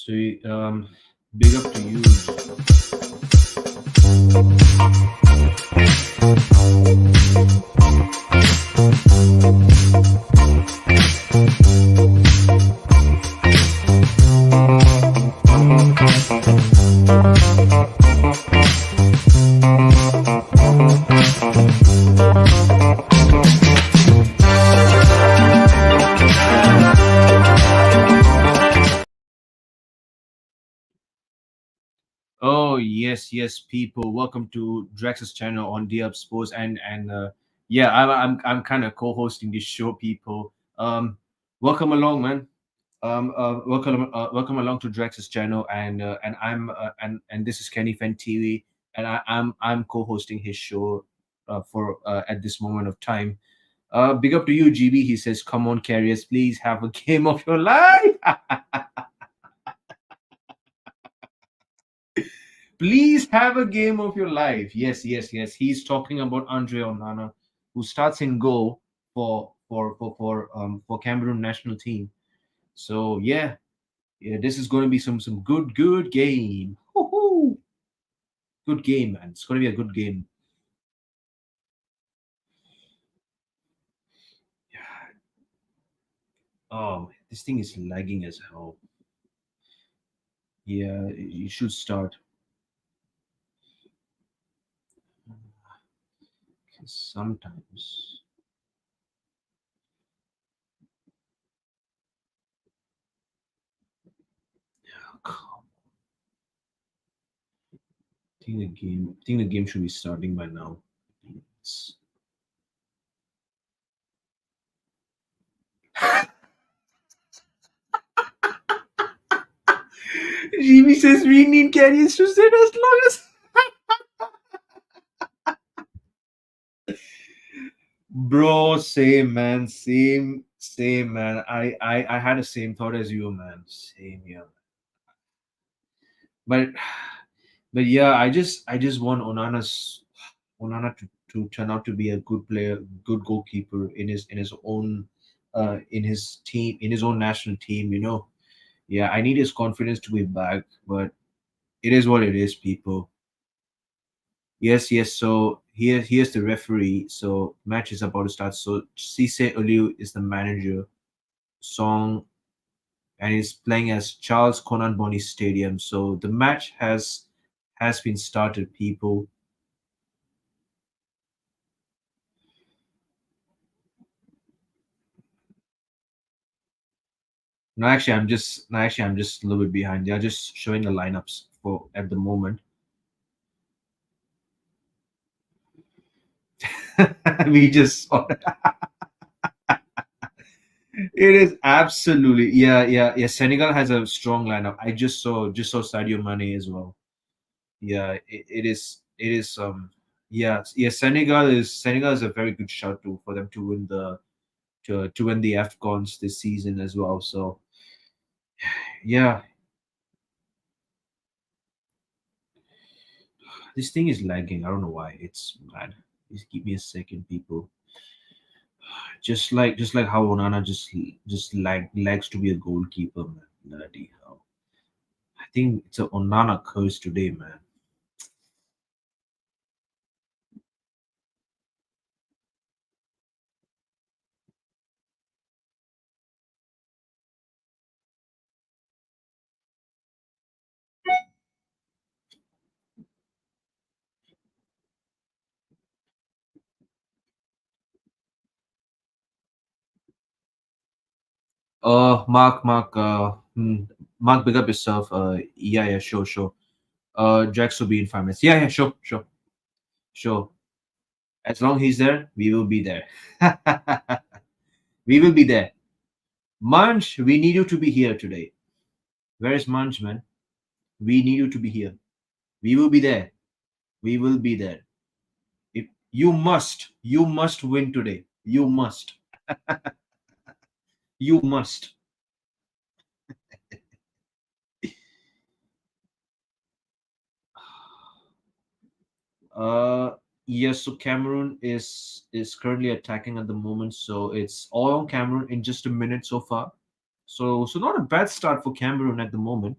So, big up to you. Oh yes, yes, people. Welcome to Drex's channel on D Up Sports, and yeah, I'm kind of co-hosting this show, people. Welcome along, man. Welcome along to Drex's channel, and and this is Kenny Fan TV, and I'm co-hosting his show for at this moment of time. Big up to you, GB. He says, "Come on, carriers, please have a game of your life." Please have a game of your life. Yes, yes, yes. He's talking about Andre Onana, who starts in goal for Cameroon national team. So yeah, yeah, this is going to be some good game. Woohoo! Good game, man. It's going to be a good game. Oh, this thing is lagging as hell. Yeah, you should start. Sometimes. I think the game should be starting by now. It's- GB says we need carriers to sit as long as. Bro, same man, same man. I had the same thought as you, man. Same here. But but yeah, I just want Onana to turn out to be a good player, good goalkeeper in his own in his team, in his own national team, you know. Yeah, I need his confidence to be back, but it is what it is, people. Yes, yes. So here's the referee. So match is about to start. So Cisse Oliu is the manager. Song and is playing as Charles Conan Bonny Stadium. So the match has been started, people. No, actually I'm just a little bit behind. They are just showing the lineups for at the moment. We just saw it is absolutely yeah. Senegal has a strong lineup. I just saw Sadio Mane as well. Yeah, it is yeah. Senegal is a very good shot too for them to win to win the AFCONs this season as well. So yeah, this thing is lagging. I don't know why. It's mad. Just give me a second, people. Just like how Onana just likes to be a goalkeeper, man. Bloody hell. I think it's a Onana curse today, man. Mark, big up yourself. Yeah, sure. Jax will be in 5 minutes. Yeah, sure. As long he's there, we will be there. We will be there. Munch, we need you to be here today. Where is Munch, man? We need you to be here. We will be there. We will be there. If you must win today. You must. You must. Uh, yes. So Cameroon is currently attacking at the moment. So it's all on Cameroon in just a minute so far. So not a bad start for Cameroon at the moment.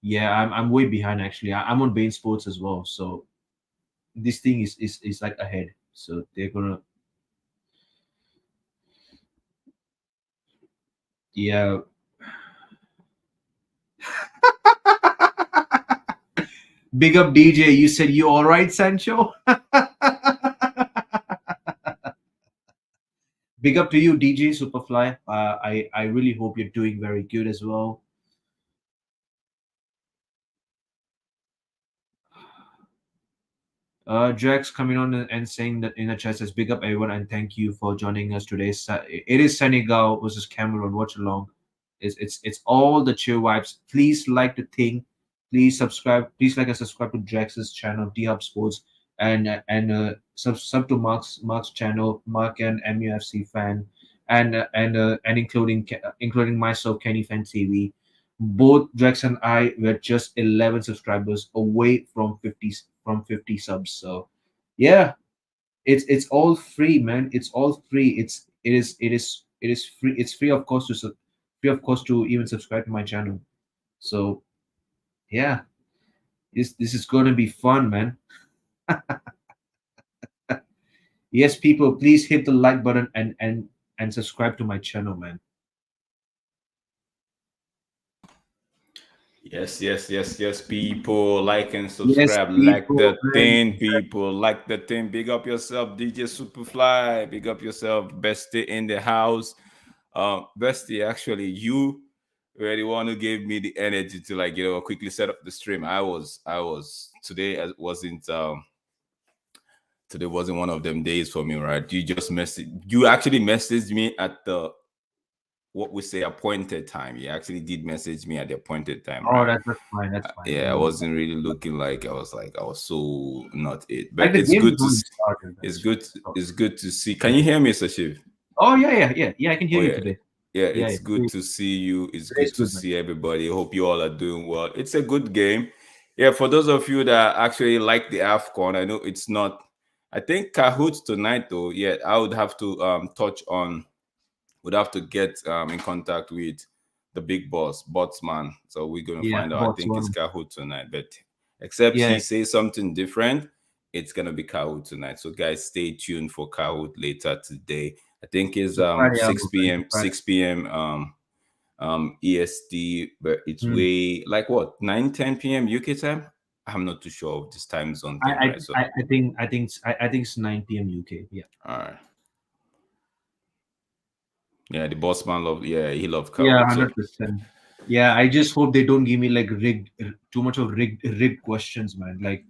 Yeah, I'm way behind actually. I'm on Bain Sports as well, so this thing is like ahead. So they're gonna, yeah. Big up DJ. You said you all right, Sancho. Big up to you, DJ Superfly. I really hope you're doing very good as well. Jax coming on and saying that in the chat says, "Big up everyone and thank you for joining us today." It is Senegal versus Cameroon. Watch along. It's all the chill vibes. Please like the thing. Please subscribe. Please like and subscribe to Jax's channel, D Hub Sports, and sub to Mark's channel, Mark and MUFC fan, and including myself, Kenny Fan TV. Both Drex and I were just 11 subscribers away from 50 subs. So yeah, it's all free, man. It's all free. It is free. It's free of course free of course to even subscribe to my channel. So yeah, this is gonna be fun, man. Yes, people, please hit the like button and subscribe to my channel, man. Yes, yes, yes, yes, people. Like and Yes, subscribe. Like people, the man. thing, people. Like the thing. Big up yourself, DJ Superfly. Big up yourself, Bestie in the house. Bestie, actually, you really want to give me the energy to like, quickly set up the stream. I was today. Today wasn't one of them days for me, right? You actually messaged me at the what we say appointed time. You actually did message me at the appointed time, Oh, right? that's fine. That's fine. Yeah, I No, wasn't really looking like I was so not it, but like the it's game good is to only started. it's So, good so it's good to see. Can yeah. you hear me, Sashiv? Oh yeah. I can hear Oh you yeah, today. yeah. Yeah, It's yeah. good to see you. It's Today's good to good, man. see everybody. Hope you all are doing well. It's a good game. Yeah, for those of you that actually like the Afcon, I know it's not. I think Kahoot tonight though. Yeah, I would have to touch on would have to get in contact with the big boss, Botsman. So we're gonna Yeah, find out. I think it's Botswana. Kahoot tonight, but except he Yeah, says something different, it's gonna be Kahoot tonight. So guys, stay tuned for Kahoot later today. I think it's it's a Friday hour, 6 man. p.m. Friday. 6 p.m. EST, but it's Hmm. way like what 9 10 p.m. UK time. I'm not too sure of this time zone I, thing, I right? So I think it's 9 p.m. UK. Yeah. all right, yeah, the boss man love, yeah, he love Yeah, Kahoot. So 100%. Yeah, I just hope they don't give me like too much of rigged questions, man. Like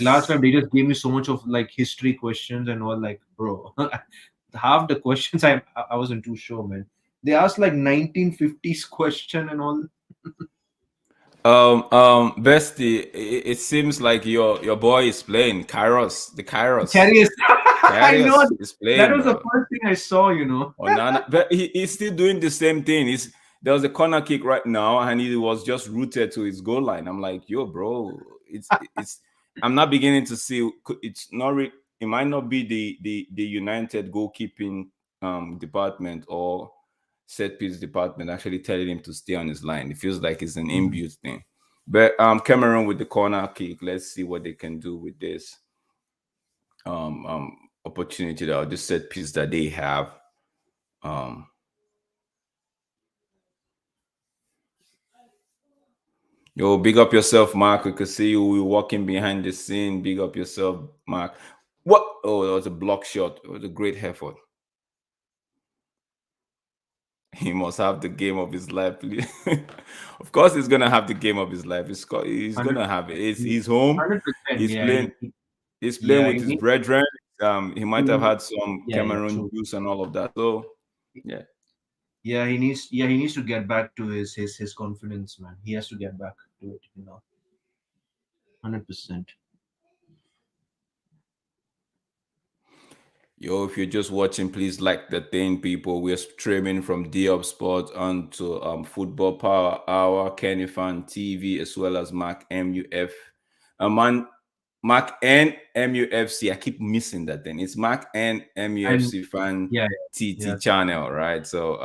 last time they just gave me so much of like history questions and all. Like, bro, half the questions I wasn't too sure, man. They asked like 1950s question and all. Bestie, it seems like your boy is playing Kairos. The Kairos, Curious. I know Kairos is that playing, was the bro. first thing I saw. Onana, but he's still doing the same thing. There was a corner kick right now, and he was just rooted to his goal line. I'm like, yo, bro, it's. I'm not beginning to see. It's not. It might not be the United goalkeeping department or set piece department actually telling him to stay on his line. It feels like it's an Mm. inbuilt thing. But Cameroon with the corner kick. Let's see what they can do with this opportunity that or this set piece that they have. Um, Yo, big up yourself, Mark. We could see you. We walking behind the scene. Big up yourself, Mark. What? Oh, that was a block shot. It was a great effort. He must have the game of his life. Of course, he's gonna have the game of his life. He's 100, gonna have it. He's home. 100%. He's Yeah, playing. He's playing yeah, with his brethren. He might have he- had some yeah, yeah, Cameroon true. juice and all of that. So yeah. Yeah, he needs to get back to his confidence, man. He has to get back to it. 100%. Yo, if you're just watching, please like the thing, people. We're streaming from D Up Sports onto Football Power Hour, Kenny Fan TV, as well as Mac MUF. Man, Mac and MUFC. I keep missing that thing. It's Mac and And MUFC Fan yeah, yeah, TT yeah, channel, right? So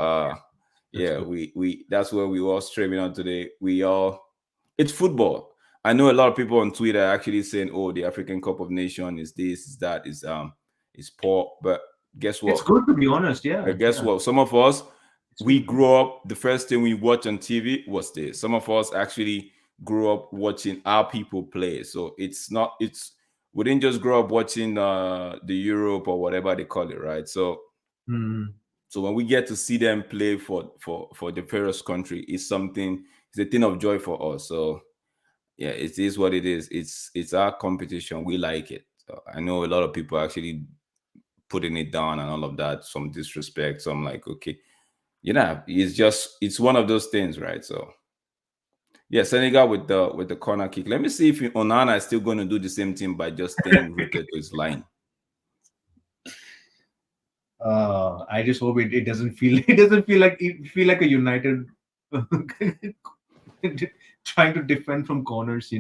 that's yeah, good. we that's where we all streaming on today. We all It's football. I know a lot of people on Twitter are actually saying, "Oh, the African Cup of Nations is this, is that, is poor." But guess It's what? good to be honest. Yeah, Guess yeah. what? Some of us, It's we good. grew up. The first thing we watch on TV was this. Some of us actually grew up watching our people play. So it's not. It's we didn't just grow up watching the Europe or whatever they call it, right? Mm, So when we get to see them play for the various country, it's something. It's a thing of joy for us. So yeah, it is what it is. It's our competition. We like it. So I know a lot of people actually putting it down and all of that. Some disrespect. Some like okay, it's one of those things, right? So yeah, Senegal with the corner kick. Let me see if Onana is still going to do the same thing by just staying rooted to his line. I just hope it doesn't feel it doesn't feel like a United trying to defend from corners.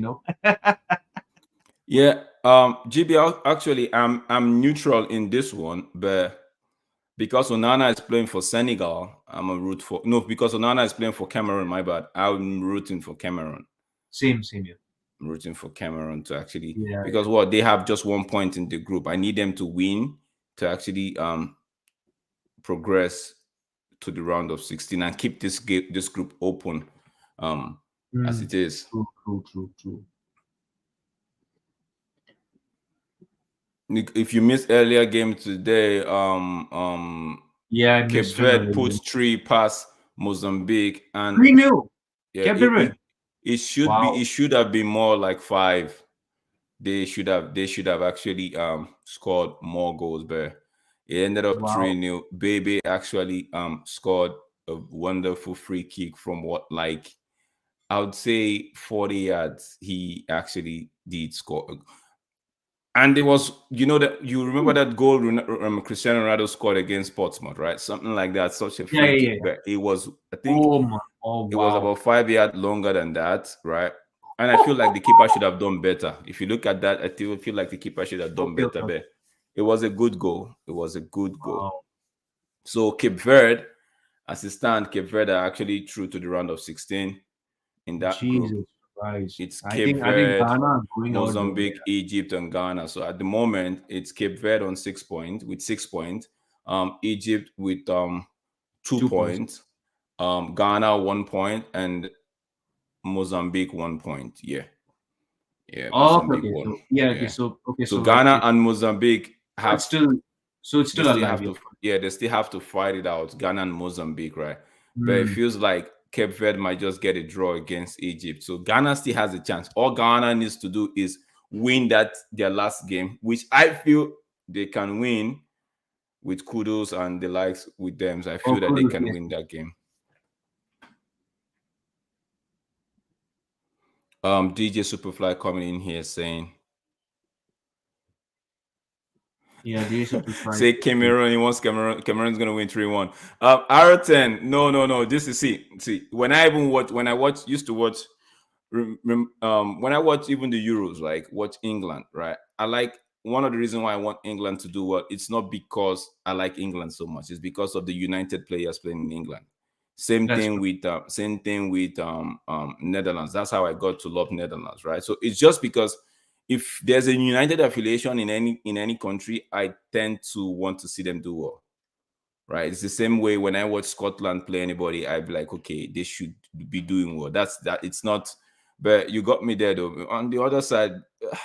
Yeah, GB. Actually, I'm neutral in this one, but because Onana is playing for Senegal, I'm a root for no. Because Onana is playing for Cameroon, my bad. I'm rooting for Cameroon. Same here. I'm rooting for Cameroon to actually Yeah, because yeah. what they have just 1 point in the group. I need them to win to actually progress to the round of 16 and keep this group open as Mm, it is. true, true, true, true. If you missed earlier game today, Yeah, I Cape missed an Verde early puts game. three past Mozambique, and 3-0. yeah, Kept it in. it Wow. should have been more like five. They should have actually scored more goals, but it ended up Wow. 3-0. Baby actually scored a wonderful free kick from what, like, I would say 40 yards. He actually did score. And it was, that you remember that goal Cristiano Ronaldo scored against Portsmouth, right? Something like that, such a Yeah, free yeah, kick. yeah, yeah. But it was, I think, Oh my. Oh it was wow. about 5 yards longer than that, right? And I feel like the keeper should have done better. If you look at that, I still feel like the keeper should have done Okay, okay, better. okay. But it was a good goal. It was a good goal. Wow. So Cape Verde, as it stands, Cape Verde are actually through to the round of 16 in that group. Jesus Christ. It's I Cape think Verde, Ghana are going out though. Mozambique, Yeah. Egypt, and Ghana. So at the moment, it's Cape Verde on 6 points with 6 points. Egypt with 2 2 points. points. Ghana 1 point and Mozambique 1 point. Yeah, yeah, Oh, okay, Mozambique okay. won. So yeah, okay. Yeah. So okay. So So like Ghana it. and Mozambique So it's have still. So it's they still still alive. have Yeah. to they still have to fight it out, Ghana and Mozambique, right? But it Hmm. feels like Cape Verde might just get a draw against Egypt. So Ghana still has a chance. All Ghana needs to do is win that their last game, which I feel they can win with kudos and the likes with them. So I Oh, feel that they kudos. can Yes. win Yes. that game. DJ Superfly coming in here saying Yeah. They should try. say Cameroon. He wants Cameroon. Cameroon's gonna win 3-1. R10. No. This is see. When I watch used to watch when I watch even the Euros, like watch England, right? I like one of the reasons why I want England to do well. It's not because I like England so much. It's because of the United players playing in England. That's true. Same thing with Netherlands. That's how I got to love Netherlands, right? So it's just because if there's a United affiliation in any country, I tend to want to see them do well, right? It's the same way when I watch Scotland play anybody, I'd be like, okay, they should be doing well. That's that. It's not, but you got me there though. On the other side, I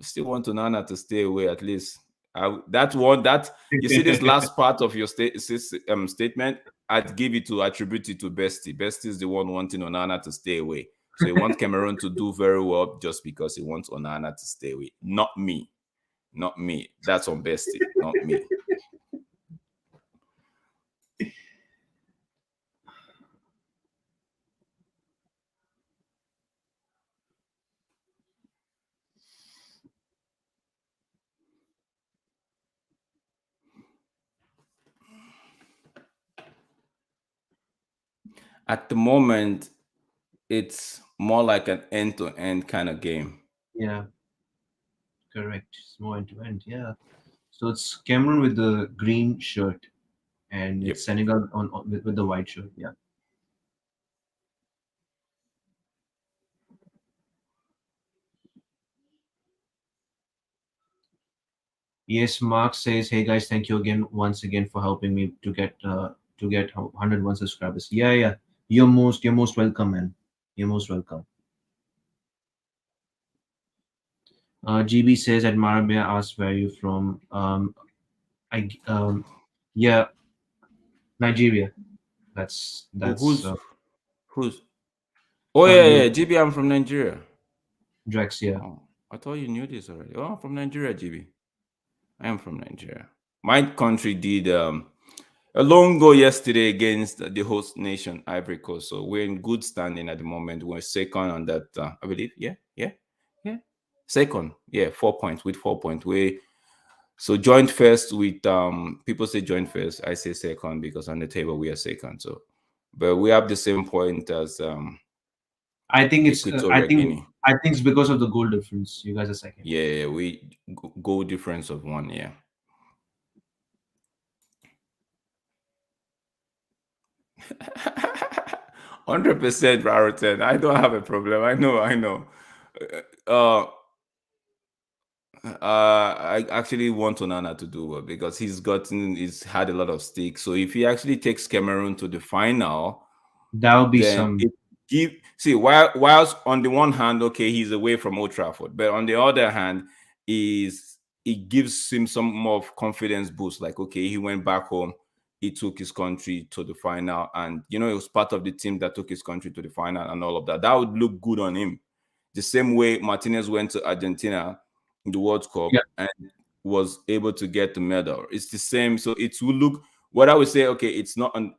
still want Nana to stay away at least. That one, that you see this last part of your statement, I'd give it to attribute it to Bestie. Bestie is the one wanting Onana to stay away. So he wants Cameroon to do very well just because he wants Onana to stay away. Not me. Not me. That's on Bestie, not me. At the moment, it's more like an end-to-end kind of game. Yeah. Correct. It's more end to end. Yeah. So it's Cameroon with the green shirt, and Yep. it's Senegal with the white shirt. Yeah. Yes, Mark says, "Hey guys, thank you again once again for helping me to get 101 subscribers." Yeah, yeah. You're most welcome, man. You're most welcome. GB says, "Admire, may I ask where you from?" I yeah, Nigeria. That's Oh, that's who's? Oh yeah, your yeah. GB, I'm from Nigeria. Drex. Yeah, Oh, I thought you knew this already. Oh, I'm from Nigeria, GB. I am from Nigeria. My country did a long goal yesterday against the host nation, Ivory Coast. So we're in good standing at the moment. We're second on that, I believe. Yeah, yeah, yeah. Second, yeah, 4 points with 4 points. We so joint first with people say joint first. I say second because on the table we are second. So, but we have the same point as I think it's Equatorial Guinea. I think it's because of the goal difference. You guys are second. Yeah, we goal difference of one. Yeah. 100% Raritan. I don't have a problem. I know. I know. Uh, I actually want Onana to do well because he's had a lot of stakes. So if he actually takes Cameroon to the final, That would be then some. it give see whilst on the one hand, okay, he's away from Old Trafford, but on the other hand, is it gives him some more of confidence boost. Like, okay, he went back home, he took his country to the final, and he was part of the team that took his country to the final and all of that. That would look good on him. The same way Martinez went to Argentina in the World Cup Yeah, and was able to get the medal. It's the same. So it will look what I would say, okay, it's not on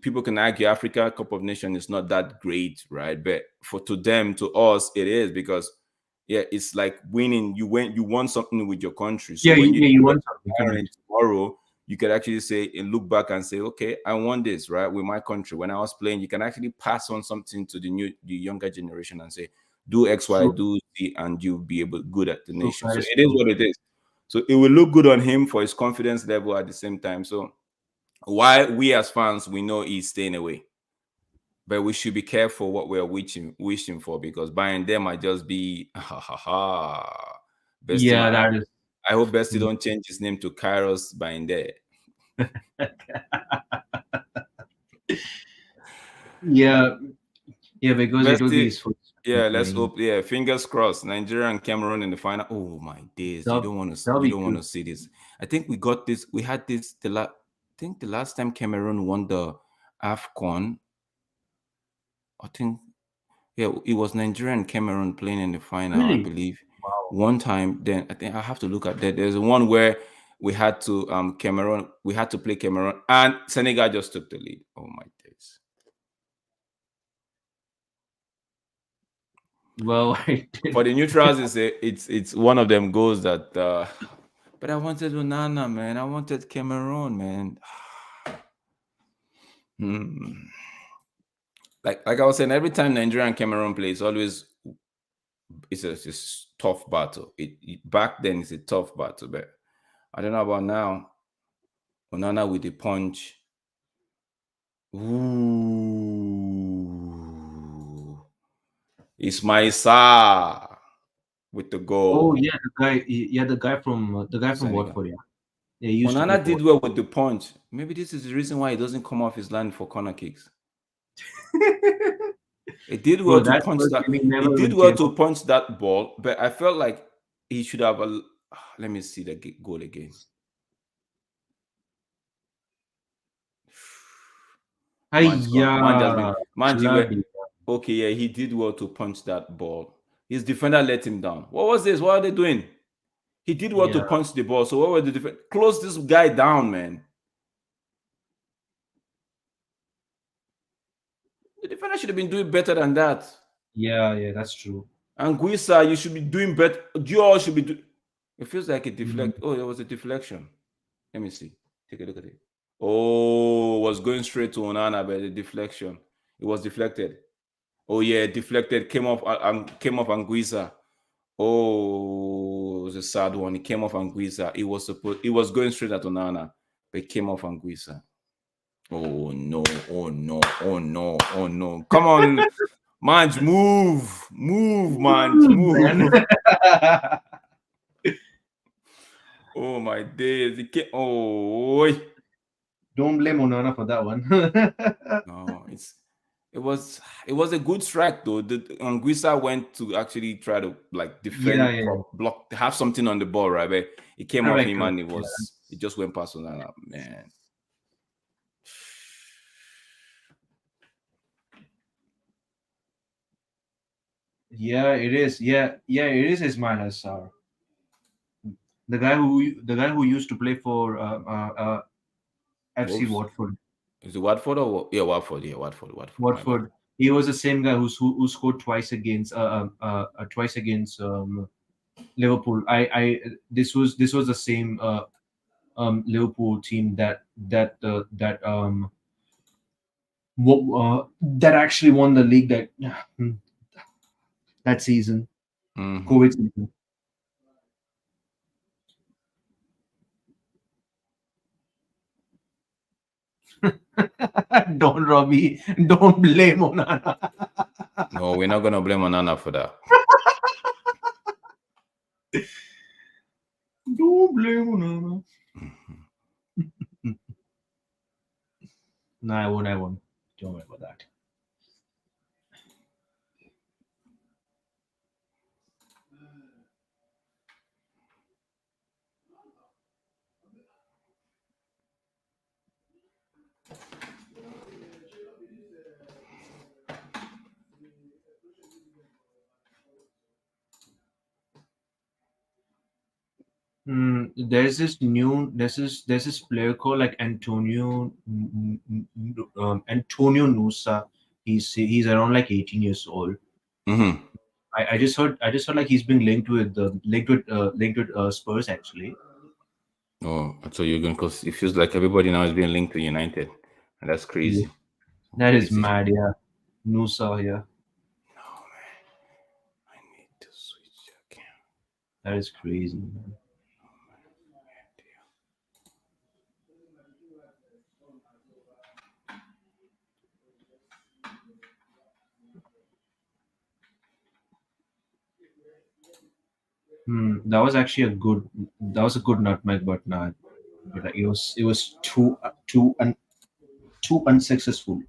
people can argue Africa Cup of Nations is not that great, right? But for to them, to us, it is because yeah, it's like winning. You won something with your country. So yeah, when you yeah. You take want something? You can Ireland win. tomorrow, you can actually say and look back and say, okay, I won this, right? With my country. When I was playing, you can actually pass on something to the younger generation and say, do X, Y, So do Z, and you'll be able good at the so nation. that So is it is true. what it is. So it will look good on him for his confidence level at the same time. So why we as fans we know he's staying away, but we should be careful what we're wishing for because buying them might just be ha ha ha. Bestie, Yeah, that is. I hope Bestie Mm. don't change his name to Kairos buying there. Yeah, yeah, because it will be Bestie, his first time yeah, let's playing. hope. Yeah, fingers crossed. Nigeria and Cameroon in the final. Oh my days, That'll, that'll you be don't want good. to see this. I think we got this. We had this I think the last time Cameroon won the AFCON. I think yeah, it was Nigeria and Cameroon playing in the final, I Really? believe. Wow. One time, then I think I have to look at that. There's one where we had to we had to play Cameroon and Senegal just took the lead. Oh my days. Well, I For did. the neutrals, it's one of them goals that but I wanted Onana, man. I wanted Cameroon, man. Hmm. Like I was saying, every time Nigeria and Cameroon play, it's always it's a tough battle. Back then it's a tough battle, but I don't know about now. Onana with the punch. Ooh. Ismail with the Oh goal. yeah, the guy from Senegal. Watford. Yeah, yeah, he used to play Onana for did well with the punch. Maybe this is the reason why he doesn't come off his line for corner kicks. Watford. He did well Bro, to that punch first that. game he He never did even well came to up. punch that ball, but I felt like he should have. Let me see the goal again. Man's gone. Hiya, Man just been. Man, bloody. okay, yeah, he did well to punch that ball. His defender let him down. What was this? What are they doing? He did well to Yeah, punch the ball. So what were the defense? Close this guy down, man. The defender should have been doing better than that. yeah, yeah. That's true. And Guisa, you should be doing better. You all should be doing. It feels like a Mm, deflect. Oh, there was a deflection. Let me see. Take a look at it. Oh, was going straight to Onana, but the deflection. It was deflected. Oh yeah, deflected. Came off Anguissa. Oh, it was a sad one. It came off Anguissa. It was going straight at Onana, but it came off Anguissa. Oh no, oh no, oh no, oh no. Come on, Manj, move, Manj, man. move. Oh my days! It can't, oh, Don't blame Onana for that one. no, it was it was a good strike though. The Anguissa went to actually try to like Yeah, defend, yeah. block, have something on the ball, right? But it came off Correct, him correct. and Yeah. it just went past Onana. Man, Yeah, it is. Yeah, yeah, it is Ismail Assar. The guy who used to play for FC Wolves. Watford. Is it Watford or what? Yeah, Watford. Yeah, Watford. Watford. My bad. Watford. He was the same guy who scored twice against Liverpool. This was the same Liverpool team that actually won the league that season, Hmm. COVID season. Don't Robbie, don't blame Onana. No, we're not gonna blame Onana for that. Don't blame Onana. Mhm. No, I won't. I won't. Don't worry about that. There's this player called like Antonio Nusa. He's around like 18 years old. Mhm. I just heard like he's being linked with Spurs actually. Oh, so you're going because it feels like everybody now is being linked to United, and that's Yeah. crazy. That is Is it? mad, yeah. Nusa, yeah. No, man. I need to switch again. That is crazy, man. That was a good nutmeg, but not. But like, it was too unsuccessful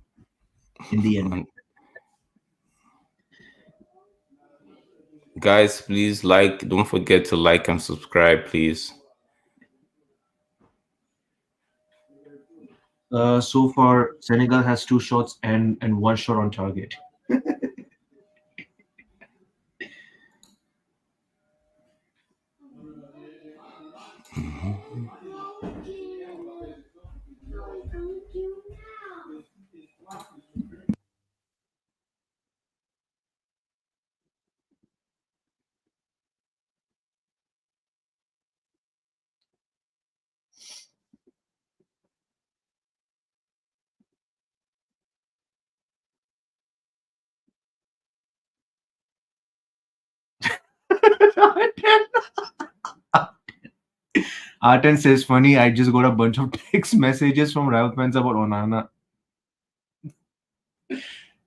in the end. And guys, please like. Don't forget to like and subscribe, please. So far, Senegal has two shots and one shot on target. Mhm. Arten says, funny, I just got a bunch of text messages from Rival fans about Onana.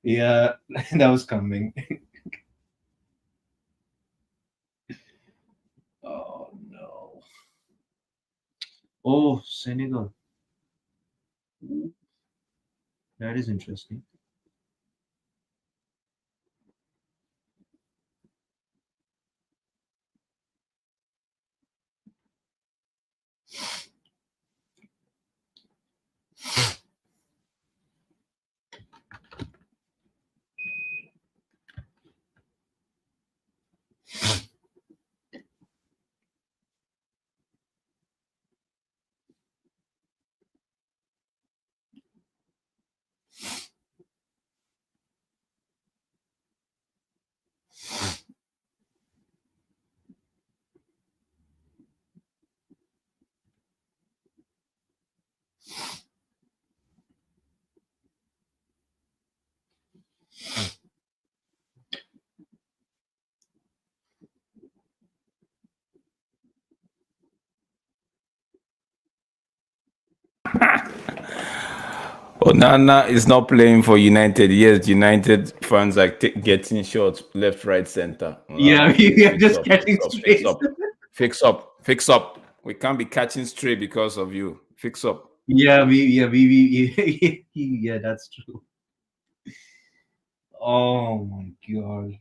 Yeah, that was coming. Oh, no. Oh, Senegal. That is interesting. Onana is not playing for United. Yes, United fans are getting shots left, right, center. Yeah, Onana, we please are fix just up, fix getting up, fix space. up, fix up, fix up. We can't be catching stray because of you. Fix up. Yeah, yeah, that's true. Oh my god.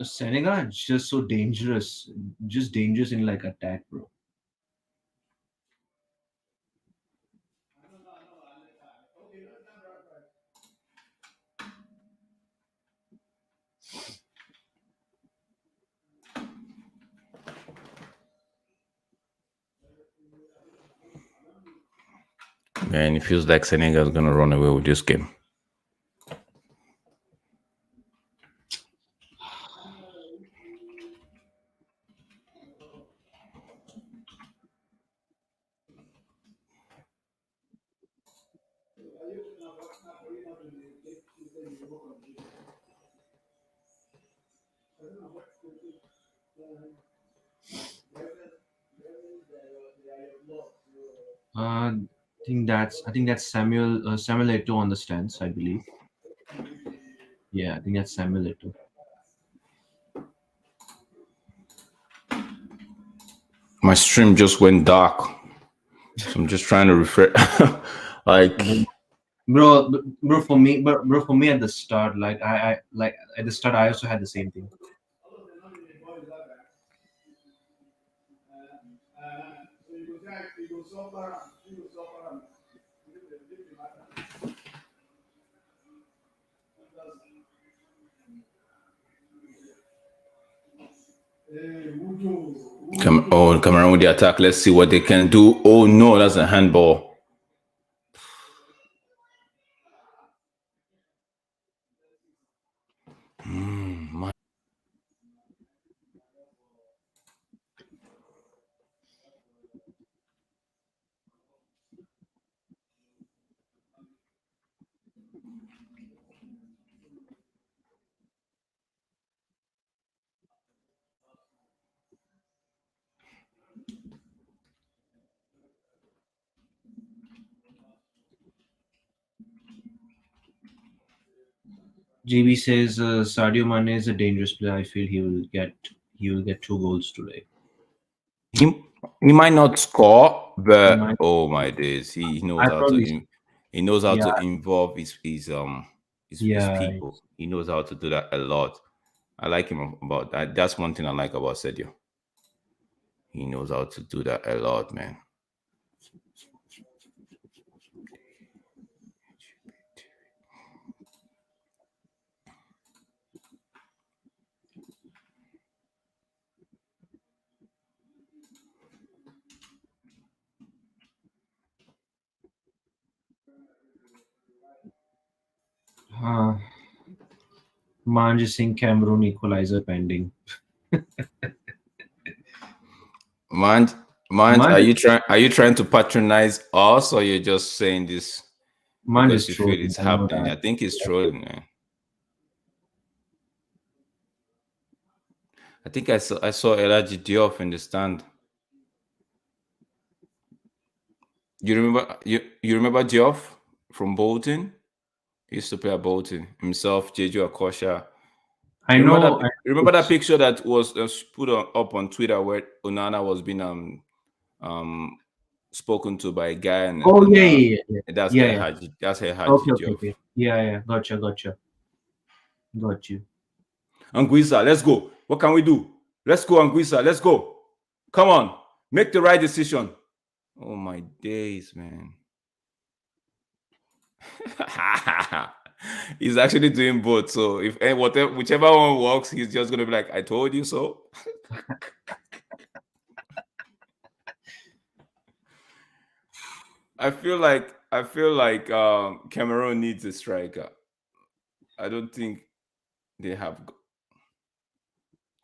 Senegal is just so dangerous, just dangerous in like attack, bro. Man, it feels like Senegal is gonna run away with this game. I think that's Samuel Eto'o on the stands, I believe. Yeah, I think that's Samuel Eto'o. My stream just went dark, so I'm just trying to refresh. Like, Bro, for me at the start, like I like at the start, I also had the same thing. Cameroon with the attack. Let's see what they can do. Oh no, that's a handball. GB says Sadio Mane is a dangerous player. I feel he will get 2 goals today. He he might not score, He but might. oh my days, he knows I how to probably. he knows how Yeah, to involve his yeah. people. He knows how to do that a lot. I like him about that. That's one thing I like about Sedio. He knows how to do that a lot, man. Uh, Manj Singh Cameroon equalizer pending. Man, man, Manj, are you trying to patronize us, or you're just saying this Manj is because you feel trolling. it's I know happening? that. I think he's trolling, man. I think I saw Elijah Diop in the stand. You remember Diop from Bolton? He used to play at Bolton himself, Jeju Akosha. I You remember know. that? Remember that picture that was put up on Twitter where Onana was being um spoken to by a guy, and Oh and yeah, yeah, yeah, that's yeah, El yeah. Haji. That's El Haji Okay, okay, Diop. okay. Yeah, yeah. Gotcha. Got you. Anguissa, let's go. What can we do? Let's go, Anguissa. Let's go. Come on, make the right decision. Oh my days, man. He's actually doing both. So if whatever whichever one works, he's just gonna be like, "I told you so." I feel like Cameroon needs a striker. I don't think they have.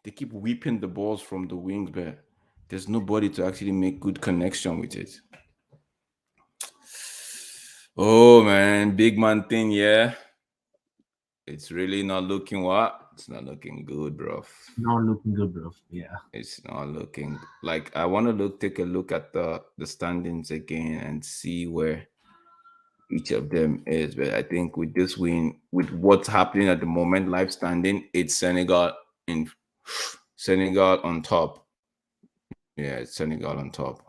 They keep whipping the balls from the wings, but there's nobody to actually make good connection with it. Oh man, big man thing, yeah. It's really not looking what? It's not looking good, bro. Not looking good, bro. Yeah. It's not looking like I want to take a look at the standings again and see where each of them is. But I think with this win, with what's happening at the moment, live standing, it's Senegal in Senegal on top. Yeah, it's Senegal on top.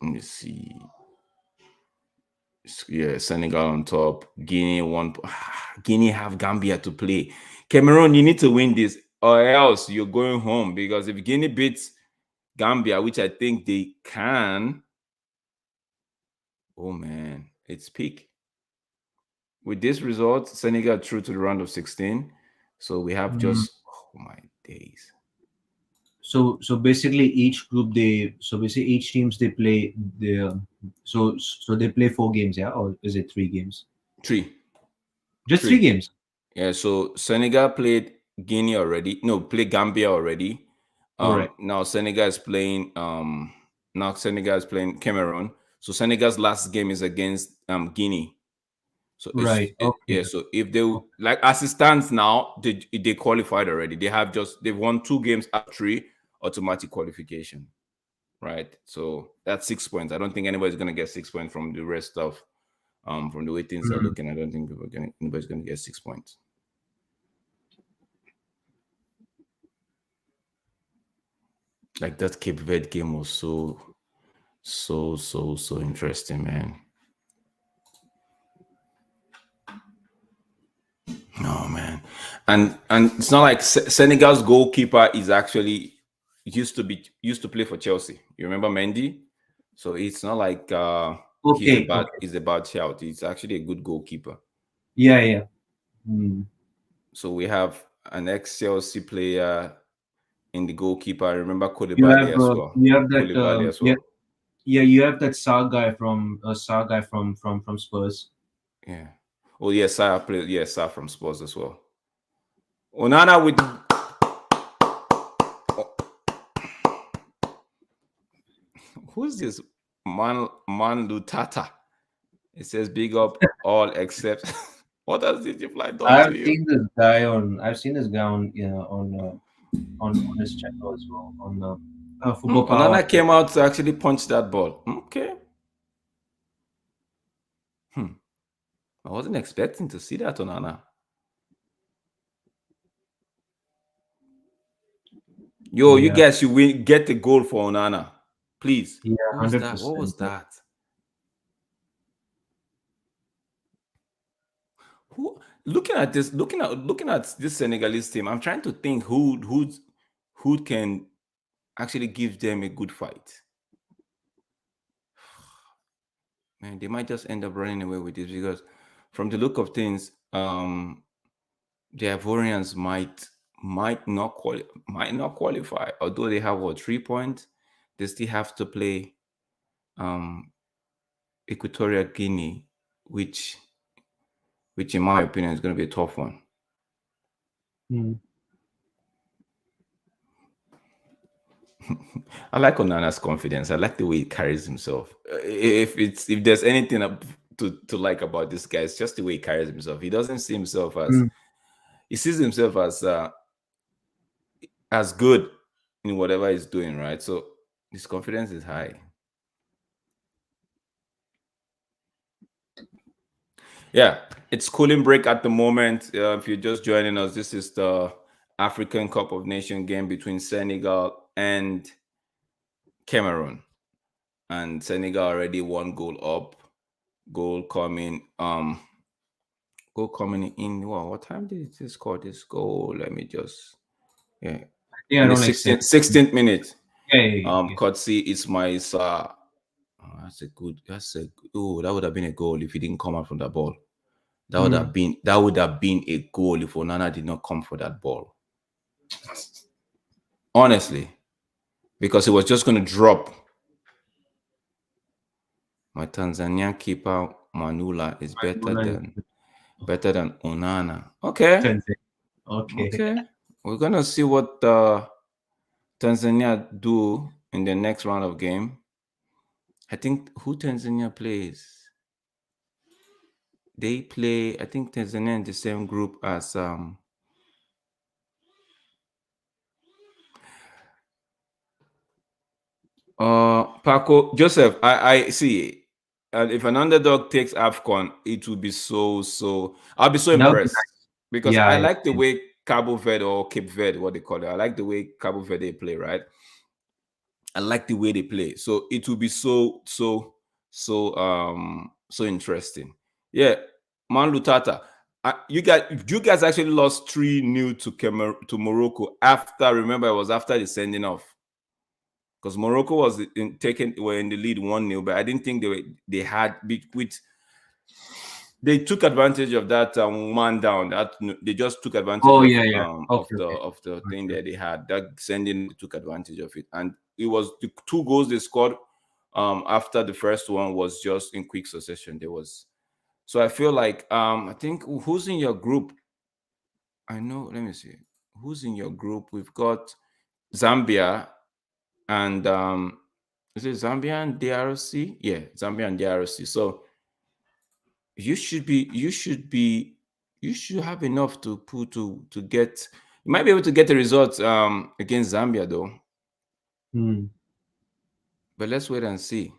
Let me see. Yeah, Senegal on top. Guinea one. Guinea have Gambia to play. Cameroon, you need to win this, or else you're going home. Because if Guinea beats Gambia, which I think they can, oh man, it's peak. With this result, Senegal through to the round of 16. So we have Mm. just oh my days. So basically each teams they play the so they play 4 games, yeah, or is it 3 games? Three. Just three Three. games. Yeah, so Senegal played Guinea already. No, played Gambia already. All right. Now Senegal is playing Cameroon. So Senegal's last game is against Guinea. So Right. Okay. yeah. So if they Okay. like as it stands now, they qualified already. They've won 2 games out of 3, automatic qualification. Right. So that's 6 points. I don't think anybody's gonna get 6 points from the rest of from the way things are Mm. looking. I don't think anybody's gonna get 6 points. Like that Cape Verde game was so interesting, man. No man, and it's not like Senegal's goalkeeper is actually used to play for Chelsea. You remember Mendy? So it's not like Okay. Okay. he's a bad shout. He's actually a good goalkeeper. Yeah. Yeah. Mm. So we have an ex Chelsea player in the goalkeeper. I remember You have that Koulibaly as yeah, well. yeah, you have that Sar guy from Spurs. Yeah. Oh yeah, Sarr played. Yeah, Sarr from Spurs as well. Onana with who's this man Lutata? It says big up all except what has this reply done to you? I've seen this guy on, on his channel as well, on Football Power. Onana came out to actually punch that ball. Okay. Hmm. I wasn't expecting to see that Onana. Yo, you Yeah, guys should get the goal for Onana. Please. yeah, What was hundred that? What percent. was that? Who looking at this Senegalese team, I'm trying to think who can actually give them a good fight. Man, they might just end up running away with this because from the look of things, the Ivorians might not qualify. Although they have 3 points, they still have to play um Equatorial Guinea, which in my opinion is going to be a tough one. Mm. I like Onana's confidence. I like the way he carries himself. If there's anything to like about this guy, it's just the way he carries himself. He doesn't see himself as Mm. he sees himself as good in whatever he's doing, right? So his confidence is high. Yeah, it's cooling break at the moment. If you're just joining us, this is the African Cup of Nations game between Senegal and Cameroon. And Senegal already 1 goal up. Goal coming in. Wow, what time did they score this goal? Let me just yeah. Yeah, In the around like 16th minute. yeah, yeah, yeah. Courtesy Ismail Sarr. Oh, that would have been a goal if he didn't come out from that ball. Mm. That would have been a goal if Onana did not come for that ball. Honestly, because it was just going to drop. My Tanzanian keeper Manula is better than Onana. Okay, Okay. okay. We're gonna see what Tanzania do in the next round of game. I think who Tanzania plays. They play. I think Tanzania in the same group as Paco Joseph. I see. And if an underdog takes AFCON, it will be so. I'll be so That would be impressed nice. because I Yeah, yeah, like the yeah. way Cabo Verde or Cape Verde, what they call it. I like the way Cabo Verde play. Right. I like the way they play. So it will be so interesting. Yeah, Man Lutata. You guys actually lost 3-0 to Morocco after, remember, it was after the sending off. Because Morocco was were in the lead 1-0, but I didn't think they had with they took advantage of that man down. That they just took advantage Oh of yeah, yeah. of Okay, the okay. of the Got thing you. that they had. That sending off, they took advantage of it, and it was the 2 goals they scored after the first one was just in quick succession. There was so I feel like I think who's in your group? I know. Let me see. Who's in your group? We've got Zambia and is it Zambia and DRC? Yeah, Zambia and DRC. So you should have enough to put to get you might be able to get a result against Zambia though. Hmm. But let's wait and see.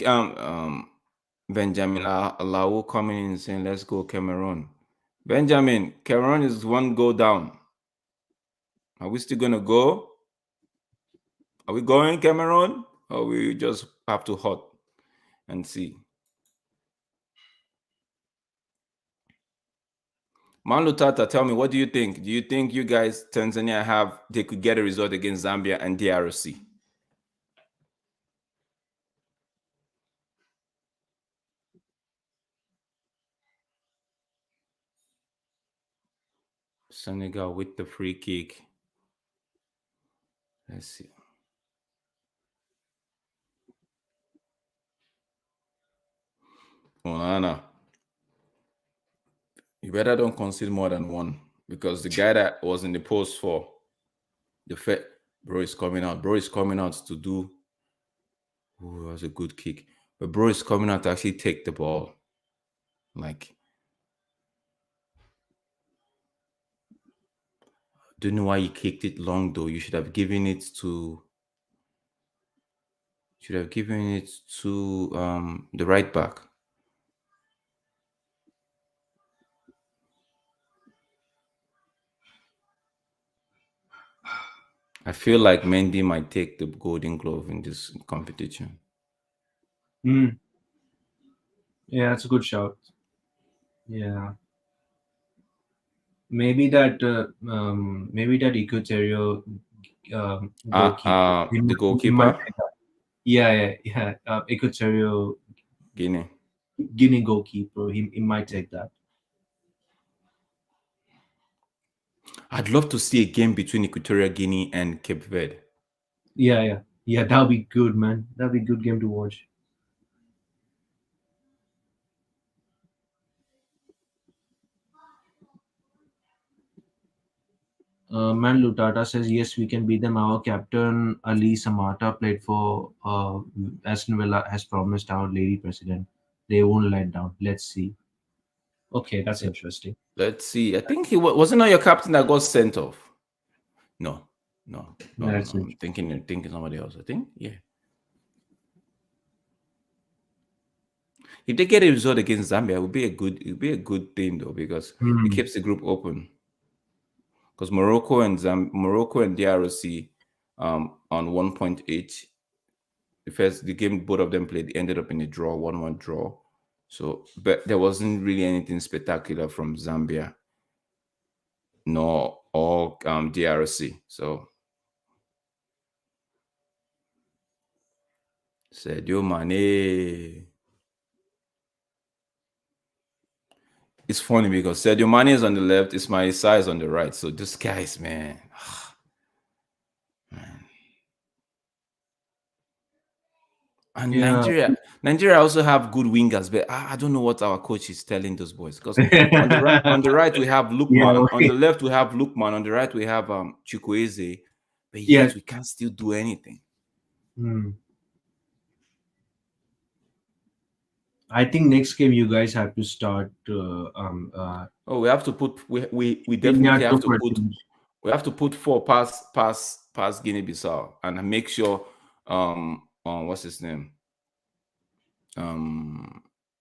Um, um Benjamin Alao coming in saying let's go Cameroon. Benjamin, Cameroon is 1 goal down. Are we still gonna go? Are we going Cameroon? Or we just have to hot and see? Manlu Tata, tell me, what do you think? Do you think you guys, Tanzania, they could get a result against Zambia and DRC? Senegal with the free kick. Let's see. Onana, you better don't concede more than one because the guy that was in the post for the Fed, bro, is coming out. Bro is coming out to do. Oh, that was a good kick. But bro is coming out to actually take the ball. Like, don't know why he kicked it long though. You should have given it to. Should have given it to the right back. I feel like Mendy might take the Golden Glove in this competition. Hmm. Yeah, that's a good shout. Yeah. Maybe that Equatorial goalkeeper. The He might goalkeeper, take that. Yeah, yeah, yeah. Equatorial Guinea. Guinea goalkeeper. He might take that. I'd love to see a game between Equatorial Guinea and Cape Verde. Yeah, yeah, yeah. That'll be good, man. That'll be a good game to watch. Man Lutata says yes, we can beat them. Our captain Ali Samata played for Aston Villa has promised our lady president they won't let down. Let's see. Okay, that's interesting. Let's see. I think he wasn't not your captain that got sent off. No, no. That's I'm interesting. thinking somebody else. I think yeah. If they get a result against Zambia, it would be a good thing though because it Hmm. keeps the group open. Because Morocco and DRC on 1 point each. The game both of them played ended up in a draw, 1-1 draw. So, but there wasn't really anything spectacular from Zambia nor or DRC. So, Sadio Mane. It's funny because Sadio Mane is on the left, Ismail Sarr is on the right. So, this guys, man, man. And Yeah. Nigeria also have good wingers, but I don't know what our coach is telling those boys. Because on the right we have Yeah. Lukman, on the left we have Lukman, on the right we have Chukwueze, but Yeah. yet we can't still do anything. Hmm. I think next game you guys have to start Oh, we have to put we definitely Kenyatta have to for put teams. four past Guinea Bissau and make sure what's his name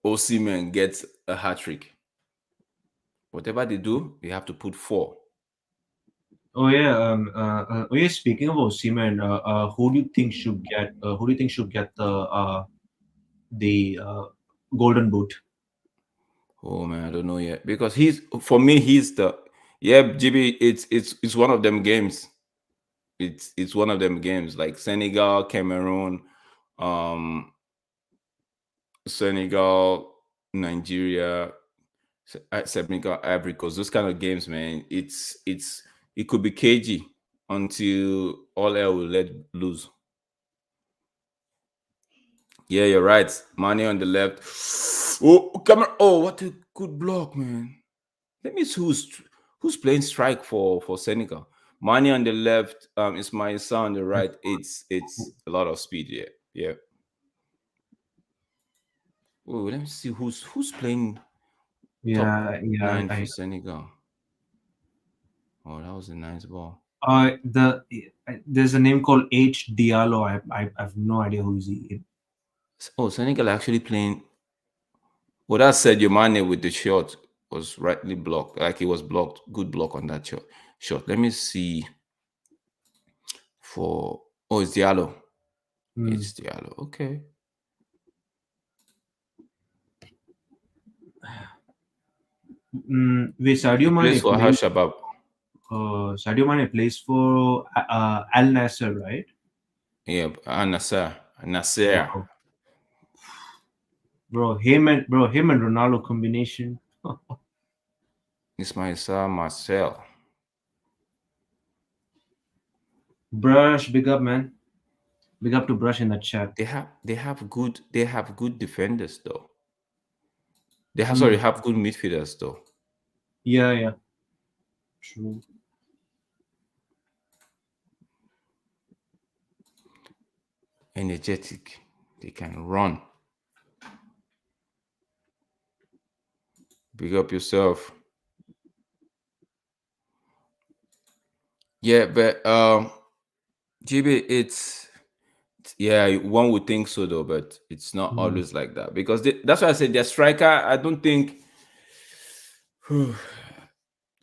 Osimhen gets a hat trick. Whatever they do, they have to put four. Oh yeah. Oh yeah. Speaking of Osimhen, who do you think should get? Who do you think should get the golden boot? Oh man, I don't know yet because he's for me he's the yeah GB. It's one of them games. It's one of them games like Senegal, Cameroon, um, Senegal, Nigeria, Senegal, Ivory Coast. Those kind of games, man. It could be cagey until all hell will let loose. Yeah, you're right. Money on the left. Oh, come on. Oh, what a good block, man. Let me see who's playing strike for Senegal. Mane on the left, Ismail Sarr on the right. It's a lot of speed. Yeah, yeah. Oh, let me see who's playing top Yeah. Yeah. nine for Senegal. Oh, that was a nice ball. The there's a name called H Diallo. I have no idea who is he. Oh, Senegal actually playing. Well, that said, your Mane with the shot was rightly blocked. Like he was blocked. Good block on that shot. Let me see for. Oh, it's Diallo. Hmm. It's Diallo. Okay. Wait, He plays for Hashabab. Sadio Mane plays for Al Nasser, right? Yeah, Nasser. Nasser. Wow, bro, him and Ronaldo combination. Ismail Sarr, Marcel. Brush, big up, man. Big up to Brush in the chat. They have good defenders though. They have Hmm. sorry have good midfielders though. Yeah, yeah, true. Energetic. They can run. Big up yourself. Yeah, but GB, yeah, one would think so though, but it's not Hmm. always like that because that's why I said their striker. I don't think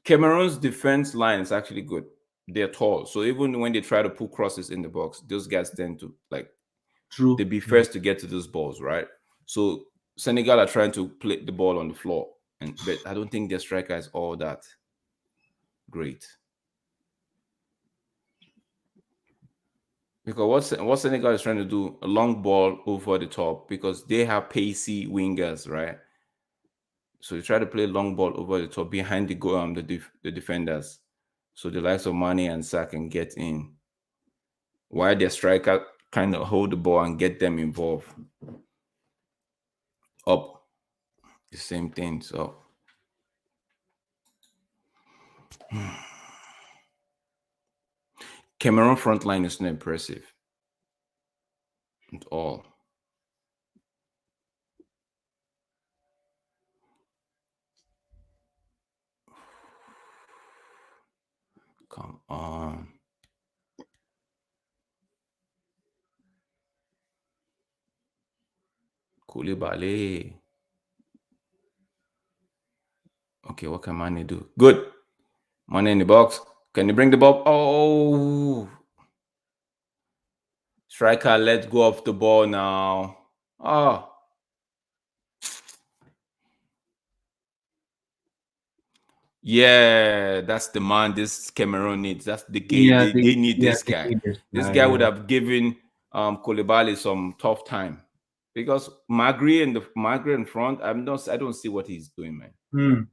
Cameroon's defense line is actually good. They're tall, so even when they try to put crosses in the box, those guys tend to like they True. be first to get to those balls, right? So Senegal are trying to play the ball on the floor, and but I don't think their striker is all that great because what Senegal is trying to do a long ball over the top because they have pacey wingers, right? So they try to play long ball over the top behind the defenders, so the likes of Mane and Sa can get in, while their striker kind of hold the ball and get them involved up. The same thing. So Cameroon front line is not impressive at all. Come on. Koulibaly. Okay, what can Mane do? Good. Mane in the box. Can you bring the ball? Oh, striker, let go of the ball now. Oh, yeah, that's the man this Cameroon needs. That's the gay. Yeah, They need yeah, this they guy. need this This guy. guy would Yeah. have given Koulibaly some tough time because Magri in front. I don't see what he's doing, man. Hmm.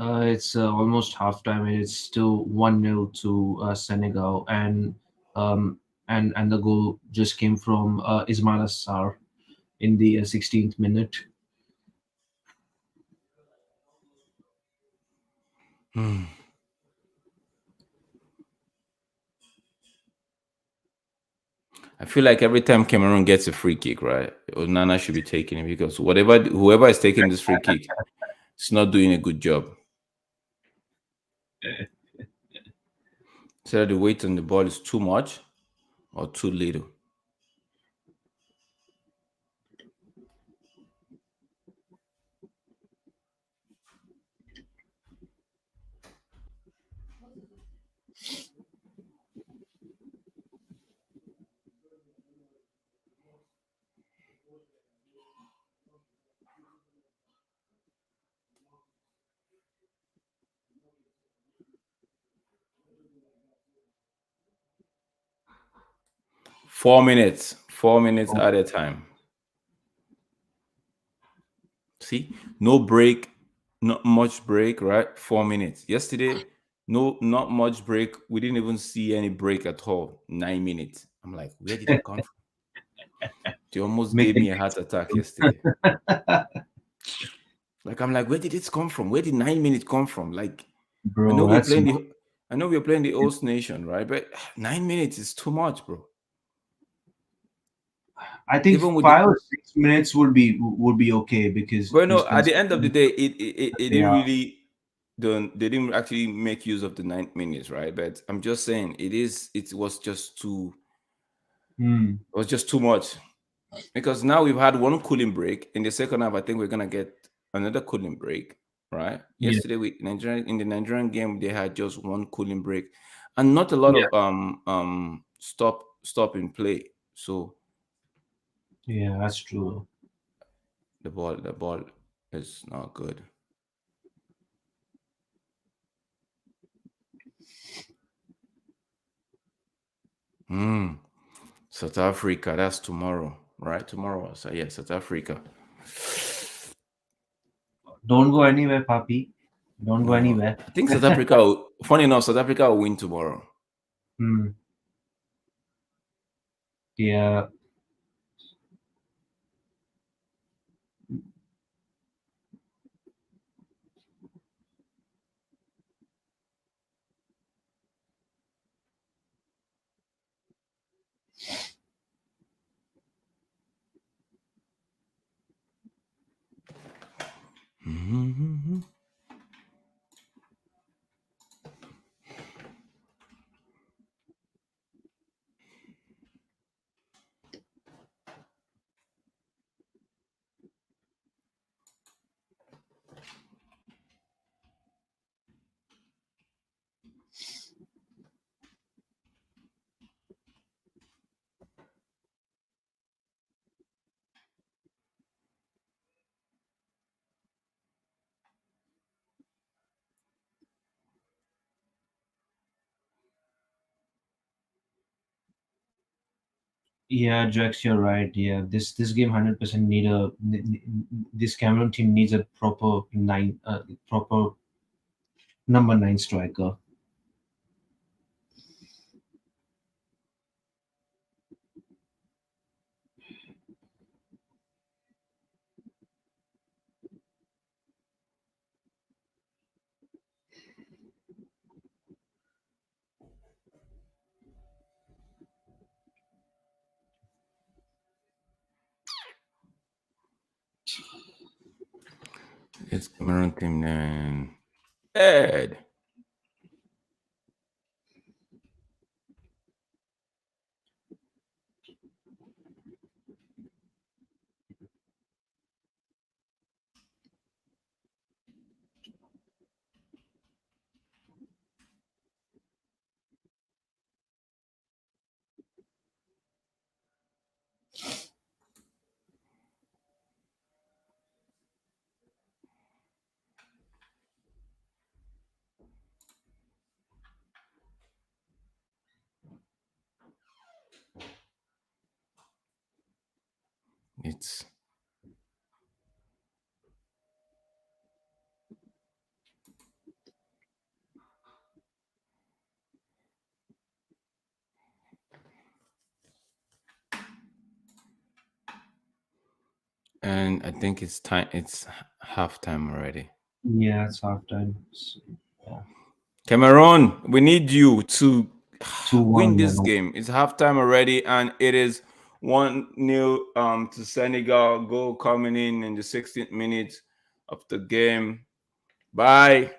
It's almost halftime, and it's still 1-0 to Senegal, um, and the goal just came from Ismail Assar in the 16th minute. Hmm. I feel like every time Cameroon gets a free kick, right, Onana should be taking it because whoever is taking this free kick is not doing a good job. So the weight on the ball is too much or too little. 4 minutes, 4 minutes Oh, at a time. See, no break, not much break, right? 4 minutes. Yesterday, no, not much break. We didn't even see any break at all. 9 minutes. I'm like, where did it come from? They almost make gave them me a heart attack yesterday. Like, I'm like, where did it come from? Where did 9 minutes come from? Like, I know bro. we're That's playing the, I know we're playing the host nation, right? But 9 minutes is too much, bro. I think Even with the, 5 or 6 minutes would be okay because but he's no, at the end of the considering. day, it didn't Yeah, really don't they didn't actually make use of the 9 minutes, right? But I'm just saying it was just too mm, it was just too much because now we've had one cooling break in the second half. I think we're gonna get another cooling break, right? yeah, Yesterday with Nigerian in the Nigerian game they had just one cooling break and not a lot yeah, of stop in play. So yeah. That's true. the ball is not good. Hmm. South Africa, that's tomorrow, right? Tomorrow. So yeah, South Africa. Don't go anywhere, Papi. Don't go No, anywhere. I think South Africa. Funny enough, South Africa will win tomorrow. Hmm. Yeah, Mhm. yeah, Jax, you're right. Yeah, this game 100% this Cameroon team needs a proper number nine striker. It's Cameroon team then. Ed. It's And I think it's time. It's halftime already. Yeah, it's halftime. Yeah, Cameroon, we need you to 2-1. win Yeah, this no, game. It's halftime already, and it is 1-0 to Senegal. Goal coming in the 16th minute of the game by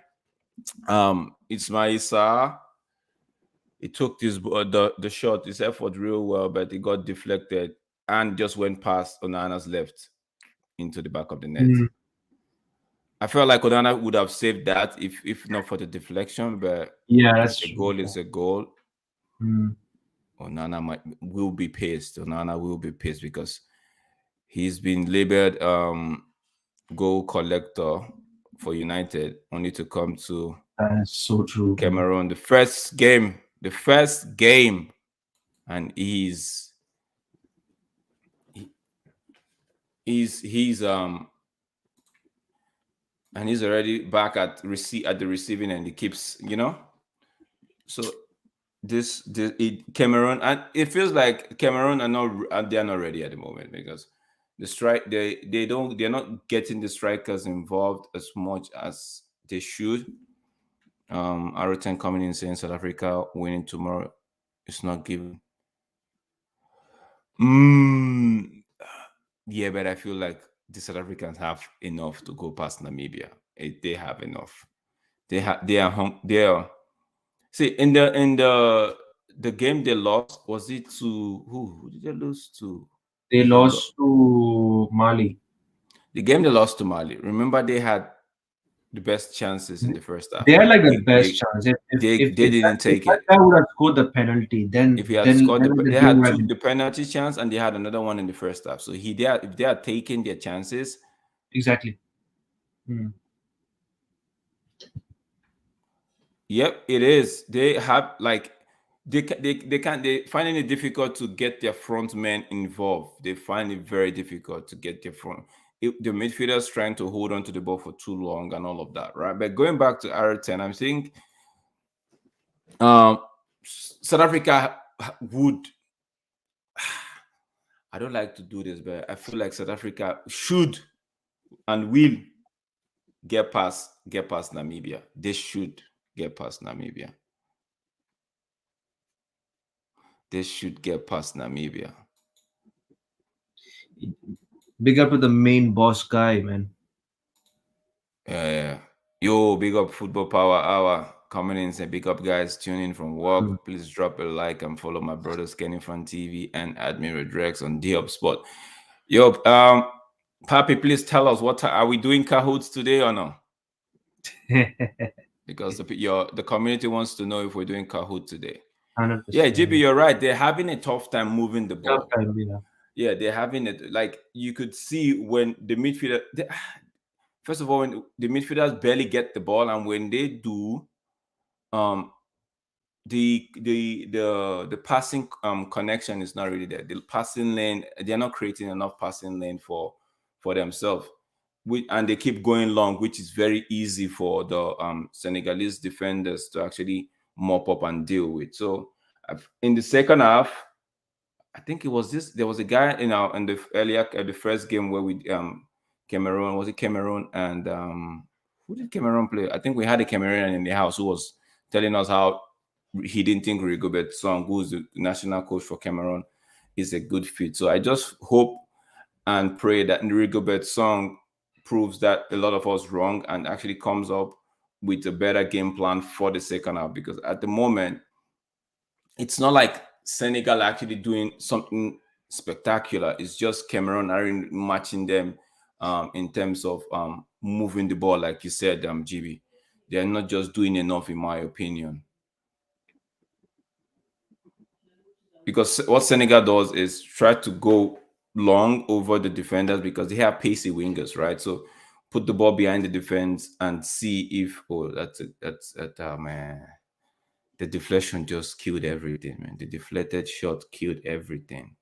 Ismail Sarr. He took this the shot, his effort real well, but it got deflected and just went past Onana's left into the back of the net. mm, I felt like Onana would have saved that if not for the deflection, but yeah, that's a true. goal Yeah. is a goal. Mm, Onana will be pissed. Onana will be pissed because he's been labeled goal collector for United, only to come to that is so true, man. Cameroon. The first game, and he- he's and he's already back at the receiving end. He keeps, so Cameroon, and it feels like Cameroon they're not ready at the moment because they're not getting the strikers involved as much as they should. R10 coming in saying South Africa winning tomorrow is not given. Mm, yeah, but I feel like the South Africans have enough to go past Namibia. They have enough. They are. See, in the game they lost, was it to who? Who did they lose to? They I forgot. lost to Mali. The game they lost to Mali. Remember, they had the best chances in the first half, They had and like the they best they chance. they didn't If take that it. guy would have scored the penalty, If he had then scored the they game had would have the been penalty chance, and they had another one in the first half. So if they had taken their chances, exactly. Hmm. yep, it is. They have like they finding it difficult to get their front men involved. They find it very difficult to get their the midfielders trying to hold on to the ball for too long and all of that, right? But going back to R10, I think um South Africa would. I don't like to do this, but I feel like South Africa should and will get past Namibia. They should get past Namibia. They should get past Namibia. Big up to the main boss guy, man. Yeah. Yo, big up Football Power Hour. Coming in, say big up guys tuning in from Hmm. work. Please drop a like and follow my brother Scanning Front TV and Admiral Drex on D Hub Spot. Yo, Papi, please tell us are we doing Kahoots today or no? Because the community wants to know if we're doing Kahoot today. Yeah, GB, 100%. you're right. They're having a tough time moving the Tough ball. time, yeah. Yeah, they're having it. Like you could see when the midfielder. First of all, when the midfielders barely get the ball, and when they do, um, the passing connection is not really there. The passing lane, they're not creating enough passing lane for themselves. And they keep going long, which is very easy for the Senegalese defenders to actually mop up and deal with. So in the second half, I think it was this. There was a guy in the earlier the first game where we Cameroon, was it Cameroon, and who did Cameroon play? I think we had a Cameroonian in the house who was telling us how he didn't think Rigobert Song, who's the national coach for Cameroon, is a good fit. So I just hope and pray that Rigobert Song proves that a lot of us wrong and actually comes up with a better game plan for the second half, because at the moment it's not like Senegal actually doing something spectacular. It's just Cameroon are matching them in terms of moving the ball, like you said, GB. They're not just doing enough, in my opinion. Because what Senegal does is try to go long over the defenders because they have pacey wingers, right? So put the ball behind the defense and see if man. The deflection just killed everything, man. The deflected shot killed everything.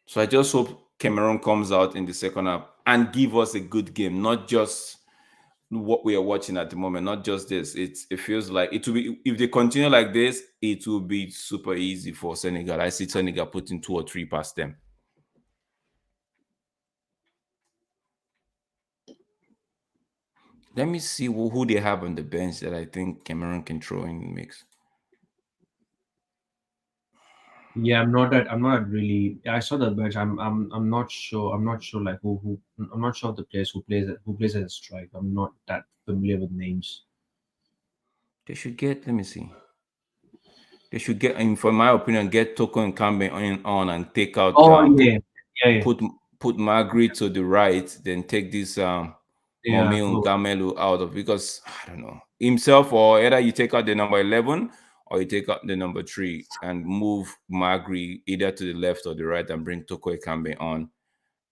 So I just hope Cameroon comes out in the second half and give us a good game, not just what we are watching at the moment, not just this. It feels like it will be, if they continue like this, it will be super easy for Senegal. I see Senegal putting 2 or 3 past them. Let me see who they have on the bench that I think Cameroon can throw in the mix. Yeah, I'm not really. I saw the bench. I'm not sure. I'm not sure like who. I'm not sure of the players who plays as a strike. I'm not that familiar with names. They should get. Let me see. They should get, in for my opinion, get Toko and Kambe on and take out Oh yeah, yeah, yeah, put put Margaret to the right, then take this yeah. Mommy and Oh, Gamelu out of, because I don't know himself, or either you take out the number 11 or you take out the number 3 and move Margaret either to the left or the right and bring Toko Ekambi on.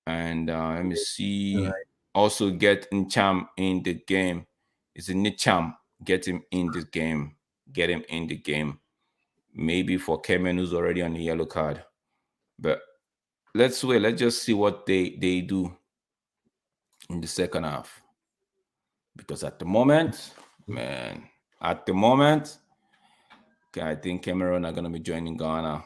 And let me you're see, right. also get Ncham in the game. It's a Nicham. Get him in the game. Get him in the game. Maybe for Kemen, who's already on the yellow card. But let's wait. Let's just see what they do in the second half. Because at the moment, man, at the moment, I think Cameroon are gonna be joining Ghana.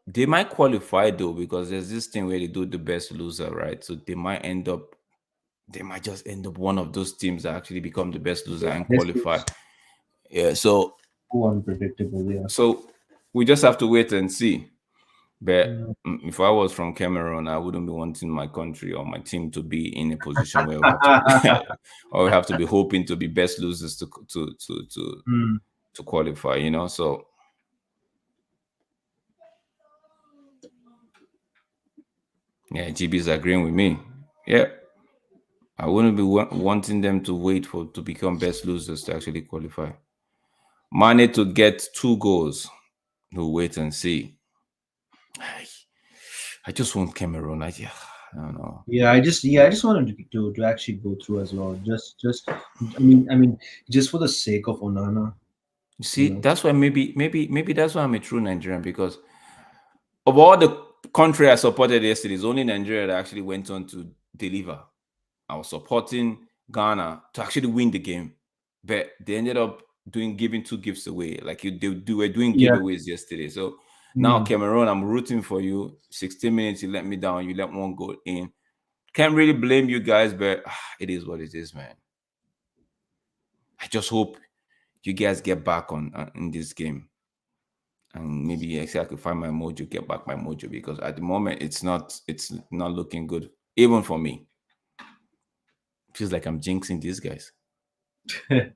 They might qualify though, because there's this thing where they do the best loser, right? So they might just end up one of those teams that actually become the best loser Yeah, and this qualify. is Yeah, so too unpredictable. Yeah. so we just have to wait and see. But Mm. if I was from Cameroon, I wouldn't be wanting my country or my team to be in a position where we have to be, or we have to be hoping to be best losers Mm. to qualify. So yeah, GB's agreeing with me. Yeah, I wouldn't be wanting them to wait for to become best losers to actually qualify. Mane to get 2 goals. We'll wait and see. I I just want Cameroon. Yeah, I don't know. I just wanted to actually go through as well. I mean, just for the sake of Onana, You you see, know. that's why maybe that's why I'm a true Nigerian, because of all the country I supported yesterday, it's only Nigeria that actually went on to deliver. I was supporting Ghana to actually win the game, but they ended up giving 2 gifts away. Like they were doing Yeah. giveaways yesterday. So now Mm. Cameroon, I'm rooting for you. 16 minutes, you let me down. You let one goal in. Can't really blame you guys, but it is what it is, man. I just hope you guys get back on in this game, and maybe exactly find my mojo, get back my mojo, because at the moment it's not looking good, even for me. Feels like I'm jinxing these guys. Good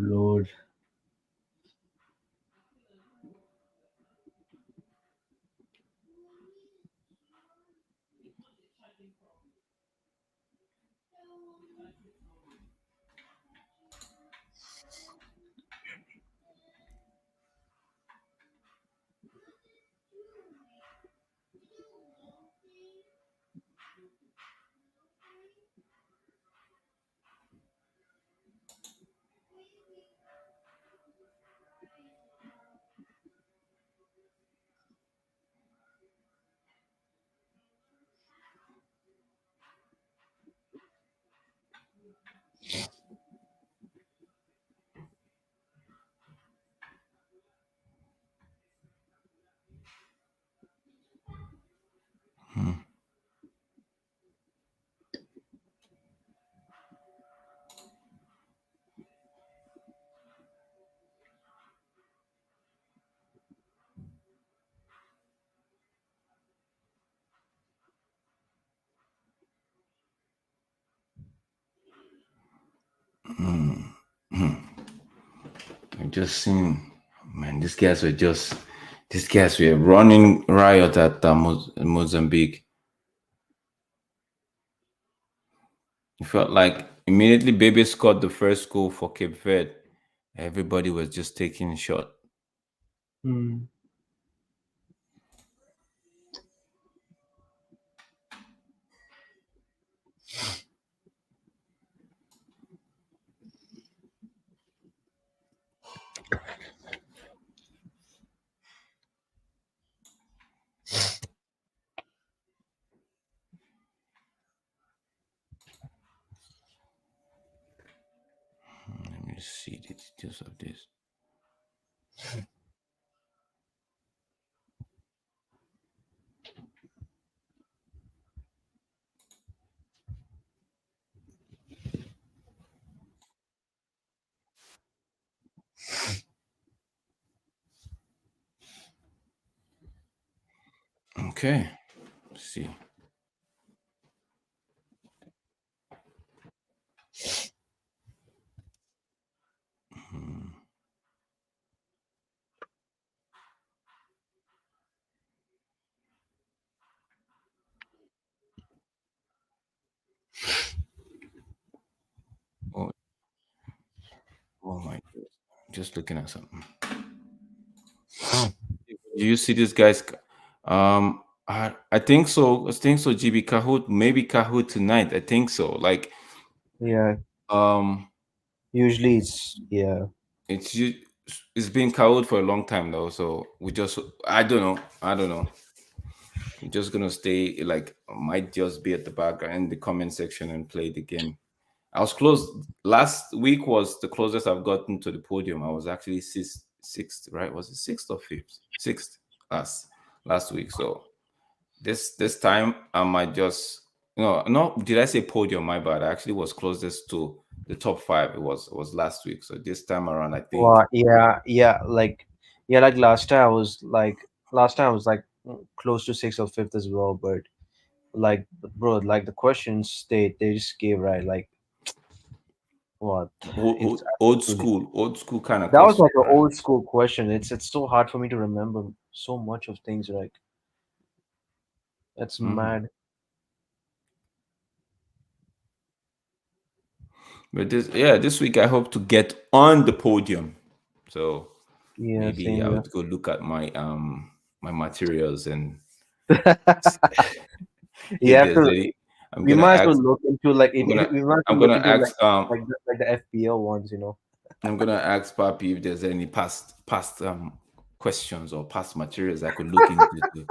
Lord. I'm just seeing, man, these guys were running riot at Mozambique. It felt like immediately Baby scored the first goal for Cape Verde, everybody was just taking a shot. Mm. Let me see the details of this. Okay. Let's see. Hmm. Oh, oh my God. Just looking at something. Do you see this guy's? I think so. I think so. GB Kahoot, maybe Kahoot tonight. I think so. Like, Yeah, um, usually yeah. it's u- it's been Kahoot for a long time though. So we just, I don't know. I don't know. We're just gonna stay like might just be at the back in the comment section and play the game. I was close. Last week was the closest I've gotten to the podium. I was actually sixth, right? Was it sixth or fifth? Sixth last week. So this time I might just no, did I say podium? My bad. I actually was closest to the top five. It was last week. So this time around, I think. Well, yeah, like last time I was like close to sixth or fifth as well, but like, bro, like the questions they just gave right, like what? It's absolutely Old school kind of that was question, like an right? old school question. It's so hard for me to remember so much of things. Like it's Mm. mad. But this week I hope to get on the podium. So Yeah, maybe same I here. would go look at my materials and You if have there's to. any. I'm We gonna might as well ask. look into like I'm gonna we might as I'm well look gonna into ask like the FPL ones, you know. I'm gonna ask Papi if there's any past questions or past materials I could look into.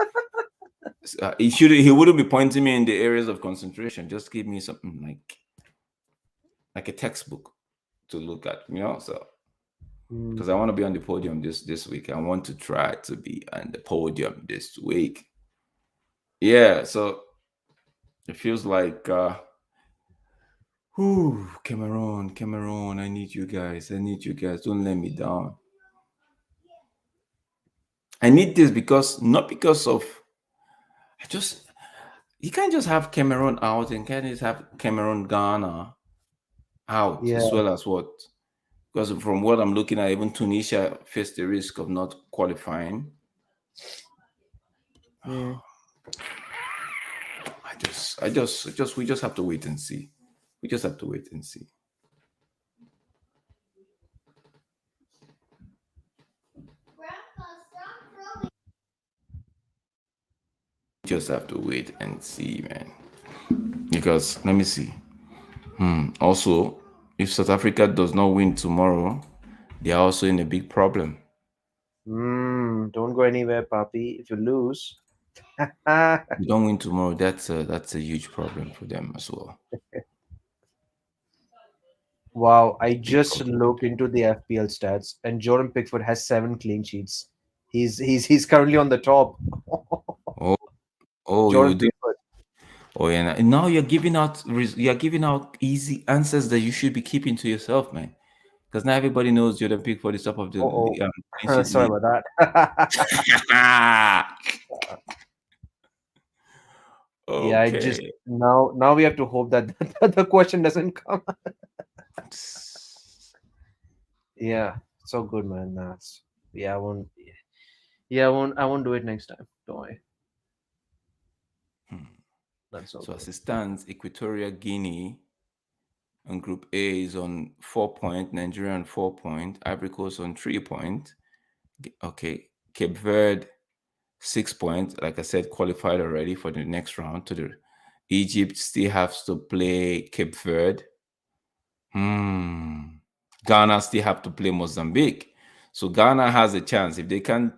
He wouldn't be pointing me in the areas of concentration. Just give me something like a textbook to look at, So Mm. because I want to be on the podium this week. I want to try to be on the podium this week. Yeah, so it feels like whew, Cameroon, I need you guys. I need you guys. Don't let me down. I need this because not because of I just you can't just have Cameroon out and can't just have Cameroon Ghana out as Yeah, well as what because from what I'm looking at, even Tunisia faced the risk of not qualifying. mm. We just have to wait and see. We just have to wait and see. Just have to wait and see, man. Because let me see. Also, if South Africa does not win tomorrow, they are also in a big problem. Don't go anywhere, Papi. If you lose, ah, If they don't win tomorrow, that's a huge problem for them as well. wow! I Big just problem. looked into the FPL stats, and Jordan Pickford has 7 clean sheets. He's currently on the top. Oh, oh, you Jordan do. Pickford. Oh, yeah. And now you're giving out easy answers that you should be keeping to yourself, man. Because now everybody knows Jordan Pickford is top of Oh, the clean sheet sorry lead. about that. Yeah, I just Okay. now we have to hope that the question doesn't come. Yeah, so good, man. That's yeah, I won't. Yeah, I won't do it next time. Don't worry. Hmm. That's so So good. as it stands, Equatorial Guinea on Group A is on 4 point, Nigeria on 4 point, Ivory Coast on 3 point. Okay, Cape Verde 6 points. Like I said, qualified already for the next round. To the Egypt still has to play Cape Verde. Hmm. Ghana still have to play Mozambique. So Ghana has a chance if they can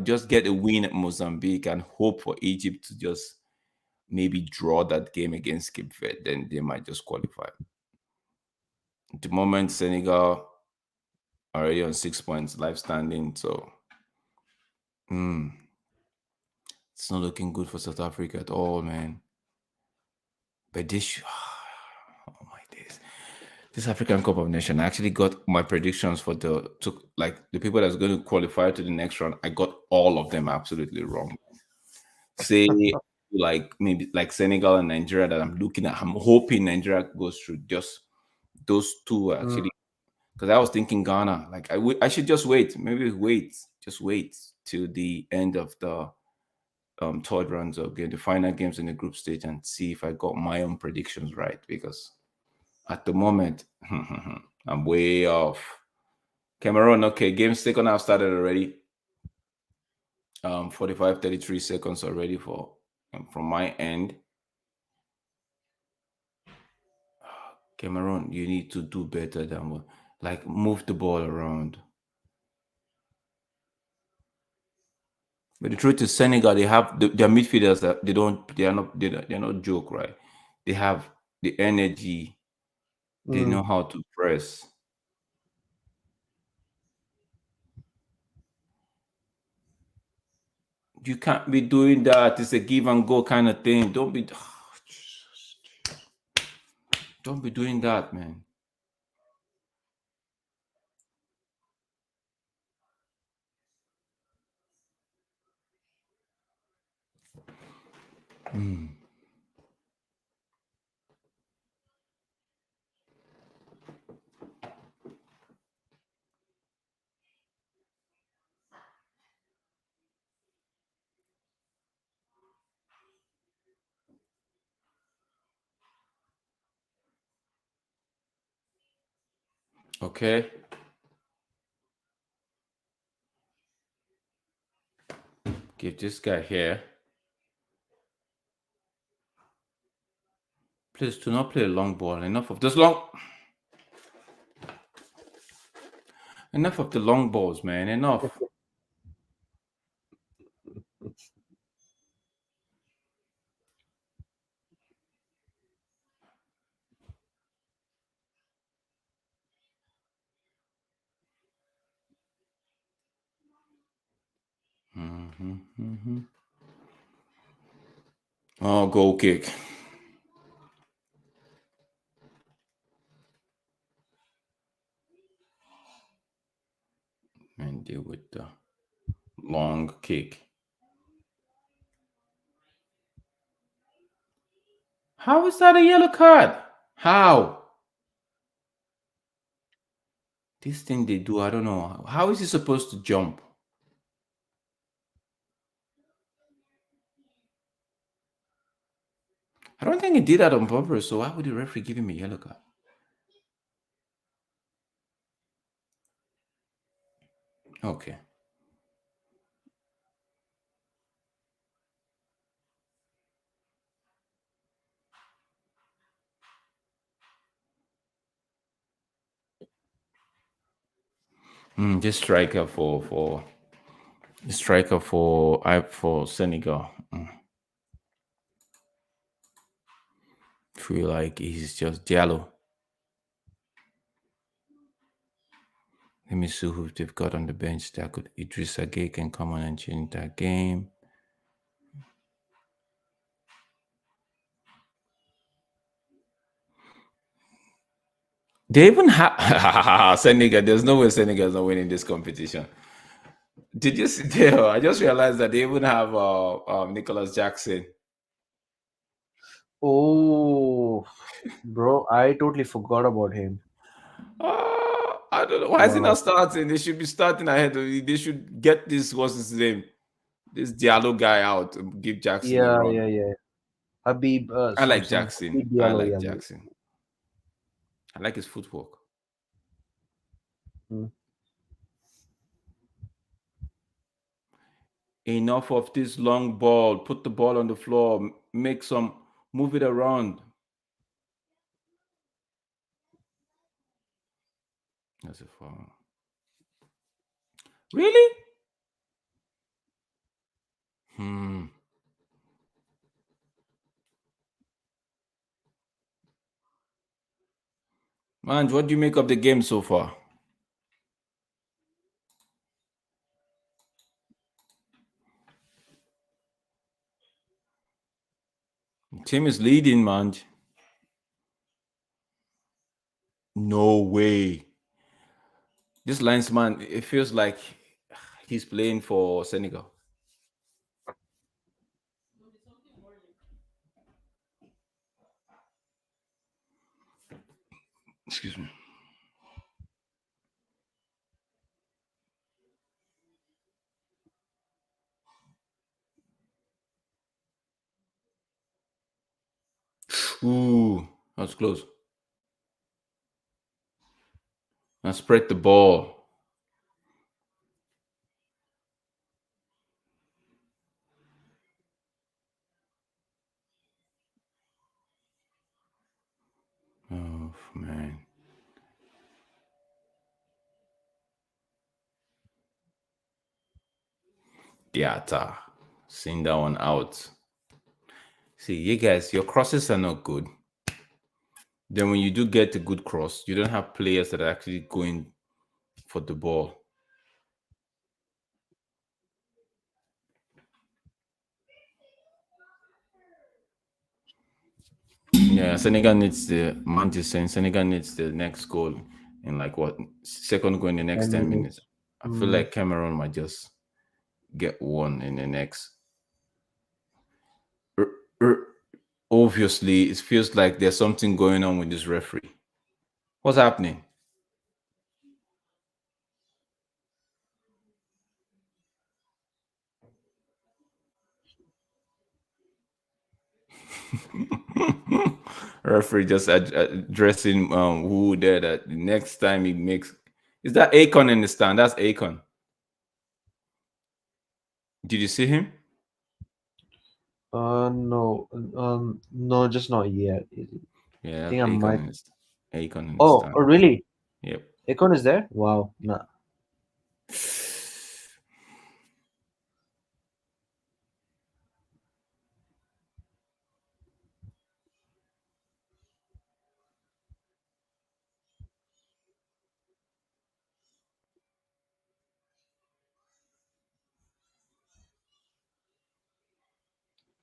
just get a win at Mozambique and hope for Egypt to just maybe draw that game against Cape Verde, then they might just qualify. At the moment, Senegal already on 6 points, life standing. So it's not looking good for South Africa at all, man. But oh my days. this African Cup of Nations, I actually got my predictions for the people that's going to qualify to the next round. I got all of them absolutely wrong. Say like maybe like Senegal and Nigeria that I'm looking at. I'm hoping Nigeria goes through. Just those two are Mm, actually, because I was thinking Ghana. Like I should just wait. Maybe wait, just wait till the end of the third rounds of game, the final games in the group stage, and see if I got my own predictions right. Because at the moment, I'm way off. Cameroon, okay, game second half started already. 45, 33 seconds already for from my end. Cameroon, you need to do better than what, like move the ball around. But the truth is, Senegal, they have their midfielders that they're not joke, right? They have the energy. They mm. know how to press. You can't be doing that. It's a give and go kind of thing. Don't be doing that, man. Okay, give this guy here. Please do not play a long ball. Enough of the long balls, man. Enough. Hmm. Oh, goal kick. And deal with the long kick. How is that a yellow card? How? This thing they do, I don't know. How is he supposed to jump? I don't think he did that on purpose, so why would the referee give him a yellow card? Okay. This striker for Senegal. Feel like he's just Diallo. Let me see who they've got on the bench that could. Idris Gay can come on and change that game. They even have Senegal. There's no way Senegal's not winning this competition. Did you see there? I just realized that they even have Nicholas Jackson. Oh, bro, I totally forgot about him. I don't know. Why is he not Wow. starting? They should be starting ahead of it. They should get this, what's his name? This Diallo guy out and give Jackson a Yeah, run. yeah, yeah. Habib, I like some Jackson. Habib I Diallo, like yeah. Jackson. I like his footwork. Mm. Enough of this long ball. Put the ball on the floor. Make some, move it around. That's a foul. Really? Hmm. Man, what do you make of the game so far? Team is leading, man. No way. This linesman, it feels like he's playing for Senegal. Excuse me. Ooh, that's close. And spread the ball. Oh man. Diata. Seeing that one out. See, you guys, your crosses are not good. Then when you do get a good cross, you don't have players that are actually going for the ball. Yeah, Senegal needs the Manchester. Senegal needs the next goal in like what second goal in the next 10 10 minutes. minutes. I feel Mm, like Cameroon might just get one in the next. Er, er, Obviously, it feels like there's something going on with this referee. What's happening? Referee just addressing who there that the next time he makes. Is that Akon in the stand? That's Akon. Did you see him? no, no, just not yet. I Yeah, think that's I might. Akon in the Oh, stand. oh, really? Yep. Akon is there? Wow. Nah.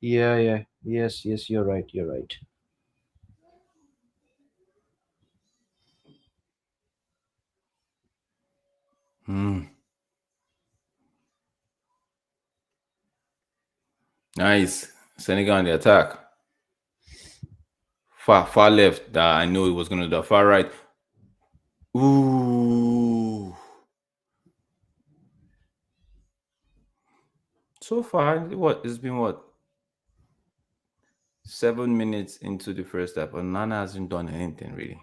Yeah, yeah. Yes, yes, you're right. You're right. Hmm. Nice. Senegal on the attack. Far left. That I know it was gonna do. Far right. Ooh. So far, what it's been what 7 minutes into the first half, and Nana hasn't done anything really.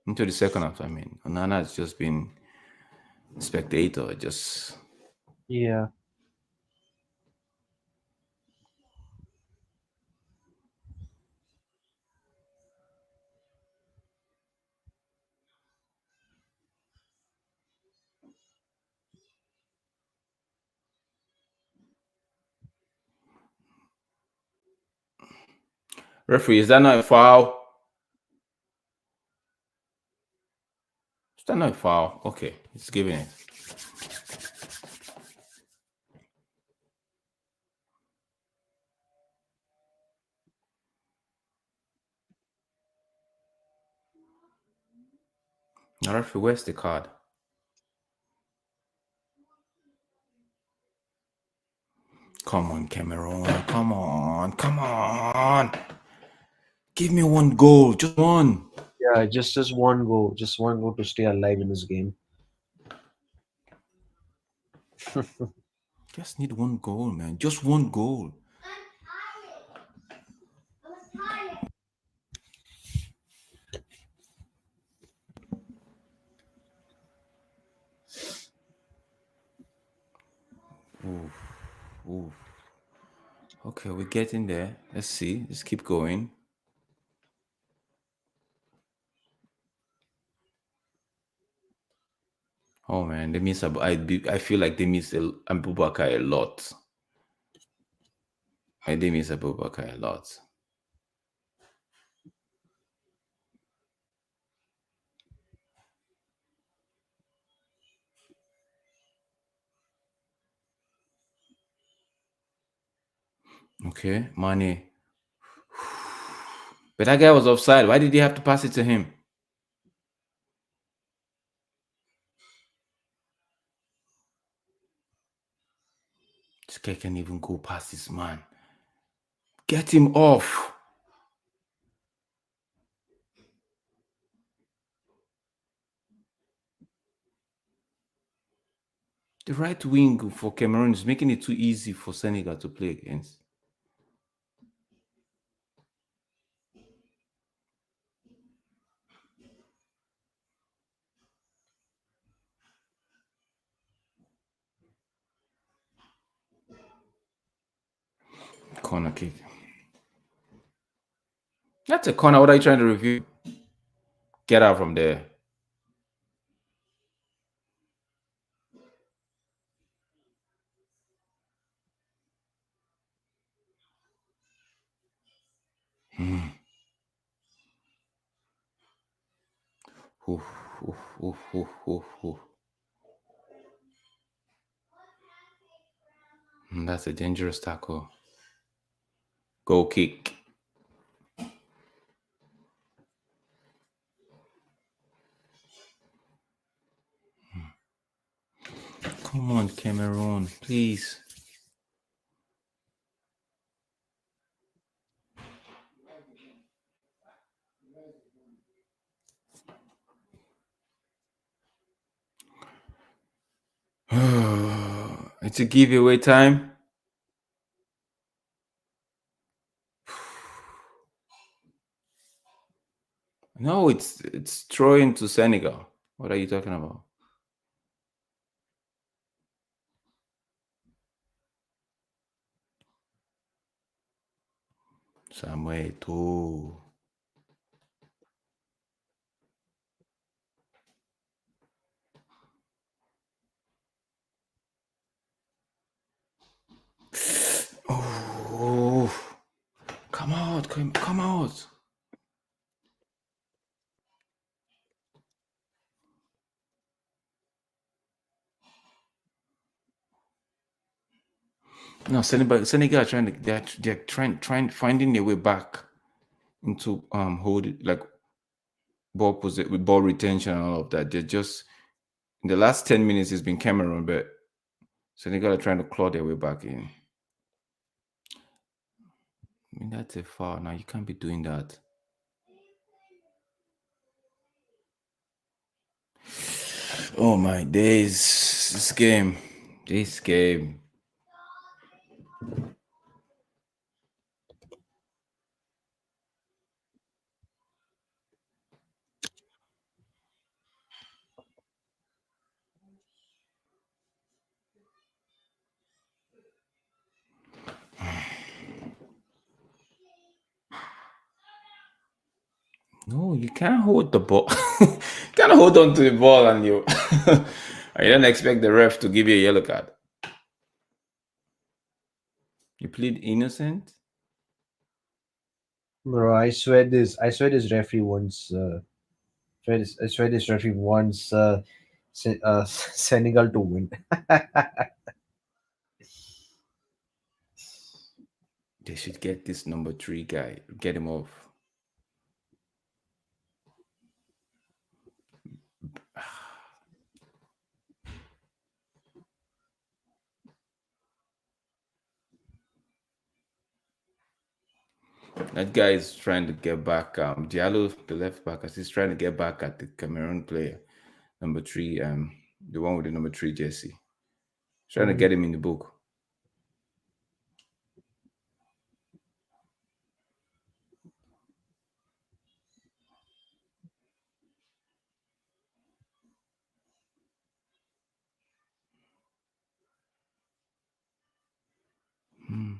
Into the second half, I mean, Nana has just been spectator. Just Yeah. referee. Is that not a foul? Is that not a foul? Okay, it's giving it. Now, referee, where's the card? Come on, Cameroon. Come on. Come on. Give me one goal. Just one. Yeah, just one goal. Just one goal to stay alive in this game. Just need one goal, man. Just one goal. Ooh, ooh. Okay, we're getting there. Let's see. Let's keep going. Oh man, they miss. I feel like they miss Abubakar a lot. They miss Abubakar a lot. Okay, Mane. But that guy was offside. Why did he have to pass it to him? This guy can't even go past this man. Get him off. The right wing for Cameroon is making it too easy for Senegal to play against. Corner kick. That's a corner. What are you trying to review? Get out from there. Hmm. Oof, oof, oof, oof, oof, oof. That's a dangerous tackle. Goal kick. Come on, Cameroon, please. It's a giveaway time. No, it's throwing to Senegal. What are you talking about? Samuel too. Oh, come out, come out. No, Senegal are trying to they're trying finding their way back into hold like with ball retention and all of that. They're just in the last 10 minutes it's been Cameroon, but Senegal are trying to claw their way back in. I mean that's a foul. Now you can't be doing that. Oh my days. This game. This game. No, you can't hold the ball. You can't hold on to the ball and you I don't expect the ref to give you a yellow card. You plead innocent? Bro, I swear this referee wants. I swear this referee wants Senegal to win. They should get this number 3 guy. Get him off. That guy is trying to get back. Diallo, the left back, as he's trying to get back at the Cameroon player, number 3. The one with the number 3 jersey. Trying to Mhm. get him in the book. Hmm.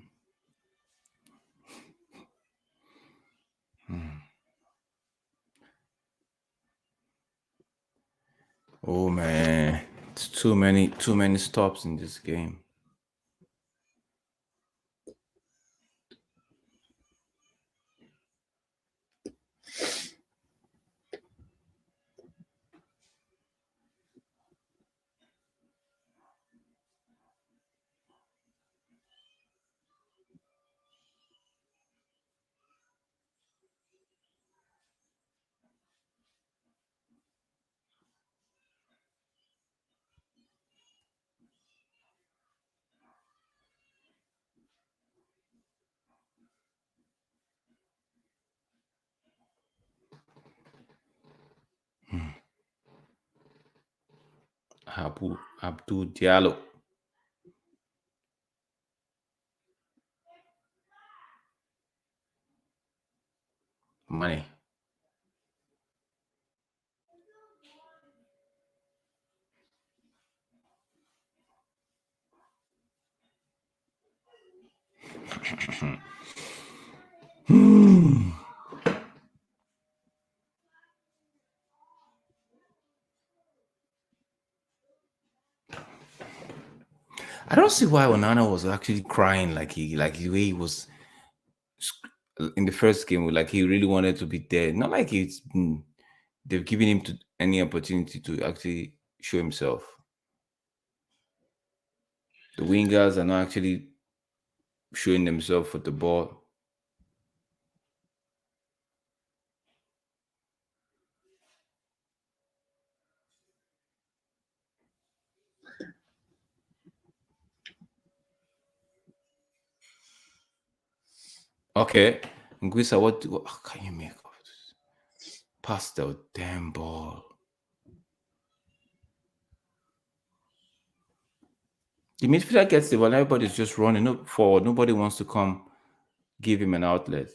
Hmm. Oh man, it's too many stops in this game. Abdul Diallo. Money. I don't see why Onana was actually crying like the way he was in the first game, like he really wanted to be there. Not like they've given him to any opportunity to actually show himself. The wingers are not actually showing themselves for the ball. Okay, Nguisa, what can you make of this? Pass the damn ball. The midfielder gets the ball, everybody's just running up forward. Nobody wants to come give him an outlet.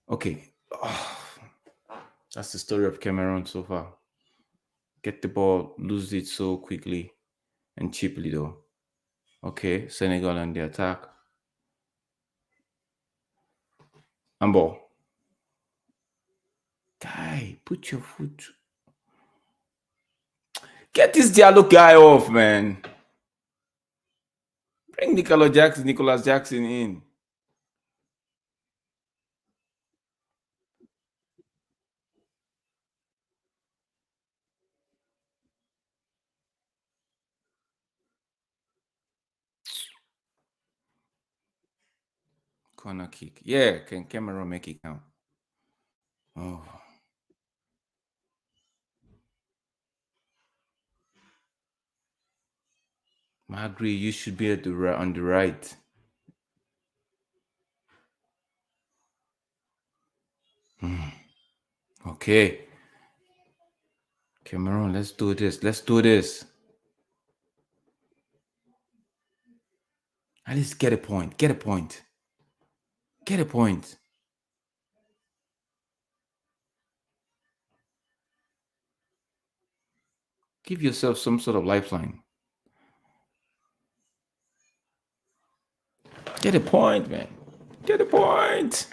Okay. That's the story of Cameroon so far. Get the ball, lose it so quickly and cheaply, though. Okay, Senegal on the attack. And ball. Guy, put your foot. Get this Diallo guy off, man. Bring Nicholas Jackson in. Corner kick. Yeah, can Cameroon make it count? Oh. Magri, you should be on the right. Okay. Cameroon, let's do this. Let's do this. At least get a point. Get a point. Get a point. Give yourself some sort of lifeline. Get a point, man. Get a point.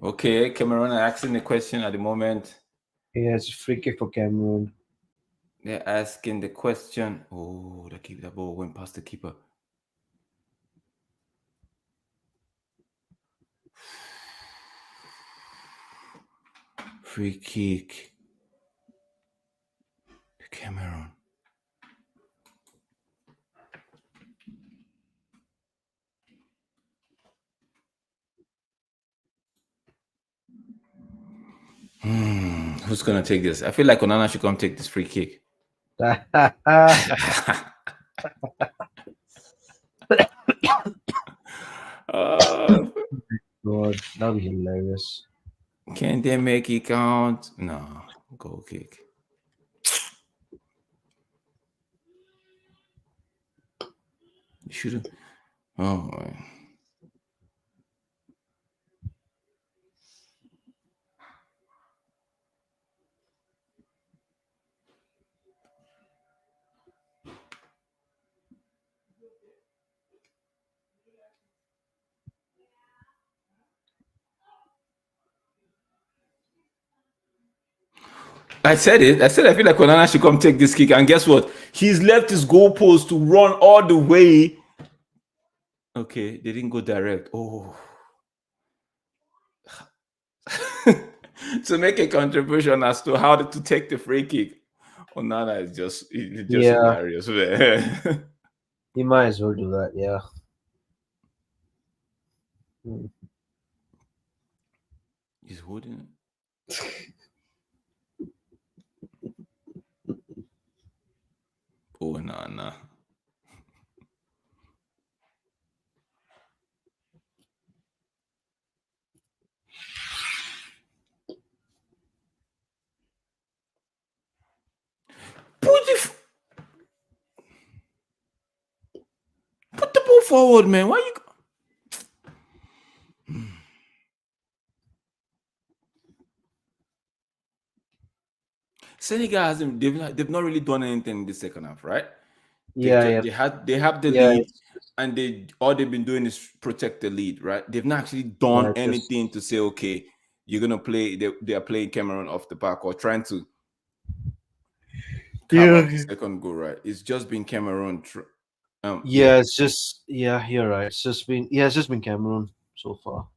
Okay, Cameroon are asking the question at the moment. Yeah, it's a free kick for Cameroon. They're asking the question. Oh, the ball went past the keeper. Free kick. Cameroon. Who's gonna take this? I feel like Onana should come take this free kick. God, that'd be hilarious. Can they make it count? No, goal kick. You should. Oh. I said it. I said I feel like Onana should come take this kick. And guess what? He's left his goalpost to run all the way. Okay, they didn't go direct. Oh. To make a contribution as to how to take the free kick. Onana is just hilarious. You might as well do that, yeah. Mm. He's holding it. Oh, nah, nah. Put the, put the ball forward, man. Why you. Senegal hasn't. They've not really done anything in the second half, right? They've Yeah, just, yeah, they have the yeah. lead, and they all they've been doing is protect the lead, right? They've not actually Yeah, done it's anything just to say, okay, you're gonna play. They are playing Cameroon off the park or trying to carve yeah, out the second goal, right? It's just been Cameroon. Yeah. yeah. It's just yeah. You're right. It's just been Cameroon so far.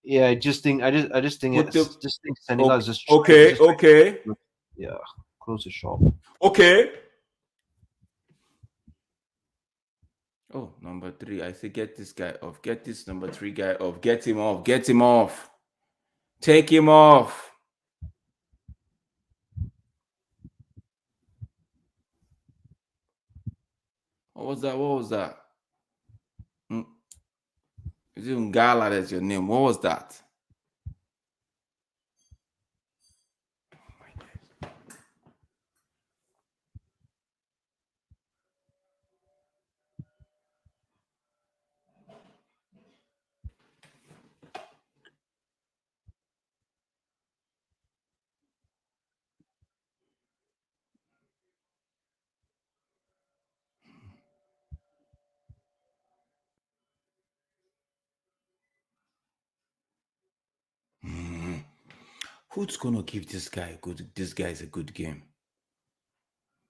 Yeah, I just think Put the just think Senegal okay, is okay, just trying okay, to yeah close the shop. okay. Oh, number three. I say get this guy off. Get this number three guy off. Get him off. Get him off. Take him off. What was that? What was that? Mm, is it Ngala that's your name? What was that? Hmm. Who's gonna give this guy a good? This guy's a good game.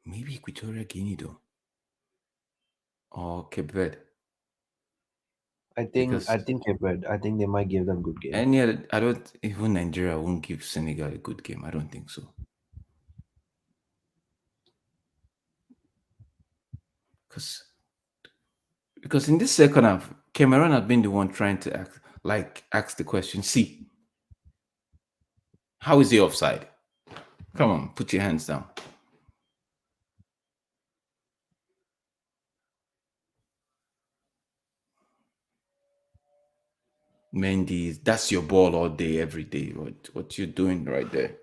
Maybe Equatorial Guinea though, or Cape Verde, because I think Cape Verde, I think they might give them good game. any other. I don't even Nigeria won't give Senegal a good game. I don't think so. Because in this second half, Cameroon have been the one trying to ask the question. See, how is he offside? Come on, put your hands down. Mendy, that's your ball all day, every day. What you doing right there?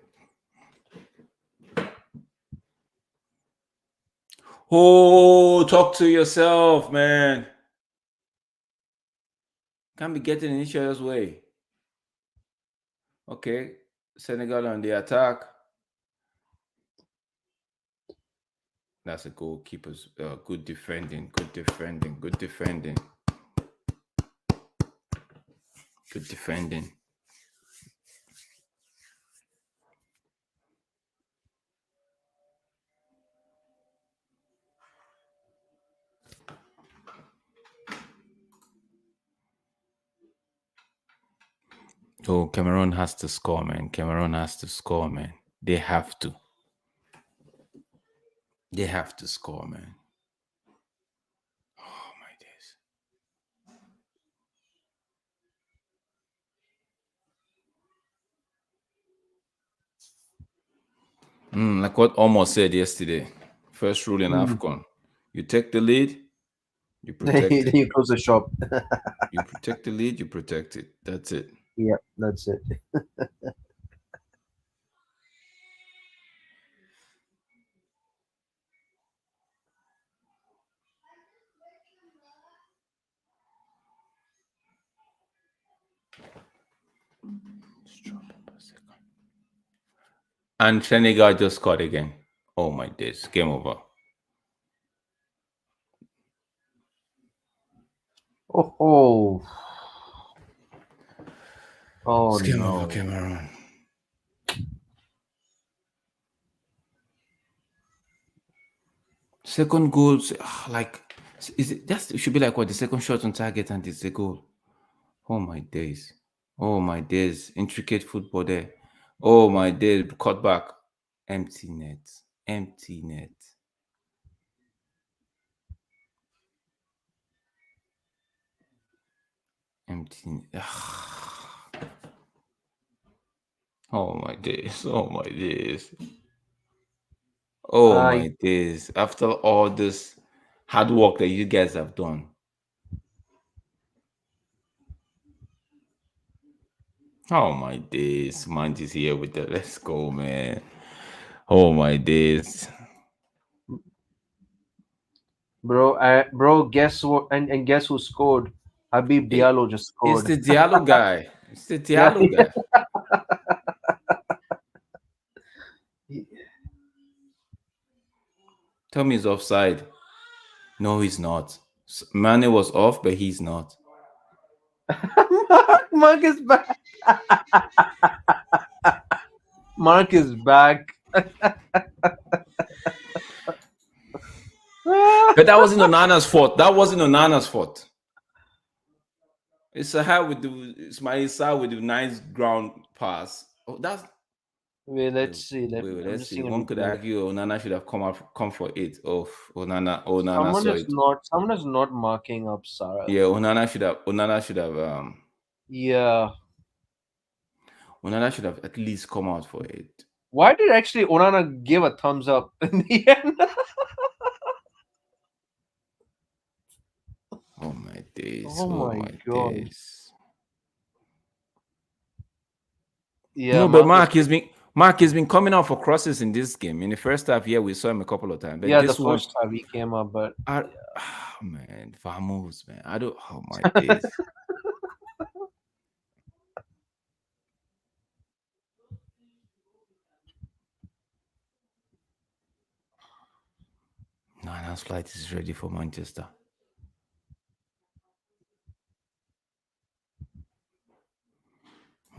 Oh, talk to yourself, man. Can't be getting in each other's way. Okay, Senegal on the attack. That's a goalkeeper's good defending, good defending, good defending, good defending. Oh, Cameroon has to score, man. Cameroon has to score, man. They have to. They have to score, man. Oh my days. Like what almost said yesterday. First rule in Mm. AFCON. You take the lead, you protect Then it. you close the shop. You protect the lead, you protect it. That's it. Yeah, that's it. And Senegal just scored again. Oh my days. Game over. Oh, oh, oh It's game over, no. Cameroon. Second goal, like is it that's it should be like what the second shot on target and it's a goal. Oh my days. Oh my days. Intricate football there. Oh my days. Cut back. Empty net. Empty net. Oh my days. Oh my days. Oh Uh, my days. After all this hard work that you guys have done. Oh my days. Manji's here with the let's go, man. Oh my days. bro, guess what? And guess who scored? Habib It, Diallo just it's scored. the Diallo guy. It's the Yeah, Diallo guy. Tell me he's offside. No, he's not. Mane was off, but he's not. Mark is back. Mark is back. But that wasn't Onana's fault. That wasn't Onana's fault. It's Sahel with the Ismail Sarr with the nice ground pass. Oh, that's Wait, wait, let's see. I'm let's just see. seeing a One could replay. argue Onana should have come for it. Oh, Onana saw it. Someone is not marking up Sarah Yeah, though. Yeah. Onana should have at least come out for it. Why did actually Onana give a thumbs up in the end? Oh my days. Oh Oh my my god. days. Yeah, No, but Mark was. Mark has been coming out for crosses in this game. In the first half, yeah, we saw him a couple of times. But Yeah, the this one, first time he came up, but I, man, vamos, man. I don't. Oh my days. Nana's flight is ready for Manchester.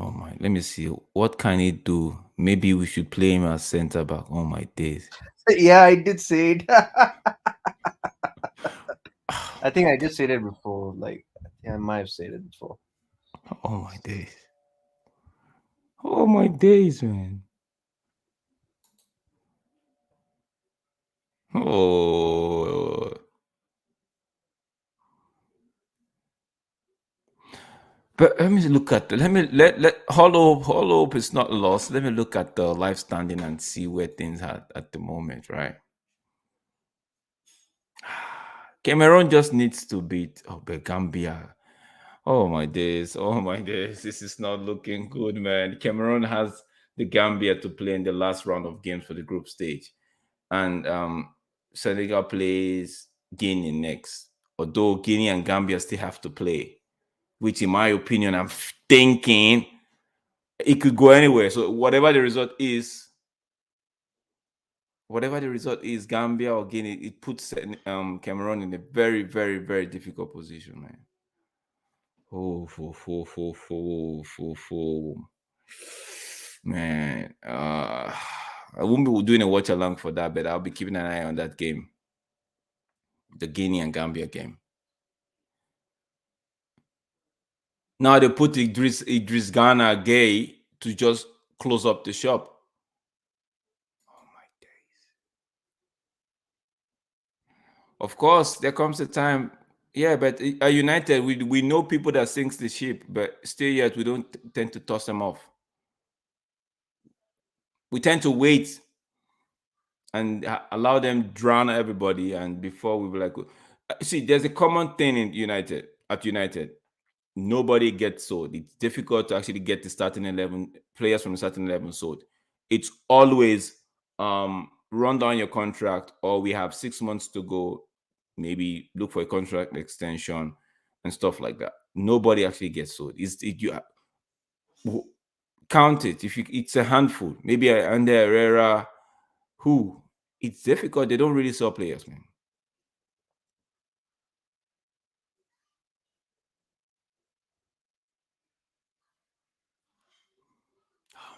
Oh my, let me see. What can he do? Maybe we should play him as centre back. Oh my days. yeah, I did say it. Oh I my think I days. just said it before. Like, yeah, I might have said it before. Oh my days. Oh my days, man. Oh. But let me look at let me let Hollow Hope is not lost. Let me look at the life standing and see where things are at the moment, right? Cameroon just needs to beat but Gambia. Oh my days. Oh my days. This is not looking good, man. Cameroon has the Gambia to play in the last round of games for the group stage. And Senegal plays Guinea next. Although Guinea and Gambia still have to play, which in my opinion, I'm thinking it could go anywhere. So whatever the result is, Gambia or Guinea, it puts Cameroon in a very, very, very difficult position, man. Oh, man. I won't be doing a watch along for that, but I'll be keeping an eye on that game, the Guinea and Gambia game. Now they put Idris Ghana Gay to just close up the shop. Oh my days. Of course, there comes a time. Yeah, but at United, we know people that sinks the ship, but still yet we don't tend to toss them off. We tend to wait and allow them drown everybody, and before we be like, see, there's a common thing in United. At United, nobody gets sold. It's difficult to actually get the starting 11 players from the starting 11 sold. It's always run down your contract, or we have 6 months to go. Maybe look for a contract extension and stuff like that. Nobody actually gets sold. Count it. If you, it's a handful. Maybe Under Herrera, who it's difficult. They don't really sell players, man. Oh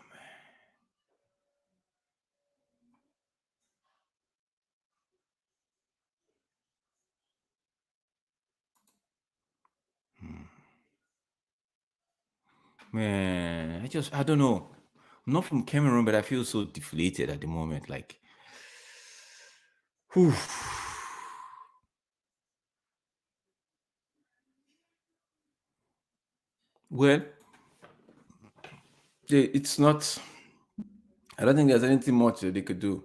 man, I don't know. I'm not from Cameroon, but I feel so deflated at the moment. Like, whew. Well, it's not. I don't think there's anything much that they could do.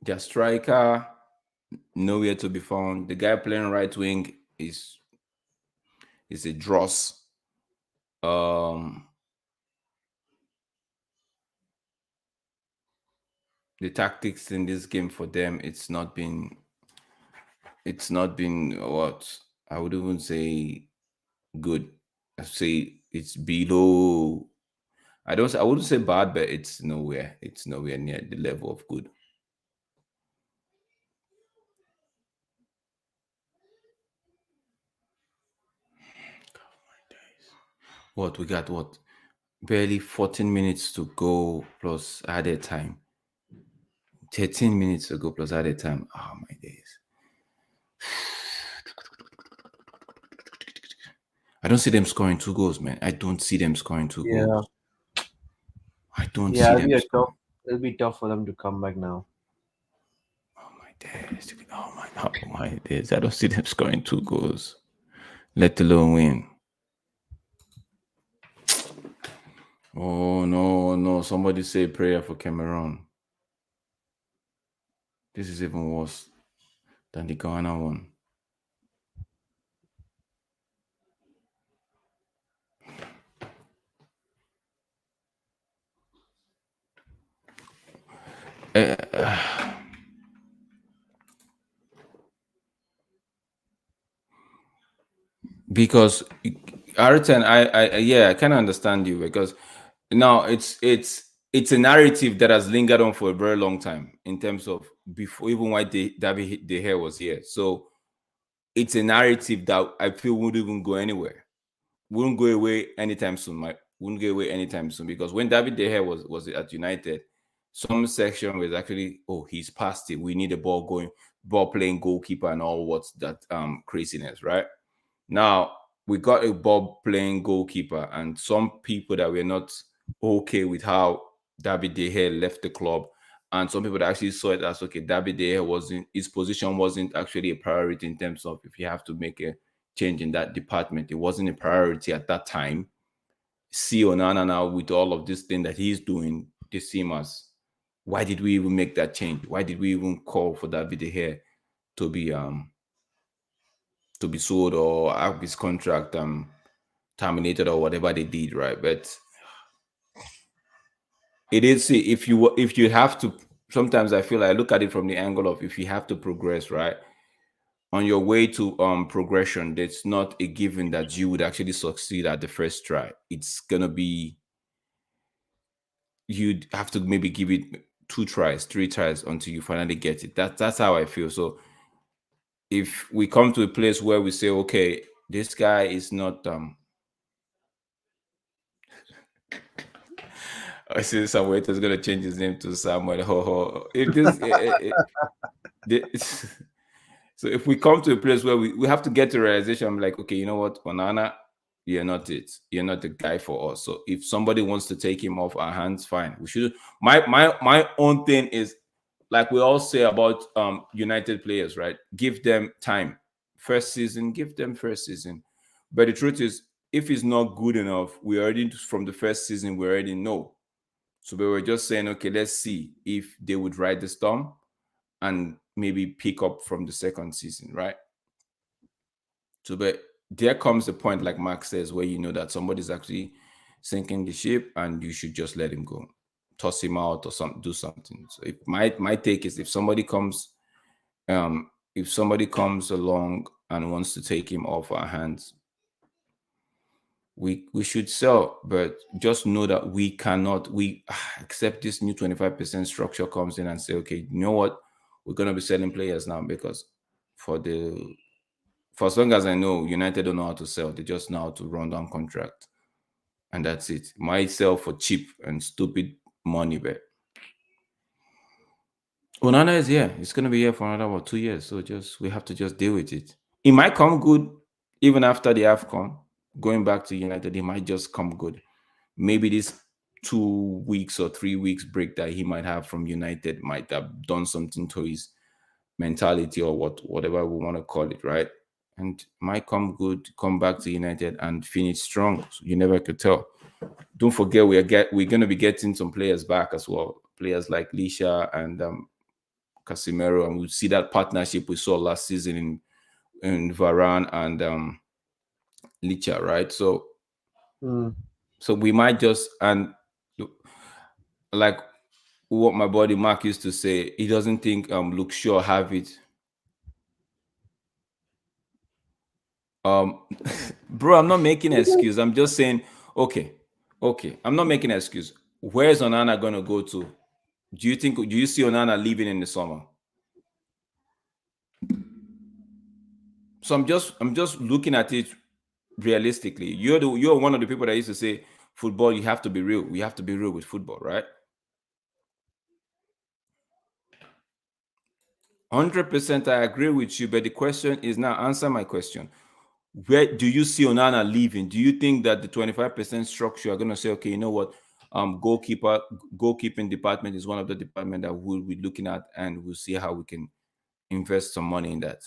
Their striker nowhere to be found. The guy playing right wing is a dross. Um, the tactics in this game for them, it's not been what I would even say good. I say it's below. I wouldn't say bad, but it's nowhere near the level of good. What we got? What barely 14 minutes to go plus added time. 13 minutes to go plus added time. Oh my days. I don't see them scoring two goals, man. I don't see them scoring two Yeah, goals. I don't yeah, see them tough. scoring. It'll be tough for them to come back now. Oh my days. Oh my days. I don't see them scoring two goals, let alone win. Oh no, no. Somebody say prayer for Cameroon. This is even worse than the Ghana one. Because Ariton, yeah, I kind of understand you because now it's a narrative that has lingered on for a very long time in terms of before even why David De Gea was here. So it's a narrative that I feel wouldn't even go anywhere, wouldn't go away anytime soon. Wouldn't go away anytime soon because when David De Gea was at United, some section was actually, oh, he's past it. We need a ball playing goalkeeper and all what's that craziness, right? Now we got a ball playing goalkeeper, and some people that were not okay with how David De Gea left the club, and some people that actually saw it as okay, David De Gea wasn't his position wasn't actually a priority in terms of if you have to make a change in that department, it wasn't a priority at that time. See Onana now with all of this thing that he's doing, they seem as why did we even make that change? Why did we even call for David De Gea to be sold or have his contract terminated or whatever they did, right? But it is see if you have to. Sometimes I feel I look at it from the angle of if you have to progress, right? On your way to progression, it's not a given that you would actually succeed at the first try. It's gonna be you'd have to maybe give it two tries, three tries until you finally get it. That's how I feel. So if we come to a place where we say, okay, this guy is not I see some waiter's gonna change his name to Samuel. Ho ho. If this, the- so if we come to a place where we have to get to realization, I'm like, okay, you know what, Onana, you're not it. You're not the guy for us. So if somebody wants to take him off our hands, fine. We should. My own thing is like we all say about United players, right? Give them time. First season, give them first season. But the truth is, if it's not good enough, we already from the first season we already know. So we were just saying, okay, let's see if they would ride the storm and maybe pick up from the second season, right? So, but there comes the point, like Mark says, where you know that somebody's actually sinking the ship and you should just let him go, toss him out or something, do something. So, if my take is if somebody comes along and wants to take him off our hands, we should sell, but just know that we cannot we accept this new 25% structure comes in and say, okay, you know what, we're gonna be selling players now because for the for as long as I know, United don't know how to sell, they just know how to run down contract, and that's it. Might sell for cheap and stupid money, but Onana is here. It's gonna be here for another 2 years, so just we have to just deal with it. It might come good even after the AFCON. Going back to United, it might just come good. Maybe this 2 weeks or 3 weeks break that he might have from United might have done something to his mentality or whatever we want to call it, right? and might come good, come back to United and finish strong. So you never could tell. Don't forget we're going to be getting some players back as well. Players like Lisha and Casemiro, and we'll see that partnership we saw last season in Varane and Licha, right? Mm. So we might just, and like what my buddy Mark used to say, he doesn't think Luke Shaw have it. Um, bro, I'm not making an excuse. I'm just saying, okay, I'm not making an excuse. Where's Onana gonna go to? Do you see Onana leaving in the summer? So I'm just looking at it realistically. You're one of the people that used to say football, you have to be real. We have to be real with football, right? 100% I agree with you, but the question is now answer my question. Where do you see Onana leaving? Do you think that the 25% structure are going to say, okay, you know what, goalkeeping department is one of the department that we'll be looking at, and we'll see how we can invest some money in that?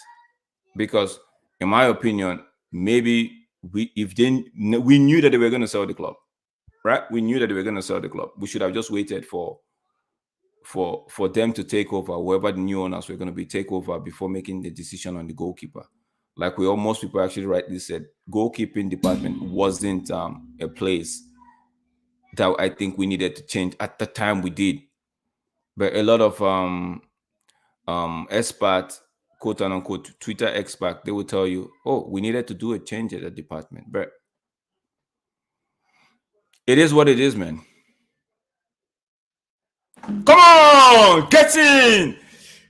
Because in my opinion, maybe we knew that they were going to sell the club, right? We knew that they were going to sell the club. We should have just waited for them to take over, whoever the new owners were going to be, take over before making the decision on the goalkeeper. Like most people actually rightly said, goalkeeping department wasn't a place that I think we needed to change at the time we did. But a lot of experts, quote unquote, Twitter expert, they will tell you, oh, we needed to do a change at the department. But it is what it is, man. Come on, get in.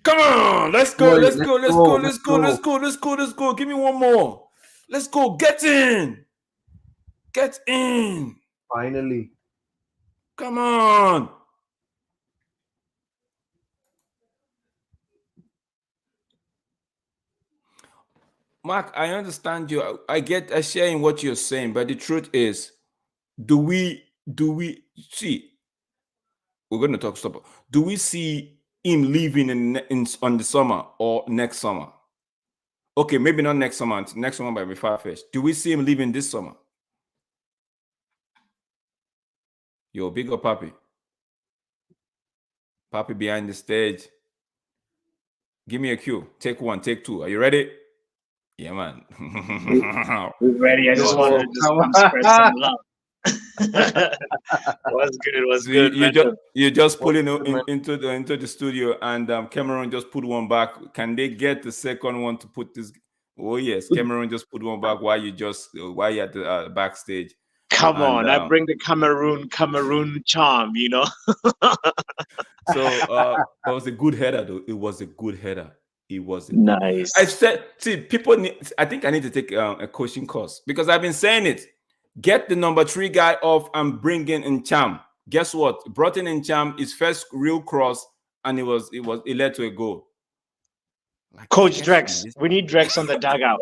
Come on, let's go, Boy, let's go, let's go, let's let's go, go. let's go, let's go, let's go. Give me one more. Let's go, get in. Get in. Finally. Come on. Mark, I understand you. I share in what you're saying, but the truth is, do we see? We're going to talk stop. Do we see him leaving in on the summer or next summer? Okay, maybe not next summer. Next summer might be far-fetched. Do we see him leaving this summer? Yo, big up, Papi. Papi behind the stage. Give me a cue. Take one, take two. Are you ready? Yeah, man. We're ready. I just wanted to just come spread some love. Was good. Was So good, man. you're just pulling good, into the studio, and Cameroon just put one back. Can they get the second one to put this? Oh yes, Cameroon just put one back while you're at the backstage. Come And on, I bring the Cameroon charm, you know. so it was a good header, though. It was a good header. It was a good. Nice. I said, see, people need. I think I need to take a coaching course because I've been saying it. Get the number 3 guy off and bring in Cham. Guess what? Brought in Cham, his first real cross, and it led to a goal. Like, Coach Drex, we need Drex on the dugout.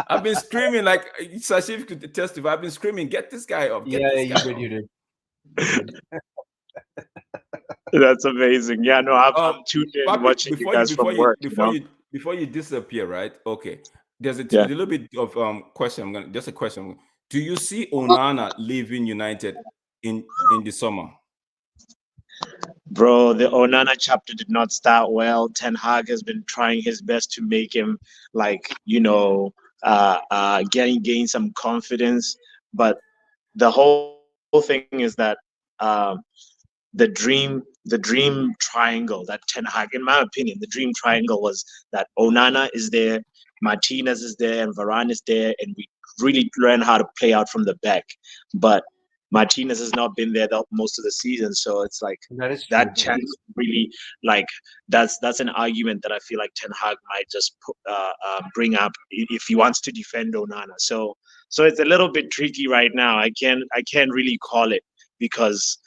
I've been screaming, like Sashif could testify. I've been screaming, get this guy up. Yeah, you did. That's amazing. Yeah, no, I'm tuned in watching you guys from work. Before you disappear, right? Okay. There's a little bit of question. Just a question. Do you see Onana leaving United in the summer? Bro, the Onana chapter did not start well. Ten Hag has been trying his best to make him gain some confidence. But the whole thing is that the dream triangle that Ten Hag, in my opinion, the dream triangle was that Onana is there, Martinez is there, and Varane is there, and we really learn how to play out from the back. But Martinez has not been there most of the season, so it's like that chance really, like that's an argument that I feel like Ten Hag might just bring up if he wants to defend Onana. So it's a little bit tricky right now. I can't really call it because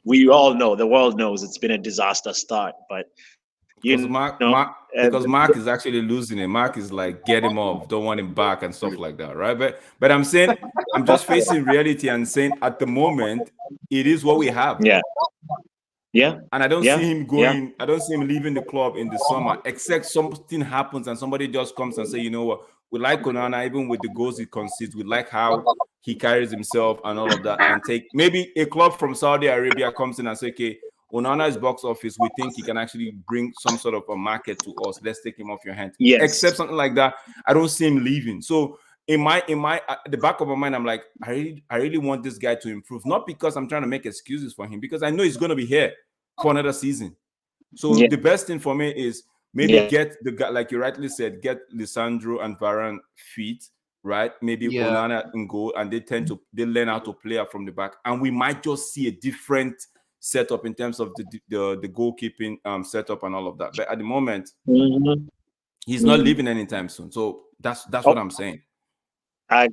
we all know, the world knows it's been a disaster start, but because Mark is actually losing it. Mark is like, get him off, don't want him back and stuff like that, right? But I'm saying, I'm just facing reality and saying at the moment it is what we have. Yeah. And I don't Yeah. see him Yeah. going, I don't see him leaving the club in the summer, except something happens and somebody just comes and say, you know what, we like Onana, even with the goals he concedes, we like how he carries himself and all of that. And take maybe a club from Saudi Arabia comes in and say, okay, Onana's box office, we think he can actually bring some sort of a market to us. Let's take him off your hands. Yes. Except something like that, I don't see him leaving. So in my the back of my mind, I'm like, I really want this guy to improve, not because I'm trying to make excuses for him, because I know he's going to be here for another season. So Yeah. the best thing for me is maybe Yeah. get the guy, like you rightly said, get Lisandro and Varane fit, right? Maybe Yeah, Onana in goal, and they learn how to play out from the back, and we might just see a different setup in terms of the goalkeeping setup and all of that. But at the moment, Mhm. he's not Mhm. leaving anytime soon. So that's what Oh, I'm saying. I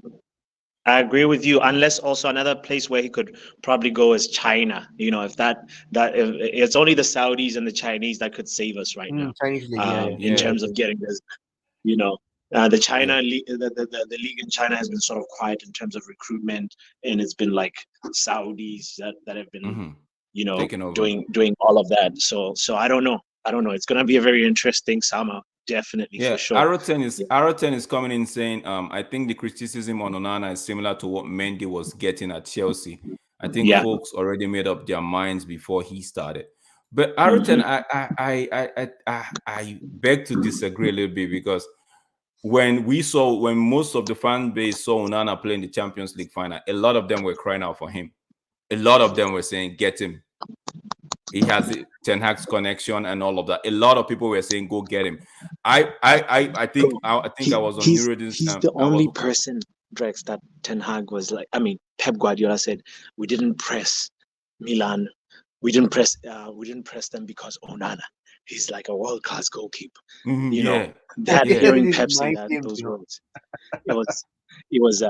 I agree with you. Unless also another place where he could probably go is China. If if it's only the Saudis and the Chinese that could save us right now, Chinese league. Yeah, yeah, in Yeah, terms of getting this. You know, the China league, the league in China has been sort of quiet in terms of recruitment, and it's been like Saudis that have been, hmm taking over. doing all of that. So I don't know. I don't know. It's gonna be a very interesting summer, definitely for Yeah, sure. Arrow 10 is coming in saying, I think the criticism on Onana is similar to what Mendy was getting at Chelsea. I think Yeah. folks already made up their minds before he started. But Arrow 10, Hmm. I beg to disagree a little bit, because when most of the fan base saw Onana play in the Champions League final, a lot of them were crying out for him. A lot of them were saying, get him. He has the Ten Hag's connection and all of that. A lot of people were saying, "Go get him." I think I He was on he's Nuruddin's. he's the I was only person, Drex, that Ten Hag was like. I mean, Pep Guardiola said we didn't press Milan, we didn't press them because Onana, he's like a world class goalkeeper. You know yeah, that yeah, hearing With Pep say my that team, those words, it was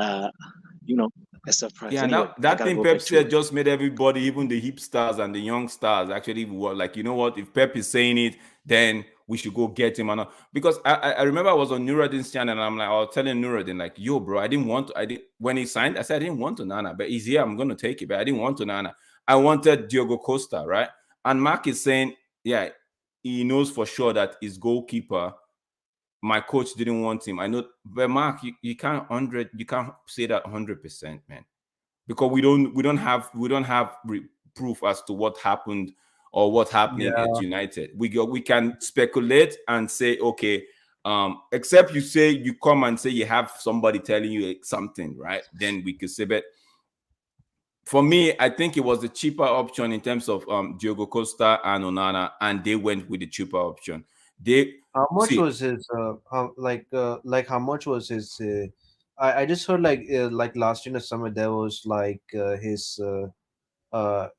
you know a surprise. yeah. And Anyway, I that gotta thing go Pep back to said work. just made everybody, even the hip stars and the young stars, actually were like, you know what? If Pep is saying it, then we should go get him. And because I remember I was on Nuruddin's channel, and I was telling Nuruddin like, "Yo, bro, I didn't when he signed. I said I didn't want Onana, but he's here. I'm gonna take it. But I didn't want Onana. I wanted Diogo Costa, right?" And Mark is saying, yeah, he knows for sure that his goalkeeper, my coach didn't want him. I know, but Mark, you can't say that 100%, man, because we don't have proof as to what happened or what's happening at yeah, United. We can speculate and say, okay, except you say you come and say you have somebody telling you something, right? Then we could say, but for me, I think it was the cheaper option in terms of Diogo Costa and Onana, and they went with the cheaper option. They how much see was his? How much was his? I just heard like last year in the summer there was his uh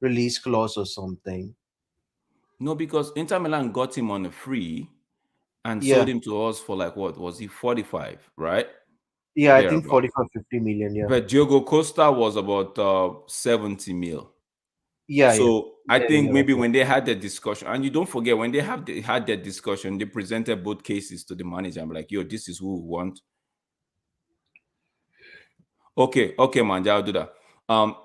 release clause or something. no, because Inter Milan got him on a free and sold Yeah, him to us for, like, what was he, 45, right? yeah, I think Thereabout. 45-50 million. Yeah, But Diogo Costa was about 70 mil. yeah, yeah, So I yeah. think You're right. maybe Yeah. when they had that discussion, and you don't forget, when they had that discussion, they presented both cases to the manager. I'm like, yo, this is who we want. Okay, man, I'll do that.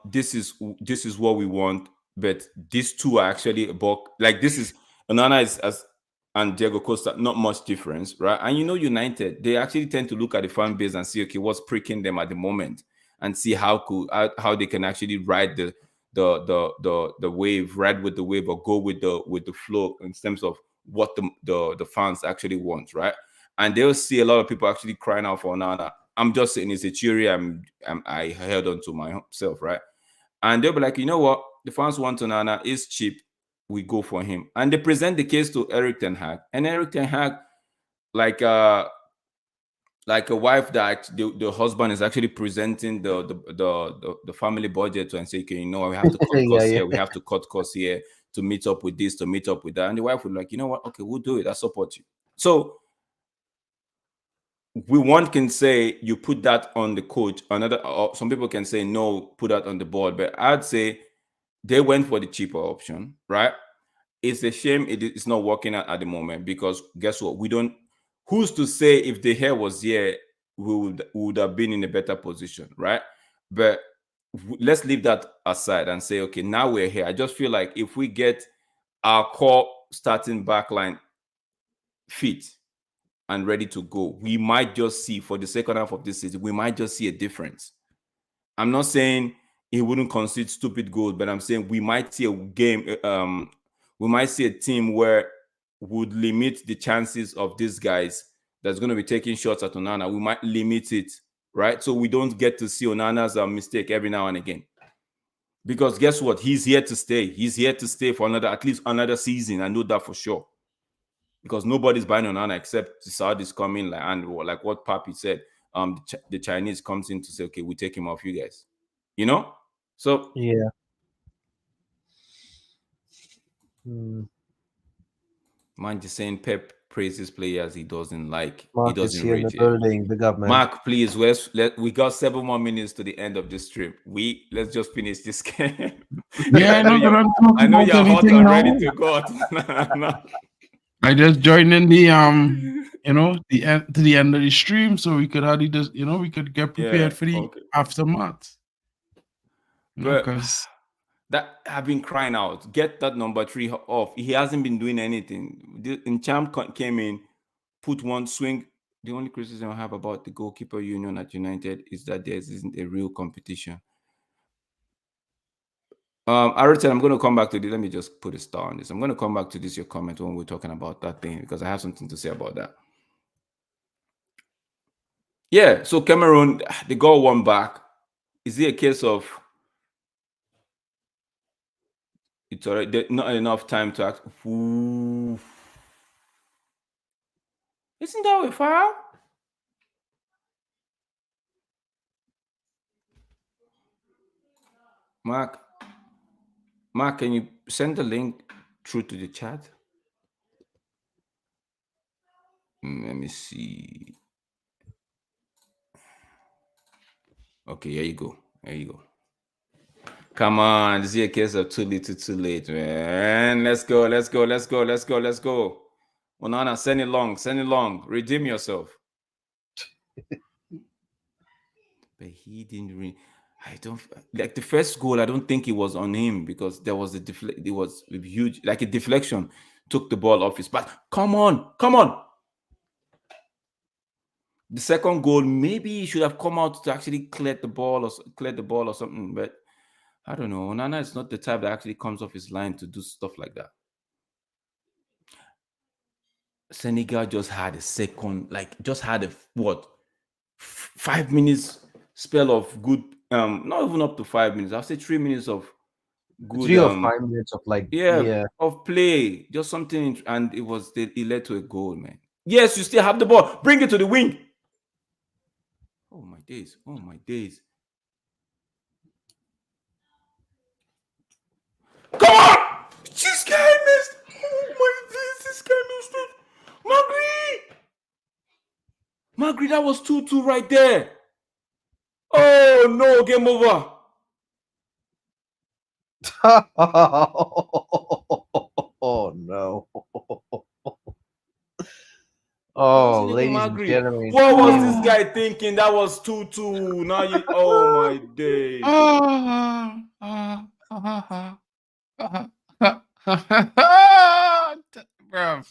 This is what we want, but these two are actually about, like, this is Onana is as and Diego Costa, not much difference, right? And United, they actually tend to look at the fan base and see, okay, what's pricking them at the moment, and see how they can actually ride the wave, ride with the wave, or go with the flow in terms of what the fans actually want, right? And they'll see a lot of people actually crying out for Onana. I'm just saying it's a theory I held on to myself, right? And they'll be like, you know what? The fans want Onana, is cheap. We go for him. And they present the case to Eric Ten Hag. And Eric Ten Hag, like like a wife that the husband is actually presenting the family budget to, and say, okay, we have to cut Yeah, costs yeah. here, we have to cut costs here to meet up with this, to meet up with that. And the wife would like, you know what? Okay, we'll do it. I support you. So one can say you put that on the coach. Some people can say no, put that on the board. But I'd say they went for the cheaper option, right? It's a shame it's not working out at the moment, because guess what? We don't. Who's to say if the hair was here, we would have been in a better position, right? But let's leave that aside and say, okay, now we're here. I just feel like if we get our core starting backline fit and ready to go, we might just see for the second half of this season, we might just see a difference. I'm not saying he wouldn't concede stupid goals, but I'm saying we might see a game, we might see a team where would limit the chances of these guys that's going to be taking shots at Onana. We might limit it, right? So we don't get to see Onana's mistake every now and again. Because guess what? He's here to stay. He's here to stay for at least another season. I know that for sure. Because nobody's buying Onana except the Saudis coming, like what Papi said. The Chinese comes in to say, okay, we take him off you guys. You know? So Yeah. Man just saying Pep praises players he doesn't like. Mark He is doesn't here in the rate. building. Big up, man. Mark, please, we got 7 more minutes to the end of this trip. Let's just finish this game. Yeah, I know I know you're hot and ready to go. No. I just joined in the to the end of the stream so we could already just we could get prepared for the aftermath. Because that I've been crying out. Get that number 3 off. He hasn't been doing anything. Champ came in, put one swing. The only criticism I have about the goalkeeper union at United is that there isn't a real competition. Ariton, I'm going to come back to this. Let me just put a star on this. I'm going to come back to this, your comment when we're talking about that thing, because I have something to say about that. Yeah, so Cameroon, they got one back. Is it a case of it's already not enough time to act? Ooh. Isn't that a foul? Mark, can you send the link through to the chat? Let me see. Okay, here you go. There you go. Come on, this is a case of too little, too late, man. Let's go. Onana, send it long. Redeem yourself. But he didn't really. I don't like the first goal. I don't think it was on him because there was it was huge, like a deflection, took the ball off his back. Come on. The second goal, maybe he should have come out to actually clear the ball or something. But I don't know. Onana is not the type that actually comes off his line to do stuff like that. Senegal just had a 5 minutes spell of good. Not even up to 5 minutes. I'll say 3 minutes of good. 3 or 5 minutes of of play, just something, and it led to a goal, man. Yes, you still have the ball. Bring it to the wing. Oh my days! Come on! This guy missed. Oh my days! This guy missed it. Magri, that was 2-2 right there. Oh no! Game over. Oh no. Oh, ladies and gentlemen. What was this guy thinking? That was 2-2. Now you oh my days. Bro.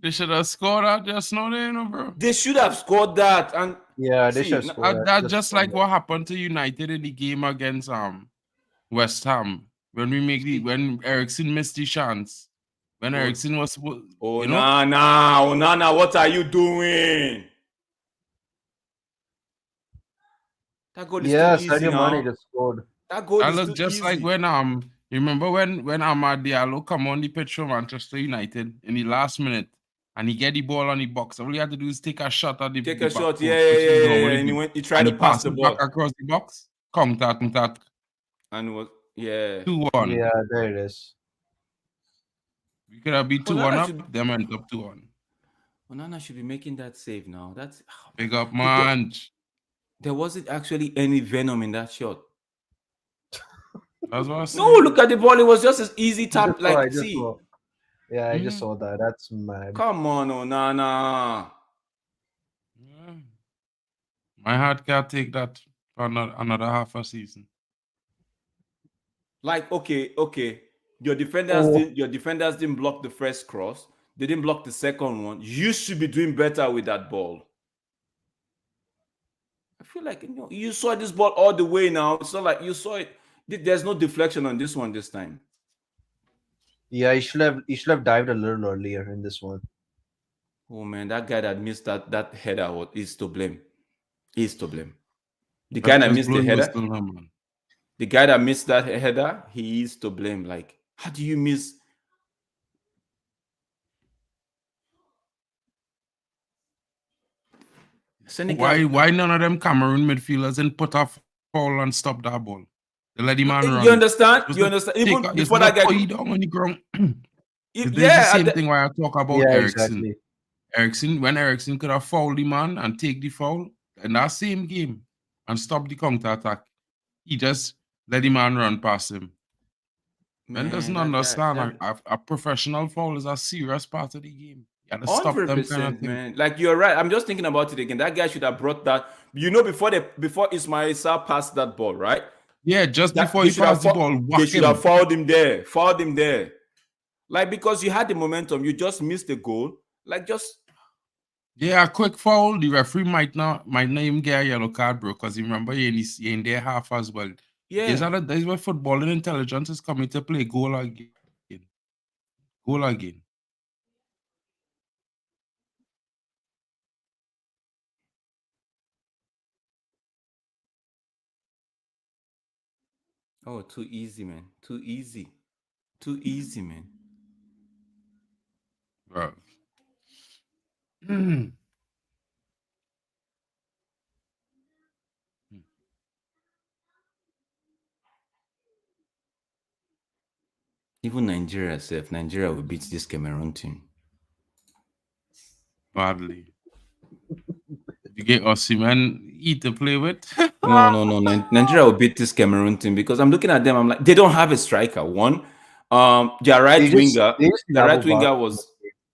They should have scored out just now, bro. They should have scored that, and they should have scored that. Just like what happened to United in the game against West Ham when Ericsson missed the chance. When Ericsson was supposed, Onana, what are you doing? That goal is too easy now. Mane just scored. That goal is looked just easy. like when remember when Amad Diallo come on the pitch for Manchester United in the last minute and he get the ball on the box. All he had to do is take a shot at the shot, and he tried to pass the ball back across the box. Contact. And was 2-1. Yeah, there it is. We could have been 2-1 up. Them went up 2-1. Onana should be making that save now. That's big up, man. There wasn't actually any venom in that shot. That's what I said. No, look at the ball. It was just as easy tap. I just saw that. That's mad. Come on, Onana. My heart can't take that for another half a season. Like, okay, Oh, your defenders didn't block the first cross. They didn't block the second one. You should be doing better with that ball. I feel like you saw this ball all the way now. It's not like you saw it. There's no deflection on this one this time. yeah, he should have dived a little earlier in this one. Oh man, that guy that missed that header is to blame. He's to blame. The guy Just that just missed blow the the header, whistle now, man. the guy that missed that header, he is to blame. Like, how do you miss? Senegal. Why none of them Cameroon midfielders didn't put a foul and stop that ball? They let the man You run. understand? Just You to understand? take Even just before to that guy put could, you down on the ground. There's the yeah, same thing why I talk about Yeah, Ericsson. exactly. When Ericsson could have fouled the man and take the foul in that same game and stop the counter attack, he just let the man run past him. Man man, doesn't that guy, understand that a professional foul is a serious part of the game. You gotta stop them kind of 100%, thing. man. Like you're right. I'm just thinking about it again. That guy should have brought that. Before Ismail Sarr passed that ball, right? Yeah, just That before they he should have passed the ball, they whack should have him. fouled him there. Fouled him there. Like because you had the momentum, you just missed the goal. Like just Yeah, a quick foul. The referee might not even get a yellow card, bro, because remember he ain't there half as well. yeah. That's where footballing intelligence is coming to play. Goal again. Goal again. Oh, too easy, man. Too easy. Too easy, man. Bro. Even Nigeria self, Nigeria will beat this Cameroon team. Badly. You get Osimhen eat to play with. No. Nigeria will beat this Cameroon team because I'm looking at them. I'm like, they don't have a striker. One, their They right just winger, they just their have a right VAR. winger was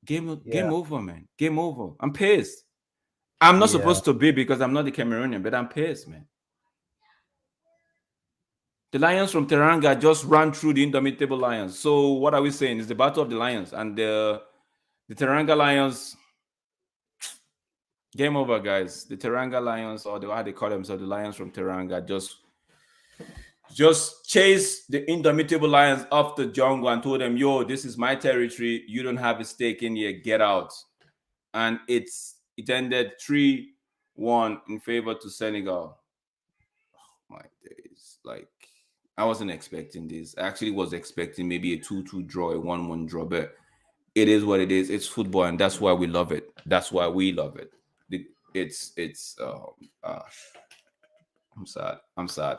game Yeah, over, man. Game over. I'm pissed. I'm not yeah. supposed to be because I'm not the Cameroonian, but I'm pissed, man. The Lions from Teranga just ran through the Indomitable Lions. So what are we saying? It's the battle of the Lions and the Teranga Lions. Game over, guys. The Teranga Lions, or how they call themselves, the Lions from Teranga, just chased the Indomitable Lions off the jungle and told them, "Yo, this is my territory. You don't have a stake in here. Get out." And it ended 3-1 in favor to Senegal. My days, like I wasn't expecting this. I actually was expecting maybe a 2-2 draw, a 1-1 draw, but it is what it is. It's football, and that's why we love it. That's why we love it. It's I'm sad. I'm sad.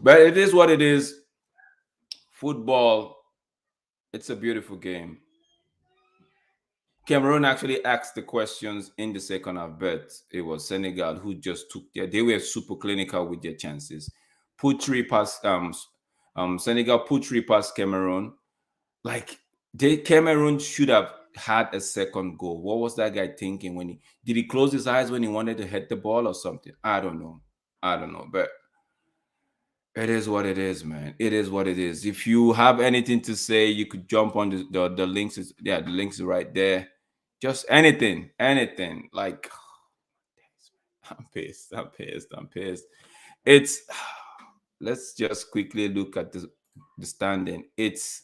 But it is what it is. Football, it's a beautiful game. Cameroon actually asked the questions in the second half, but it was Senegal who just took they were super clinical with their chances. Put three past Senegal put three past Cameroon. Like Cameroon should have had a second goal. What was that guy thinking when he close his eyes when he wanted to hit the ball or something? I don't know. But it is what it is, man. It is what it is. If you have anything to say, you could jump on the links. The links are right there. Just anything. Like I'm pissed. I'm pissed. I'm pissed. It's let's just quickly look at the standing. It's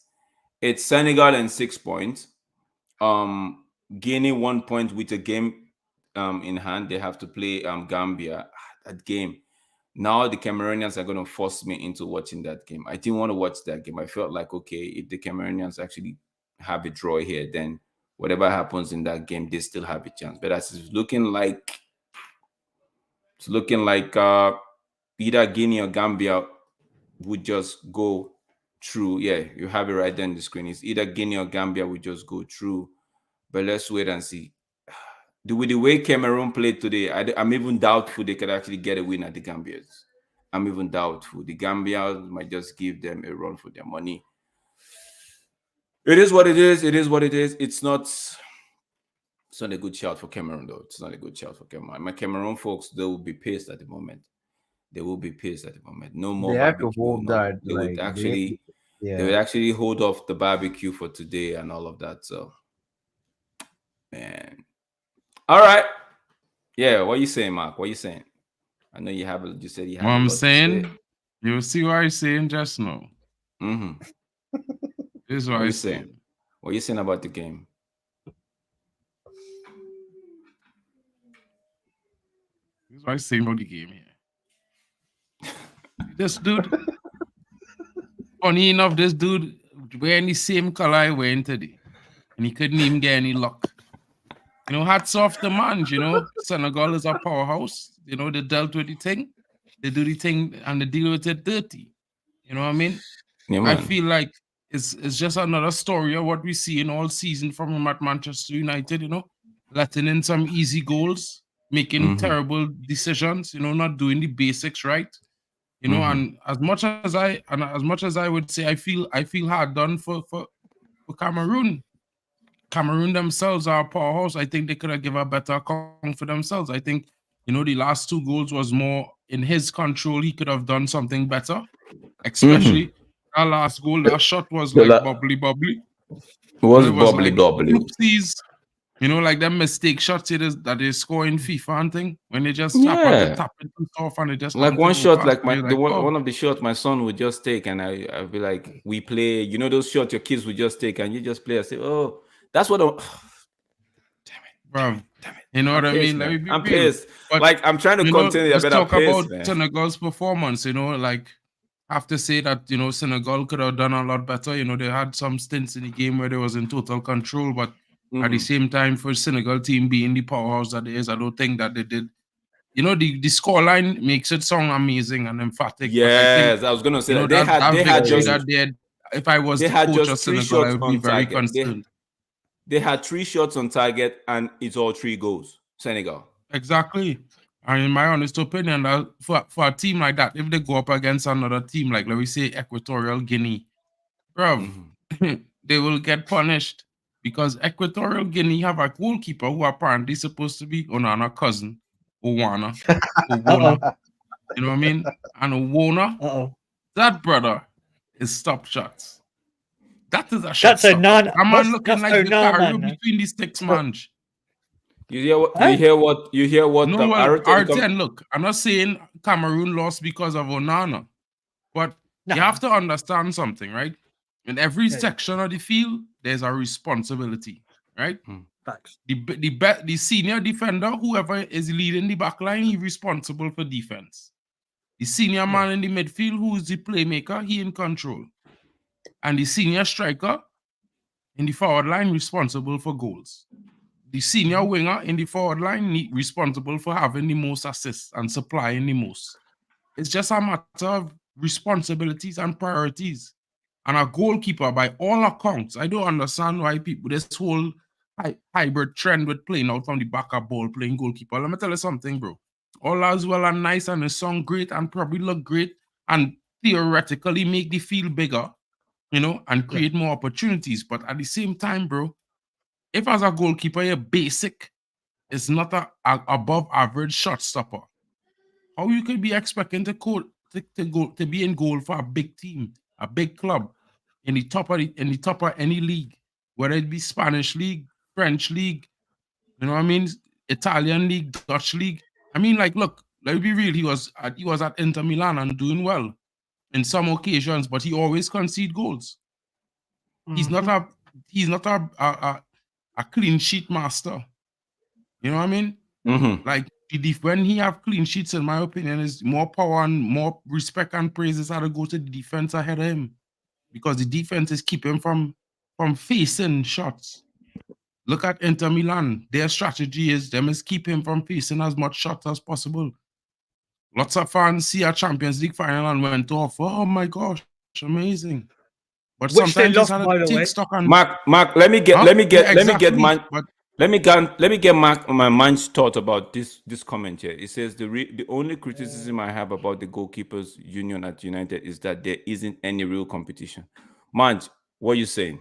Senegal and 6 points. Guinea 1 point with a game in hand. They have to play Gambia. That game. Now the Cameroonians are going to force me into watching that game. I didn't want to watch that game. I felt like, okay, if the Cameroonians actually have a draw here, then whatever happens in that game, they still have a chance. But as it's looking like either Guinea or Gambia would just go through. Yeah, you have it right there on the screen. It's either Guinea or Gambia would just go through. But let's wait and see. With the way Cameroon played today, I'm even doubtful they could actually get a win at the Gambians. I'm even doubtful. The Gambians might just give them a run for their money. It is what it is. It is what it is. It's not It's not a good shout for Cameroon, though. It's not a good shout for Cameroon. My Cameroon folks, they will be pissed at the moment. They will be pissed at the moment. No They more have to barbecue. hope No, that like they would actually hold off the barbecue for today and all of that. So, man. All right. Yeah. What you saying, Mark? What you saying? I know you have. You said you What have a I'm lot to say. saying, you see what I'm saying just now. Mm-hmm. This is what What I'm you saying. saying? What you saying about the game? This is what I'm saying about the game here. This dude, funny enough, this dude wearing the same color I wearing today. And he couldn't even get any luck. You know, hats off the man, you know. Senegal is a powerhouse. You know, they dealt with the thing. They do the thing and they deal with it dirty. You know what I mean? Yeah, I man. feel like it's just another story of what we see in all season from him at Manchester United, you know, letting in some easy goals, making terrible decisions, you know, not doing the basics right. You know, and as much as I would say I feel hard done for Cameroon. Cameroon themselves are a powerhouse. I think they could have given a better account for themselves. I think, you know, the last 2 goals was more in his control. He could have done something better, especially that last goal. That shot was The like la- bubbly. It You know, was it was bubbly, like bubbly. oopsies. You know, like them mistake shots that they score in FIFA and thing when they just happen to Yeah. tap it too soft and it just Like happen one to go shot, past. like And you're like, oh, one of the shots my son would just take, and I'd be like, we play, you know, those shots your kids would just take, and you just play. I say, oh, that's what. bro. You know I'm what I pissed, mean? Let me man. be I'm real. pissed. But Like I'm trying to you know, contain it, let's but I'm talk about pissed, man. Senegal's performance. You know, like have to say that, you know, Senegal could have done a lot better. You know, they had some stints in the game where they was in total control, but at the same time, for Senegal team being the powerhouse that it is, I don't think that they did. You know, the scoreline makes it sound amazing and emphatic, but I think, Yes, I was gonna say you know, that they that had victory just that they had, if I was they the had coach of just 3 Senegal, I shots would be on very target. concerned. They had 3 shots on target, and it's all 3 goals. Senegal. Exactly. And in my honest opinion, that for a team like that, if they go up against another team, like let me say Equatorial Guinea, bruv, they will get punished because Equatorial Guinea have a goalkeeper who apparently supposed to be Onana cousin, Owana, Owona, you know what I mean? And Owona, that brother is stop shots. That is a shot That's stopper. Onana. A man looking That's like the carrier Onana. between the sticks, man. You hear what? Huh? You hear what? No, The well, Ariton R10, look, I'm not saying Cameroon lost because of Onana, but No. you have to understand something, right? In every Yeah. section of the field, there's a responsibility, right? Facts. The senior defender, whoever is leading the back line, he's responsible for defense. The senior man in the midfield, who is the playmaker, he in control. And the senior striker in the forward line, responsible for goals. The senior winger in the forward line responsible for having the most assists and supplying the most. It's just a matter of responsibilities and priorities. And a goalkeeper, by all accounts, I don't understand why people, this whole hybrid trend with playing out from the back of ball, playing goalkeeper. Let me tell you something, bro. All as well and nice and it sound great and probably look great and theoretically make the field bigger, you know, and create more opportunities. But at the same time, bro, if as a goalkeeper you're basic, it's not a above average shot stopper, how you could be expecting to be in goal for a big team, a big club, in the top of any league, whether it be Spanish league, French league, you know what I mean, Italian league, Dutch league. I mean, like, look, let's be real. He was at Inter Milan and doing well in some occasions, but he always concede goals. He's not a clean sheet master. You know what I mean? Like when he have clean sheets, in my opinion, is more power and more respect and praises how to go to the defense ahead of him, because the defense is keeping from facing shots. Look at Inter Milan. Their strategy is them is keep him from facing as much shots as possible. Lots of fans see a Champions League final and went off. Oh my gosh, amazing! But Which sometimes they you lost, have by to the take way. stock and Mark, let me get But my mind's thought about this comment here. It says the only criticism I have about the goalkeepers union at United is that there isn't any real competition. Manj, what are you saying?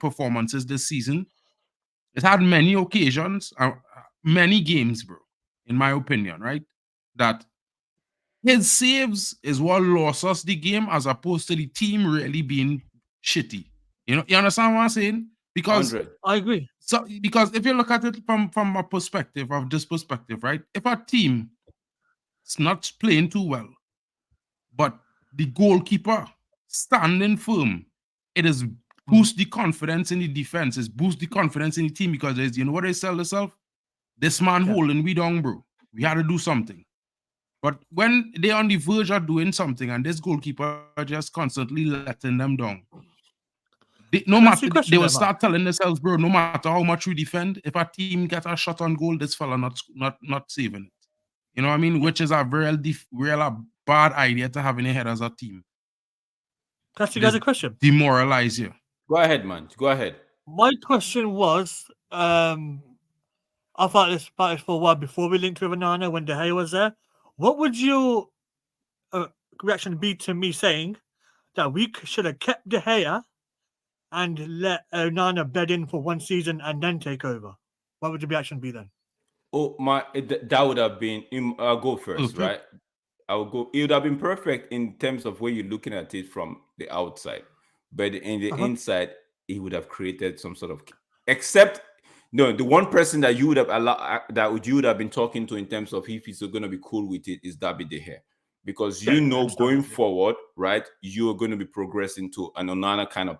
performances this season, it had many occasions, many games, bro, in my opinion, right? That his saves is what lost us the game as opposed to the team really being shitty. You understand what I'm saying? Because 100. I agree. because if you look at it from a perspective of this perspective, right? If a team is not playing too well, but the goalkeeper standing firm, it is boost the confidence in the defense, it's boost the confidence in the team because there's, you know what they tell themselves? This man Yeah. holding we down, bro. We had to do something. But when they're on the verge of doing something and this goalkeeper just constantly letting them down, no Can I ask matter you a question they will there, Mark? start telling themselves, bro, no matter how much we defend, if a team get a shot on goal, this fella not saving it. You know what I mean? Which is a real bad idea to have in your head as a team. Can I ask you guys a question? Demoralize you. Go ahead, man. Go ahead. My question was, I thought this about it for a while before we linked with Onana when De Gea was there. What would your reaction be to me saying that we should have kept De Gea and let Onana bed in for one season and then take over? What would your reaction be then? Oh my, that would have been. I'll go first, Perfect. right? I will go. It would have been perfect in terms of where you're looking at it from the outside, but in the inside, it would have created some sort of. Except, no, the one person that you would have you would have been talking to in terms of if he's going to be cool with it is David De Gea, because Yeah, going forward, right, you are going to be progressing to an Onana kind of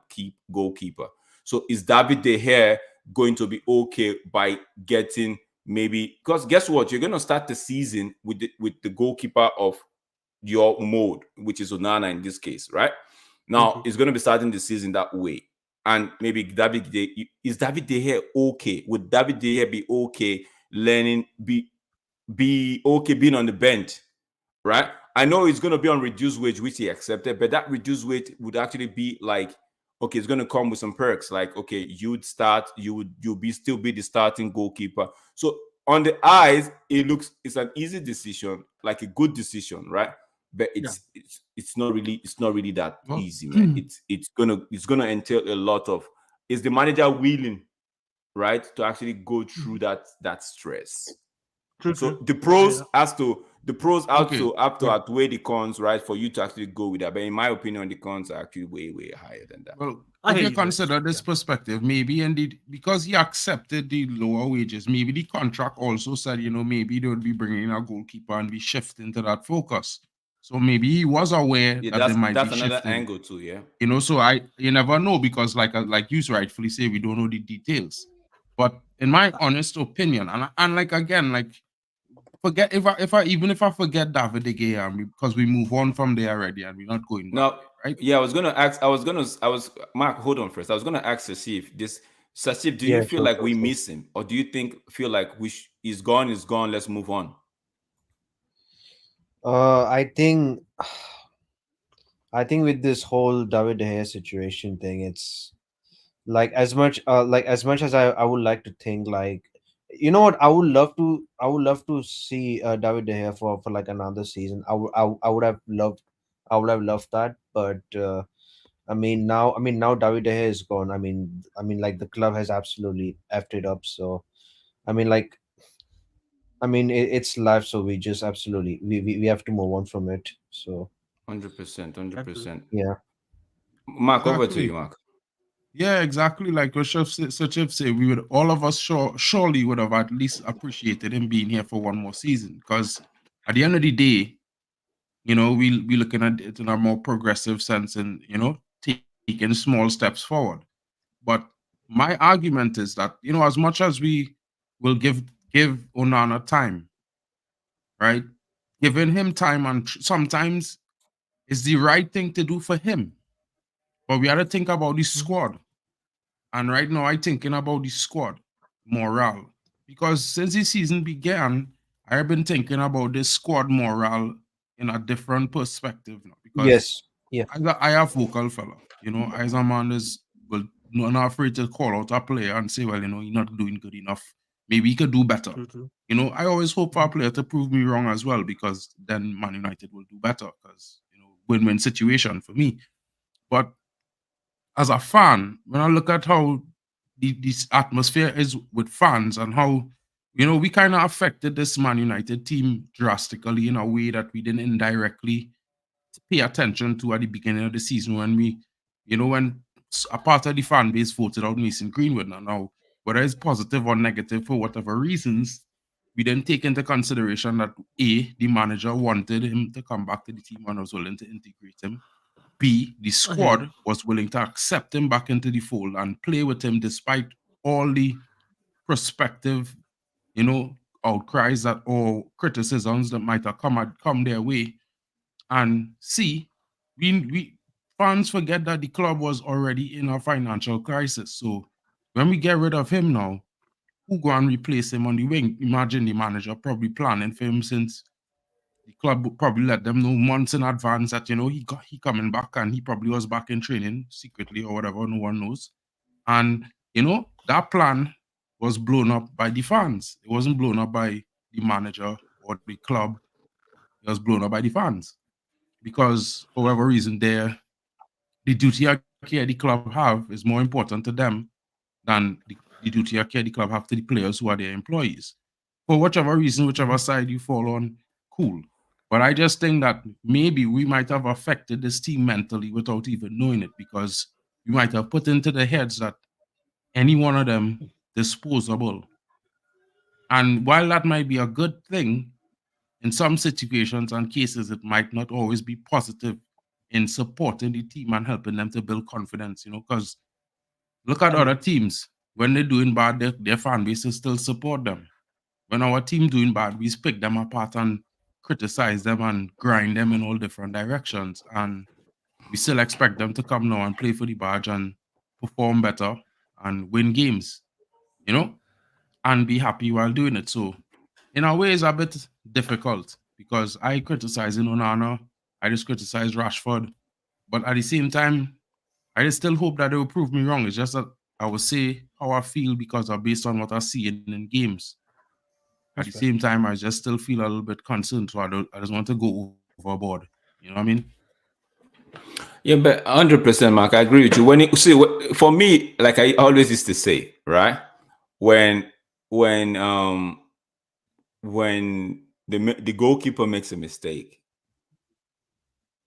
goalkeeper. So is David De Gea going to be okay by getting? Maybe because guess what, you're going to start the season with the goalkeeper of your mode, which is Onana in this case, right? Now it's going to be starting the season that way, and maybe is David De Gea okay? Would David De Gea be okay learning be okay being on the bench, right? I know he's going to be on reduced wage, which he accepted, but that reduced wage would actually be like, okay, it's going to come with some perks. Like, okay, you'll still be the starting goalkeeper. So on the eyes, it's an easy decision, like a good decision, right? But it's not really that easy, man. It's gonna entail a lot of. Is the manager willing, right, to actually go through that stress? So the pros have to outweigh the cons, right, for you to actually go with that. But in my opinion, the cons are actually way higher than that. Well, if you consider this perspective, maybe indeed because he accepted the lower wages, maybe the contract also said, maybe they would be bringing in a goalkeeper and be shifting to that focus. So maybe he was aware that they might be shifting. That's another angle too, yeah. So you never know because like you rightfully say, we don't know the details. But in my honest opinion, and like again, like forget if I forget David De Gea because we move on from there already and we're not going back. Now, right? Yeah, Mark, hold on first. I was gonna ask Sasif, do you feel like we miss him, or do you feel like he's gone, let's move on? I think with this whole David De Gea situation thing, it's like as much as I would like to think, like, you know what, I would love to see David De Gea for like another season. I would have loved that, but now David De Gea is gone. Like the club has absolutely effed it up. So like it's life, so we just absolutely we have to move on from it. So 100%. yeah. Mark, over to you, Mark. Yeah, exactly. Like what Chef said, we would all of us surely would have at least appreciated him being here for one more season. Because at the end of the day, we'll be looking at it in a more progressive sense and taking small steps forward. But my argument is that as much as we will give Onana time, right? Giving him time and sometimes is the right thing to do for him. But we had to think about the squad. And right now, I'm thinking about the squad morale. Because since the season began, I've been thinking about this squad morale in a different perspective now. Because I have vocal fella. As a man not afraid to call out a player and say, well, you're not doing good enough. Maybe he could do better. I always hope for a player to prove me wrong as well, because then Man United will do better. Because, win-win situation for me. But as a fan, when I look at how this atmosphere is with fans and how, we kind of affected this Man United team drastically in a way that we didn't indirectly pay attention to at the beginning of the season when when a part of the fan base voted out Mason Greenwood. Now, whether it's positive or negative for whatever reasons, we didn't take into consideration that A, the manager wanted him to come back to the team and was willing to integrate him. B, the squad was willing to accept him back into the fold and play with him despite all the prospective, outcries that or criticisms that might have come their way. And C, we fans forget that the club was already in a financial crisis. So when we get rid of him now, who go and replace him on the wing? Imagine the manager probably planning for him since the club would probably let them know months in advance that he coming back and he probably was back in training secretly or whatever, no one knows. And that plan was blown up by the fans. It wasn't blown up by the manager or the club. It was blown up by the fans because for whatever reason, the duty of care the club have is more important to them than the duty of care the club have to the players who are their employees. For whichever reason, whichever side you fall on, cool. But I just think that maybe we might have affected this team mentally without even knowing it because we might have put into their heads that any one of them disposable. And while that might be a good thing, in some situations and cases, it might not always be positive in supporting the team and helping them to build confidence, because look at other teams. When they're doing bad, their fan bases still support them. When our team doing bad, we pick them apart and criticize them and grind them in all different directions. And we still expect them to come now and play for the badge and perform better and win games, and be happy while doing it. So in a way, it's a bit difficult because I criticize Onana, I just criticize Rashford, but at the same time, I just still hope that they will prove me wrong. It's just that I will say how I feel because of based on what I see in games. At the same time, I just still feel a little bit concerned, so I just want to go overboard. You know what I mean? Yeah, but 100%, Mark. I agree with you. For me, like I always used to say, right? When the goalkeeper makes a mistake,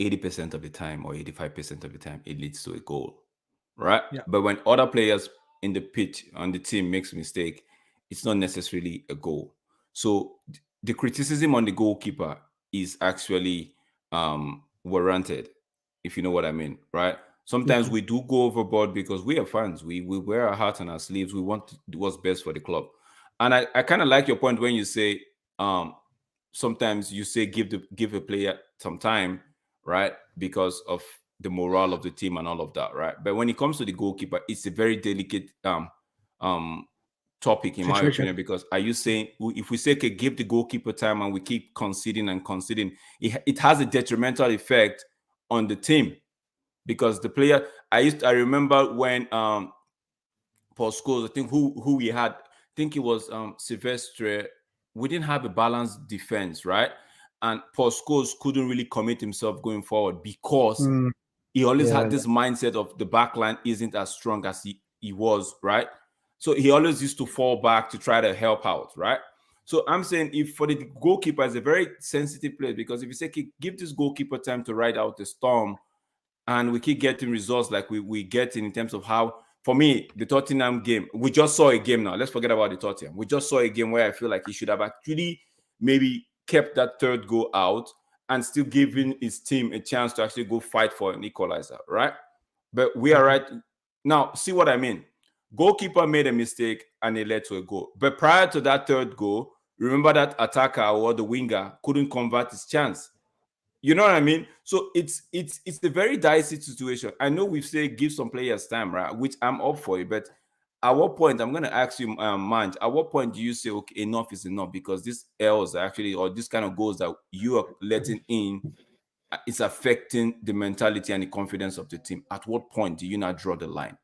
80% of the time or 85% of the time, it leads to a goal, right? Yeah. But when other players in the pitch on the team makes a mistake, it's not necessarily a goal. So the criticism on the goalkeeper is actually warranted, if you know what I mean, right? Sometimes we do go overboard because we are fans. We wear our heart on our sleeves. We want to do what's best for the club. And I kind of like your point when you say sometimes you say give a player some time, right? Because of the morale of the team and all of that, right? But when it comes to the goalkeeper, it's a very delicate topic in my opinion, because are you saying if we say okay, give the goalkeeper time and we keep conceding and conceding, it has a detrimental effect on the team because the player I remember when Paul Scholes, I think who we had, I think it was Silvestre, we didn't have a balanced defense, right? And Paul Scholes couldn't really commit himself going forward because he always had this mindset of the back line isn't as strong as he was, right? So he always used to fall back to try to help out, right? So I'm saying if for the goalkeeper, it's a very sensitive place because if you say give this goalkeeper time to ride out the storm and we keep getting results like we get in terms of how, for me, the Tottenham game, we just saw a game now. Let's forget about the Tottenham. We just saw a game where I feel like he should have actually maybe kept that third goal out and still giving his team a chance to actually go fight for an equalizer, right? But we are right now. See what I mean? Goalkeeper made a mistake and it led to a goal. But prior to that third goal, remember that attacker or the winger couldn't convert his chance. You know what I mean? So it's a very dicey situation. I know we've said give some players time, right? Which I'm up for it. But at what point, I'm going to ask you, Manj, at what point do you say, okay, enough is enough? Because this L's actually, or this kind of goals that you are letting in, it's affecting the mentality and the confidence of the team. At what point do you not draw the line,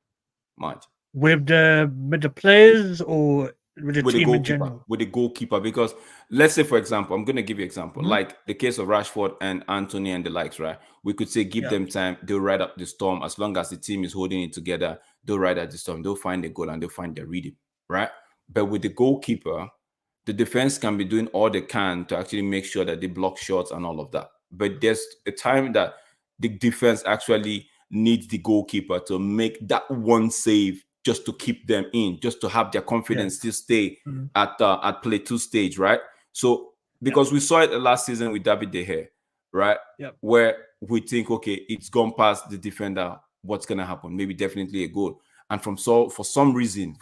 Manj? With the players or with the with the team in goalkeeper, general. with the goalkeeper. Because let's say, for example, I'm going to give you an example, Mhm. like the case of Rashford and Anthony and the likes, right? We could say give Yeah. them time, they'll ride up the storm. As long as the team is holding it together, they'll ride out the storm, they'll find the goal and they'll find their rhythm, right? But with the goalkeeper, the defense can be doing all they can to actually make sure that they block shots and all of that. But there's a time that the defense actually needs the goalkeeper to make that one save just to keep them in, just to have their confidence Yes. still stay Mhm. at play two stage, right? So because we saw it last season with David De Gea, right? Yep. Where we think, okay, it's gone past the defender. What's gonna happen? Maybe definitely a goal. And for some reason,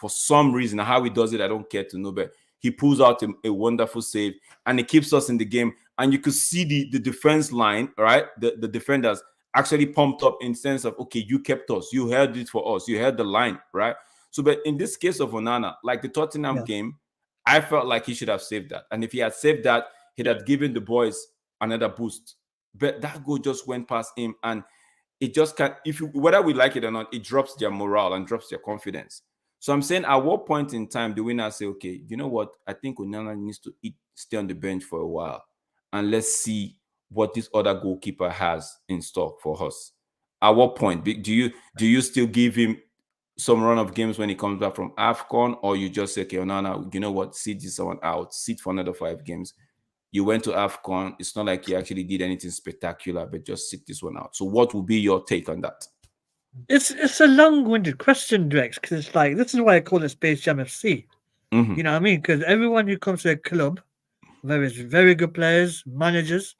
how he does it, I don't care to know, but he pulls out a wonderful save and it keeps us in the game. And you could see the defense line, right? The defenders actually pumped up in sense of, okay, you kept us, you held it for us, you held the line, right? So, but in this case of Onana, like the Tottenham Yeah. game, I felt like he should have saved that. And if he had saved that, he'd have given the boys another boost. But that goal just went past him, and it just can't, if you, whether we like it or not, it drops their morale and drops their confidence. So I'm saying, at what point in time do we now say, okay, you know what? I think Onana needs to stay on the bench for a while, and let's see what this other goalkeeper has in stock for us. At what point do you still give him some run of games when he comes back from AFCON, or you just say, okay, Onana, you know what? Sit this one out, sit for another 5 games. You went to AFCON. It's not like you actually did anything spectacular, but just sit this one out. So what will be your take on that? It's a long-winded question, Drex, because it's like, this is why I call it Space Jam FC. Mhm. You know what I mean? Because everyone who comes to a club, there is very good players, managers.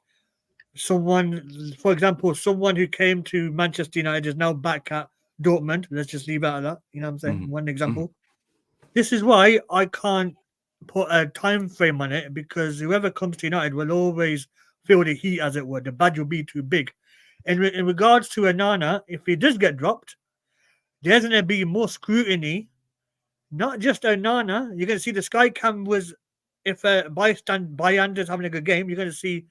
Someone, for example, someone who came to Manchester United is now back at Dortmund. Let's just leave it at that. You know what I'm saying? Mhm. One example. This is why I can't put a time frame on it, because whoever comes to United will always feel the heat, as it were. The badge will be too big. In regards to Anana, if he does get dropped, there's going to be more scrutiny. Not just Onana. You're going to see the sky cam was, if bystander's having a good game, you're going to see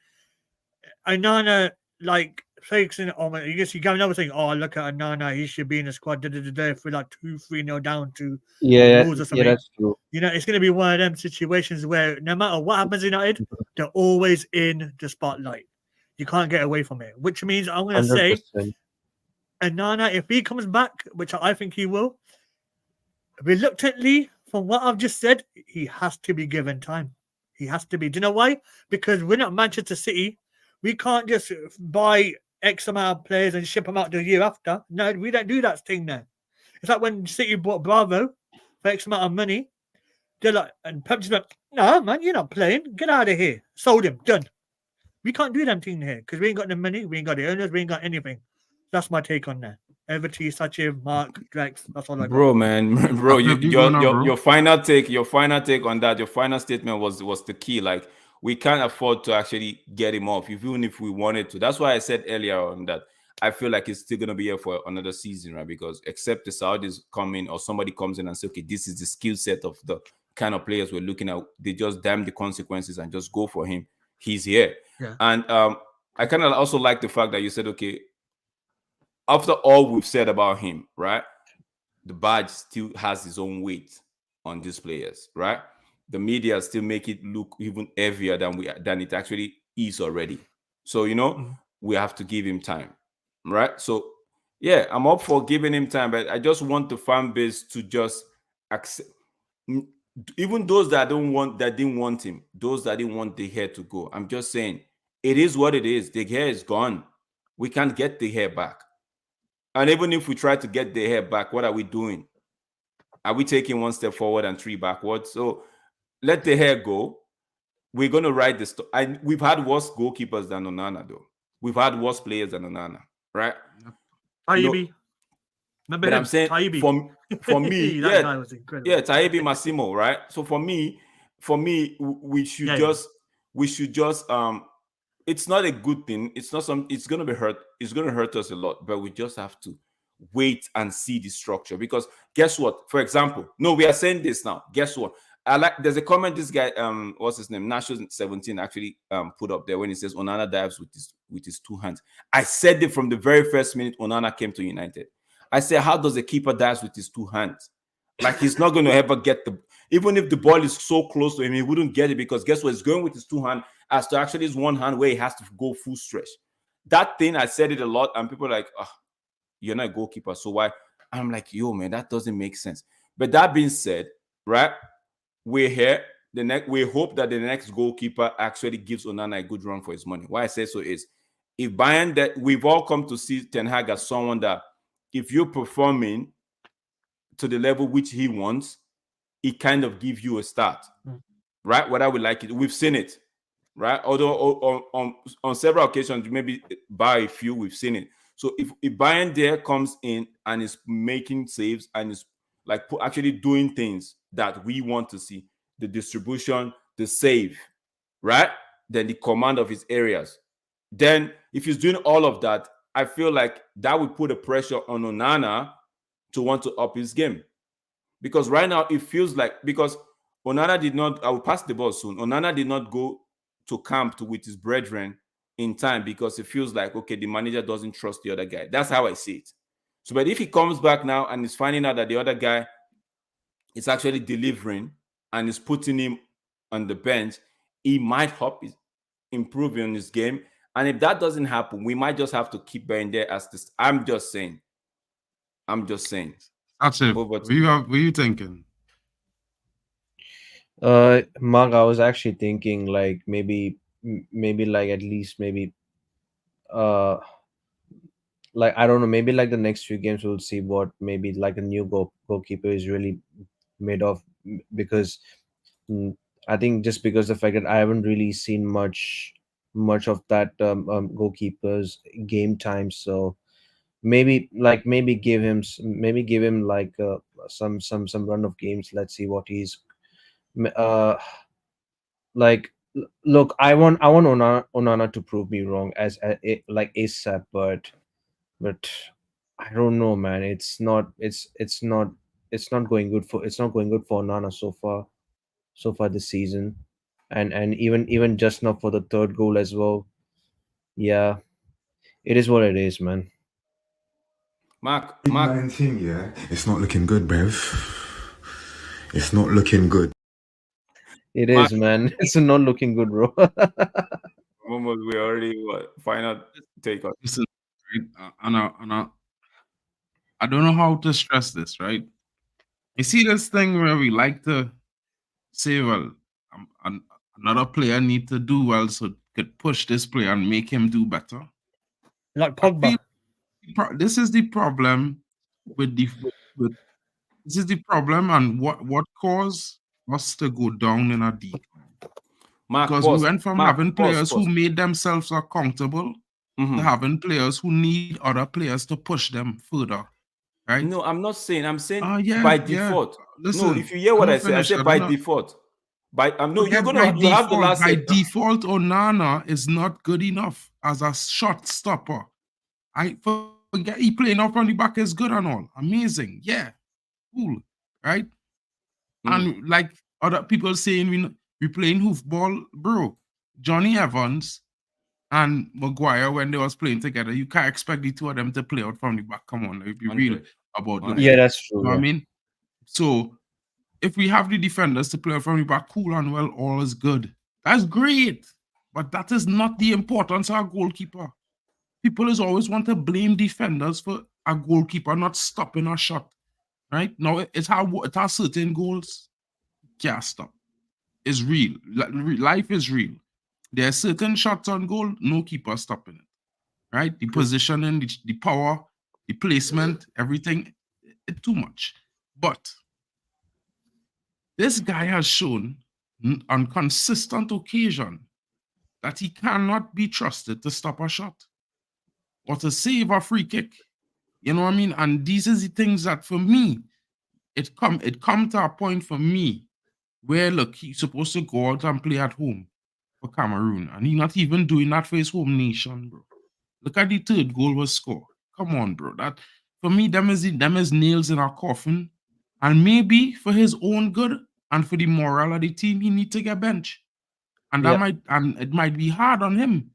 Onana like focusing on it. You can see Gavin over saying, "Oh, look at Onana. He should be in the squad." If we're like 2-3-0 down to Yeah, Wolves or yeah, something. that's true. You know, it's going to be one of them situations where no matter what happens in United, they're always in the spotlight. You can't get away from it. Which means I'm going to say, 100%. Onana, if he comes back, which I think he will, reluctantly, from what I've just said, he has to be given time. He has to be. Do you know why? Because we're not Manchester City. We can't just buy X amount of players and ship them out the year after. No, we don't do that thing now. It's like when City bought Bravo for X amount of money. They're like, and Pepsi's like, no, man, you're not playing. Get out of here. Sold him. Done. We can't do them thing here because we ain't got the money. We ain't got the owners. We ain't got anything. That's my take on that. Over to you, Sachiv, Mark, Drex. That's all I got. Bro, man, bro, Pep, you go now, bro. your final take on that, your final statement was the key. Like, we can't afford to actually get him off, even if we wanted to. That's why I said earlier on that I feel like he's still gonna be here for another season, right? Because except the Saudis come in or somebody comes in and say, okay, this is the skill set of the kind of players we're looking at, they just damn the consequences and just go for him. He's here. Yeah. And I kind of also like the fact that you said, okay, after all we've said about him, right? The badge still has its own weight on these players, right? The media still make it look even heavier than it actually is already. So, we have to give him time, right? So, yeah, I'm up for giving him time, but I just want the fan base to just accept, even those that didn't want him, those that didn't want the hair to go. I'm just saying, it is what it is. The hair is gone. We can't get the hair back. And even if we try to get the hair back, what are we doing? Are we taking 1 step forward and 3 backwards? So let the hair go. We're going to ride this. And we've had worse goalkeepers than Onana, though. We've had worse players than Onana, right? Taibbi. Remember But him? I'm saying, Taibbi. for me, that guy was incredible. yeah, Taibbi Massimo, right? So for me, we should just it's not a good thing. It's not it's gonna be hurt. It's gonna hurt us a lot, but we just have to wait and see the structure. Because guess what? For example, no, we are saying this now. Guess what? There's a comment this guy, what's his name? National17 actually put up there when he says Onana dives with his 2 hands. I said it from the very first minute Onana came to United. I said, how does a keeper dive with his 2 hands? Like he's not going to ever get the. Even if the ball is so close to him, he wouldn't get it because guess what? He's going with his two hand as to actually his one hand where he has to go full stretch. That thing, I said it a lot, and people are like, oh, you're not a goalkeeper, so why? I'm like, yo, man, that doesn't make sense. But that being said, right, we're here. We hope that the next goalkeeper actually gives Onana a good run for his money. Why I say so is, if Bayern, that we've all come to see Ten Hag as someone that, if you're performing to the level which he wants, it kind of gives you a start, right? Whether we like it, we've seen it, right? Although on several occasions, maybe by a few, we've seen it. So if Bayern there comes in and is making saves and is like actually doing things that we want to see, the distribution, the save, right? Then the command of his areas. Then if he's doing all of that, I feel like that would put a pressure on Onana to want to up his game. Because right now it feels like, because Onana did not, I will pass the ball soon. Onana did not go to camp with his brethren in time because it feels like, okay, the manager doesn't trust the other guy. That's how I see it. So, but if he comes back now and is finding out that the other guy is actually delivering and is putting him on the bench, he might help improve on his game. And if that doesn't happen, we might just have to keep bearing there as this. I'm just saying. That's it. What you thinking? Mark, I was actually thinking like maybe like at least maybe like I don't know, maybe like the next few games we'll see what maybe like a new goalkeeper is really made of, because I think just because the fact that I haven't really seen much of that goalkeeper's game time, so maybe give him like some run of games. Let's see what he's uh like. Look, I want Onana to prove me wrong like ASAP, but I don't know, man. It's not going good for Onana so far this season, and even just now for the third goal as well. Yeah, it is what it is, man. Mark. 19, yeah, it's not looking good, Bev. It's not looking good. It is, man. It's not looking good, bro. Almost, we already final take on. Listen, right? I don't know how to stress this, right? You see this thing where we like to say, well, another player need to do well so could push this player and make him do better. Like Pogba. This is the problem with this is the problem, and what caused us to go down in a decline. Because we went from having players who made themselves accountable to having players who need other players to push them further. Right? No, I'm not saying. I'm saying yeah, by default. Listen, no, if you hear what I say by default. No, you're gonna you have the last. By default, Onana is not good enough as a shot stopper. I forget he playing off from the back is good and all. Amazing. Yeah. Cool. Right? And like other people saying we playing hoofball, bro. Johnny Evans and Maguire, when they was playing together, you can't expect the two of them to play out from the back. Come on, like, be real about that. Yeah, that's true. You know what I mean? So if we have the defenders to play out from the back, cool and well, all is good. That's great. But that is not the importance of a goalkeeper. People is always want to blame defenders for a goalkeeper not stopping a shot. Right? Now, it's how certain goals can't stop. It's real. Life is real. There are certain shots on goal, no keeper stopping it. Right? The positioning, the power, the placement, everything, it's too much. But this guy has shown on consistent occasion that he cannot be trusted to stop a shot or to save a free kick. You know what I mean? And these are the things that for me, it come to a point for me where, look, he's supposed to go out and play at home for Cameroon, and he's not even doing that for his home nation, bro. Look at the third goal was scored. Come on, bro. That for me, them is nails in our coffin, and maybe for his own good and for the morale of the team, he need to get bench, and it might be hard on him,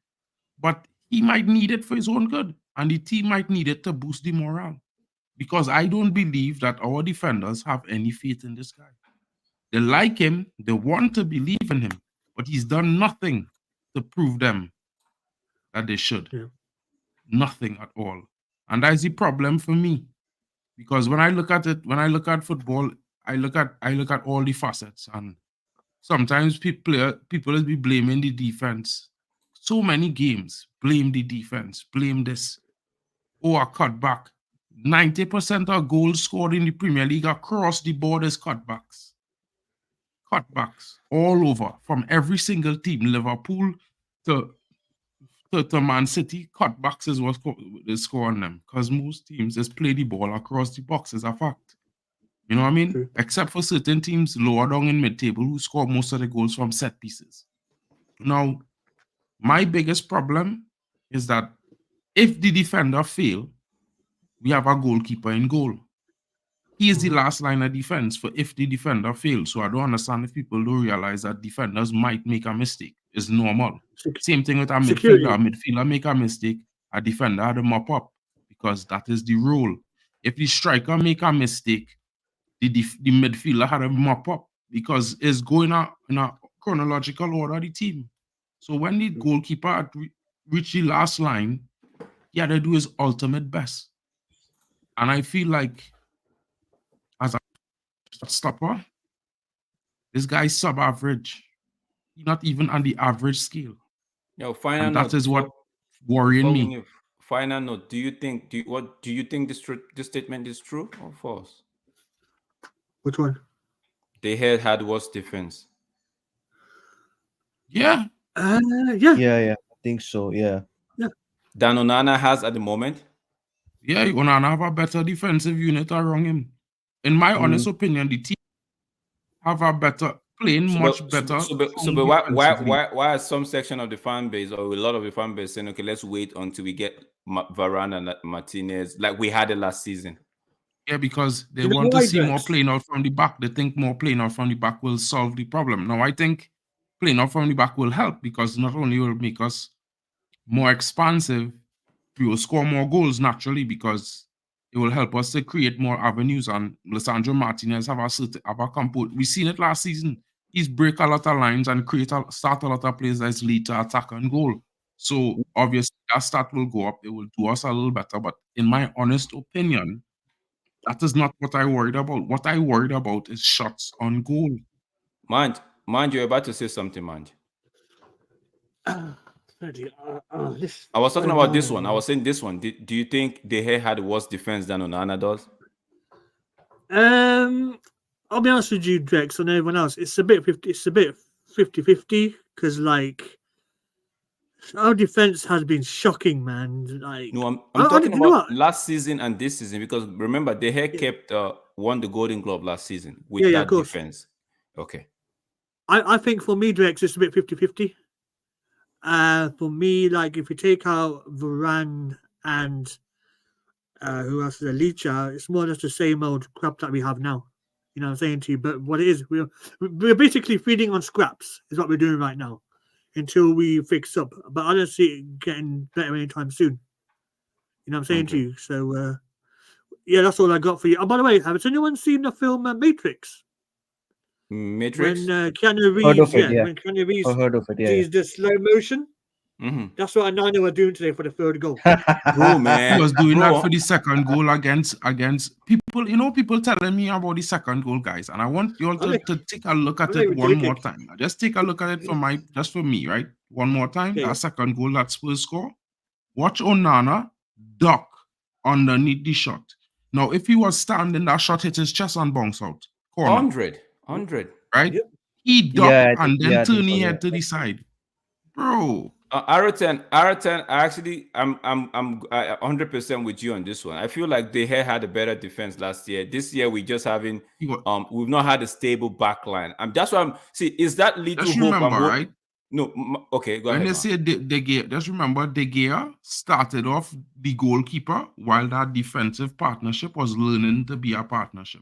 but he might need it for his own good, and the team might need it to boost the morale. because I don't believe that our defenders have any faith in this guy. They like him, they want to believe in him, but he's done nothing to prove them that they should. Yeah. Nothing at all. And that's the problem for me. Because when I look at it, when I look at football, I look at all the facets, and sometimes people will be blaming the defense. So many games, blame the defense, blame this. Oh, a cutback. 90% of goals scored in the Premier League across the board is cutbacks. Cutbacks all over, from every single team, Liverpool to Man City. Cutbacks is what they score on them, because most teams just play the ball across the box, is a fact. You know what I mean? True. Except for certain teams lower down in mid-table who score most of the goals from set pieces. Now, my biggest problem is that if the defender fail, we have a goalkeeper in goal. He is the last line of defense for if the defender fails. So I don't understand if people don't realize that defenders might make a mistake. It's normal. Same thing with a Security. midfielder. A midfielder make a mistake, a defender had to mop up, because that is the rule. If the striker make a mistake, the midfielder had to mop up, because it's going in a chronological order of the team. So when the goalkeeper had reached the last line, he had to do his ultimate best. And I feel like as a stopper, this guy's sub-average. He's not even on the average scale. Yo, final And note. that is what worrying me. Final note. Do you think this statement is true or false? Which one? They had worse defense. Yeah. Yeah. Yeah, I think so. Yeah. than Onana has at the moment. Yeah, Onana have a better defensive unit around him. In my honest opinion, the team have a better playing much better. So why some section of the fan base or a lot of the fan base saying, okay, let's wait until we get Varane and Martinez like we had it last season? Yeah, because they want to see more playing out from the back. They think more playing out from the back will solve the problem. Now, I think playing out from the back will help, because not only will it make us more expansive, we will score more goals naturally, because it will help us to create more avenues. And Lisandro Martinez have a compo. We've seen it last season. He's break a lot of lines and start a lot of plays that lead to attack and goal. So obviously that start will go up. It will do us a little better. But in my honest opinion, that is not what I worried about. What I worried about is shots on goal. Mind, you're about to say something, Mind. I was talking about this one. I was saying this one. Do you think De Gea had worse defense than Onana does? I'll be honest with you, Drex, and everyone else. It's a bit 50-50, because like our defense has been shocking, man. Like, no, I'm talking about last season and this season, because remember De Gea kept won the Golden Glove last season with that defense. Okay. I think for me, Drex, it's a bit 50-50. For me, like if you take out Varane and who else is a Licha, it's more or less the same old crap that we have now. You know what I'm saying to you? But what it is, we're basically feeding on scraps, is what we're doing right now, until we fix up. But I don't see it getting better anytime soon. You know what I'm saying to you? So, yeah, that's all I got for you. Oh, by the way, has anyone seen the film Matrix? Matrix? When Keanu Reeves, when Keanu Reeves sees the slow motion. That's what Anana were doing today for the third goal. Bro, man. He was doing that for the second goal against people. You know, people telling me about the second goal, guys, and I want you all to take a look at it one more time. Just take a look at it for me, right? One more time. That second goal, that Spurs score. Watch Onana duck underneath the shot. Now, if he was standing, that shot hit his chest and bounce out. Corner. 100. Right? Yep. He ducked and then turned his head to the side. Bro. Araten, actually, I'm 100% with you on this one. I feel like De Gea had a better defense last year. This year, we just haven't, we've not had a stable back line. That's why is that little just hope? Remember, right? No, okay, go ahead. When they say De Gea, just remember De Gea started off the goalkeeper while that defensive partnership was learning to be a partnership.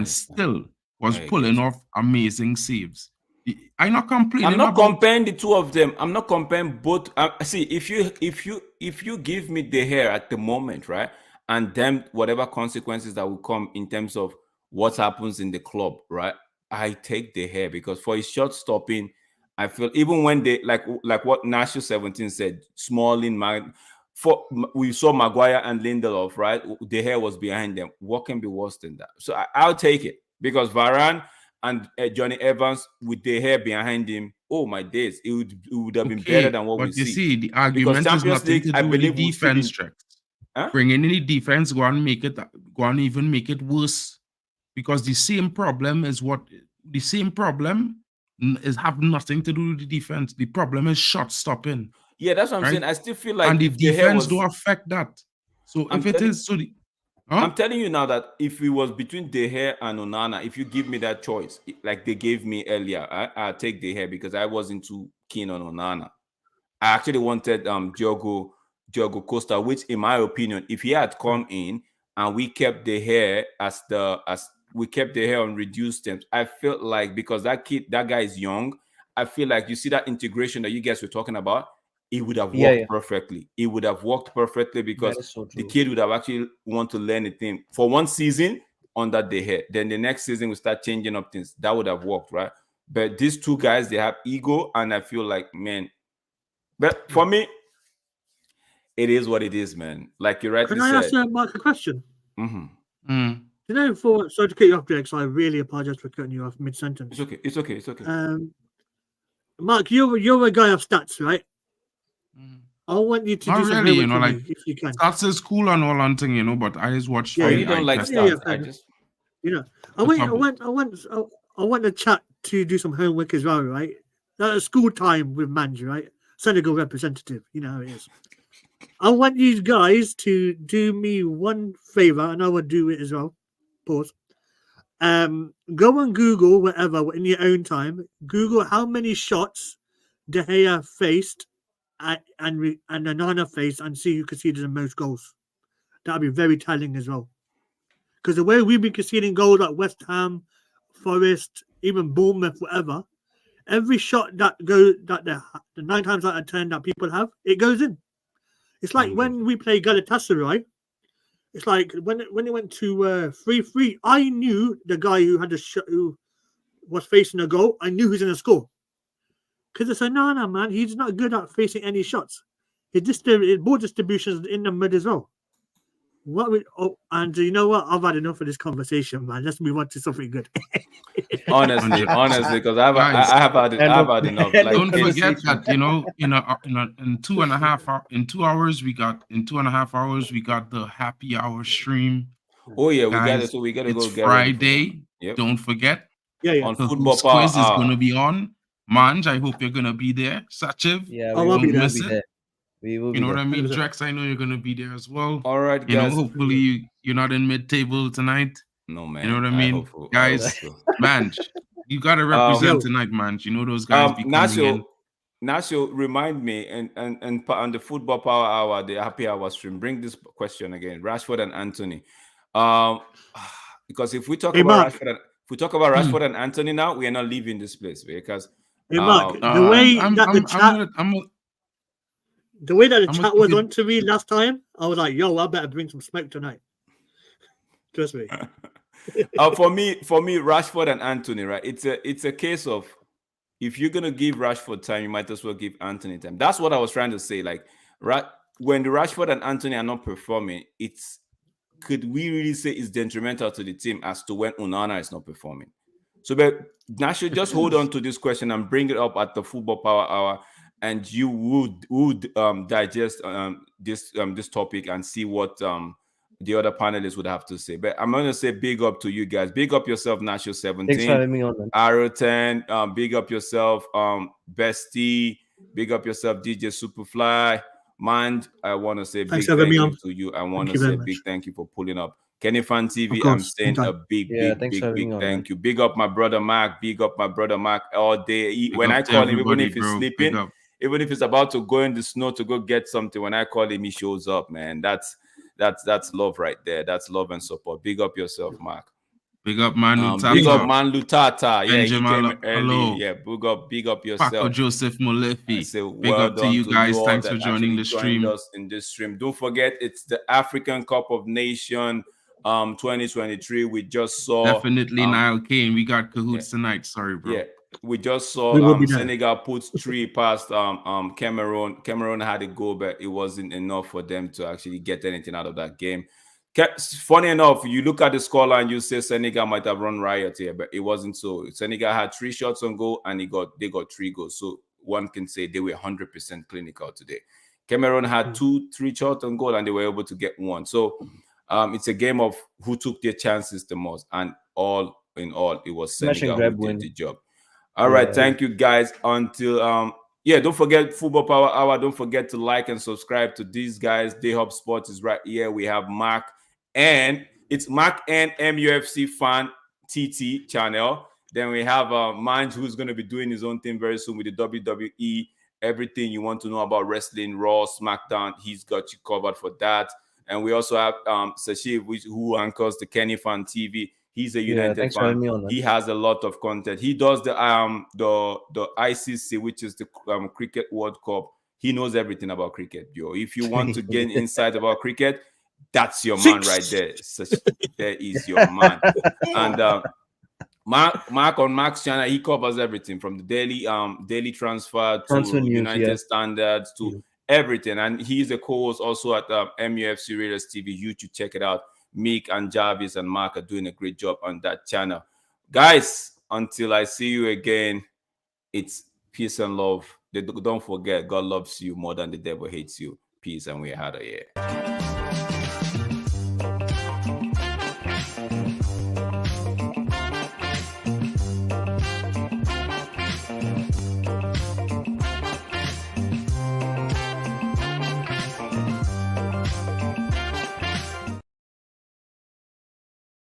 Still was pulling off amazing saves. I'm not complaining. I'm not comparing the two of them. I'm not comparing both. See, if you give me De Gea at the moment, right? and then whatever consequences that will come in terms of what happens in the club, right? I take De Gea because for his shot stopping, I feel even when they like what Nashville 17 said, Smalling, we saw Maguire and Lindelof, right? De Gea was behind them. What can be worse than that? So I'll take it because Varane and Johnny Evans with De Gea behind him. Oh my days, it would have been better than what we but you see. see, the Because argument is Champions nothing League, to I do with the believe we'll see defense the- checks. Huh? Bringing in the defense, go and even make it worse. Because the same problem is have nothing to do with the defense. The problem is shot stopping. Yeah, that's what I'm Right? saying. I still feel like And the if De Gea defense was, do affect that. So I'm if it telling- is I'm telling you now that if it was between De Gea and Onana, if you give me that choice, like they gave me earlier, I'll take De Gea because I wasn't too keen on Onana. I actually wanted Diogo Costa, which in my opinion, if he had come in and we kept De Gea on reduced terms, I felt like because that guy is young, I feel like you see that integration that you guys were talking about, it would have worked perfectly. It would have worked perfectly because That is so the true. kid would have actually want to learn a thing for one season under De Gea. Then the next season we start changing up things. That would have worked, right? But these two guys, they have ego, and I feel like, man. But for me, it is what it is, man. Like you rightly Can I ask said. Mark a question? Mm-hmm. You know, sorry to cut you off, Jake, so I really apologize for cutting you off mid-sentence. It's okay. Mark, you're a guy of stats, right? I want you to Not do some really, homework for like me, if you can. stats is cool and all and thing, but I just watch. Yeah, you don't like stats. I want the chat to do some homework as well, right? That's school time with Manj, right? Senegal representative, you know how it is. I want you guys to do me one favor, and I will do it as well. Pause. Go on Google, whatever, in your own time. Google how many shots De Gea faced and Onana faced, and see who conceded the most goals. That'll be very telling as well. Because the way we've been conceding goals at West Ham, Forest, even Bournemouth, whatever, every shot that the 9 times out of 10 that people have, it goes in. It's like when we play Galatasaray. It's like when it went to 3-3, I knew the guy who had the shot, who was facing a goal. I knew who's going to score. Because it's Onana, man. He's not good at facing any shots. His ball distribution is in the mid as well. And you know what? I've had enough of this conversation, man. Let's move on to something good. honestly, because I have had enough. Like, Don't forget that in 2.5 hours we got the happy hour stream. Oh yeah, we got Guys, it. So we got to it's go get ready for Friday. that. Yep. Don't forget. Yeah. On The Football Who's Power quiz is Hour. going to be on. Manj, I hope you're going to be there. Sachiv, Yeah, Oh, we I'll will be be there. there. We will be you know what there. I mean? 100%. Drex, I know you're going to be there as well. All right, guys. Hopefully you're not in mid-table tonight. No, man. You know what I mean? hope so. Guys, Manj, you got to represent tonight, Manj. You know those guys be coming in. Nasio, remind me and on the Football Power Hour, the happy hour stream, bring this question again. Rashford and Anthony. Because if we talk about Rashford and Anthony now, we are not leaving this place because Hey, Mark, the way that the chat was on to me last time, I was like, yo, I better bring some smoke tonight. Trust me. For me, Rashford and Anthony, right? It's a case of if you're gonna give Rashford time, you might as well give Anthony time. That's what I was trying to say. Like, when the Rashford and Anthony are not performing, could we really say it's detrimental to the team as to when Onana is not performing? So, but Nasho, just hold on to this question and bring it up at the Football Power Hour, and you would digest this topic and see what the other panelists would have to say. But I'm gonna say big up to you guys. Big up yourself, Nasho 17. Thanks for having me on, man. Arrow 10. Big up yourself, Bestie. Big up yourself, DJ Superfly. Mind, I want to say big thank you to you. I want to say big thank you for pulling up. Kenny Fan TV, I'm saying a big thank you. Big up my brother Mark. Big up my brother Mark all day. When I call him, even if he's sleeping, even if he's about to go in the snow to go get something, when I call him, he shows up, man. That's love right there. That's love and support. Big up yourself, Mark. Big up Manu Big up Tata. Man Lutata. Yeah, he Benjamin, came early. hello. Yeah, big up Paco yourself. Joseph I Molefi. say Big well up to done you to guys. you all Thanks that for joining actually the joined stream. us in this stream. Don't forget, it's the African Cup of Nation 2023. We just saw Definitely Niall Kane. We got cahoots tonight. Sorry, bro. yeah, we just We will saw be there. Senegal put 3 past Cameroon. Cameroon had a goal, but it wasn't enough for them to actually get anything out of that game. Funny enough, you look at the scoreline, you say Senegal might have run riot here, but it wasn't so. Senegal had 3 shots on goal and they got 3 goals. So one can say they were 100% clinical today. Cameroon had 3 shots on goal and they were able to get 1. So it's a game of who took their chances the most, and all in all, it was Smash and Senegal grab who win. did the job. All right, thank you guys. Until don't forget Football Power Hour. Don't forget to like and subscribe to these guys. Day Hub Sports is right here. We have Mark, and it's Mark and MUFC Fan TT channel. Then we have Mind, who's going to be doing his own thing very soon with the WWE. Everything you want to know about wrestling, Raw, SmackDown, he's got you covered for that. And we also have Sashiv, who anchors the Kenny Fan TV. He's a United thanks for having fan. me on, man. He has a lot of content. He does the ICC, which is the Cricket World Cup. He knows everything about cricket, yo. If you want to gain insight about cricket, that's your man right there. There is your man. And Mark on Mark's channel, he covers everything from the daily transfer to News, United Standards to everything. And he's a co-host also at MUFC Raiders TV. You should check it out. Meek and Jarvis and Mark are doing a great job on that channel. Guys, until I see you again, it's peace and love. Don't forget, God loves you more than the devil hates you. Peace, and we're out of here.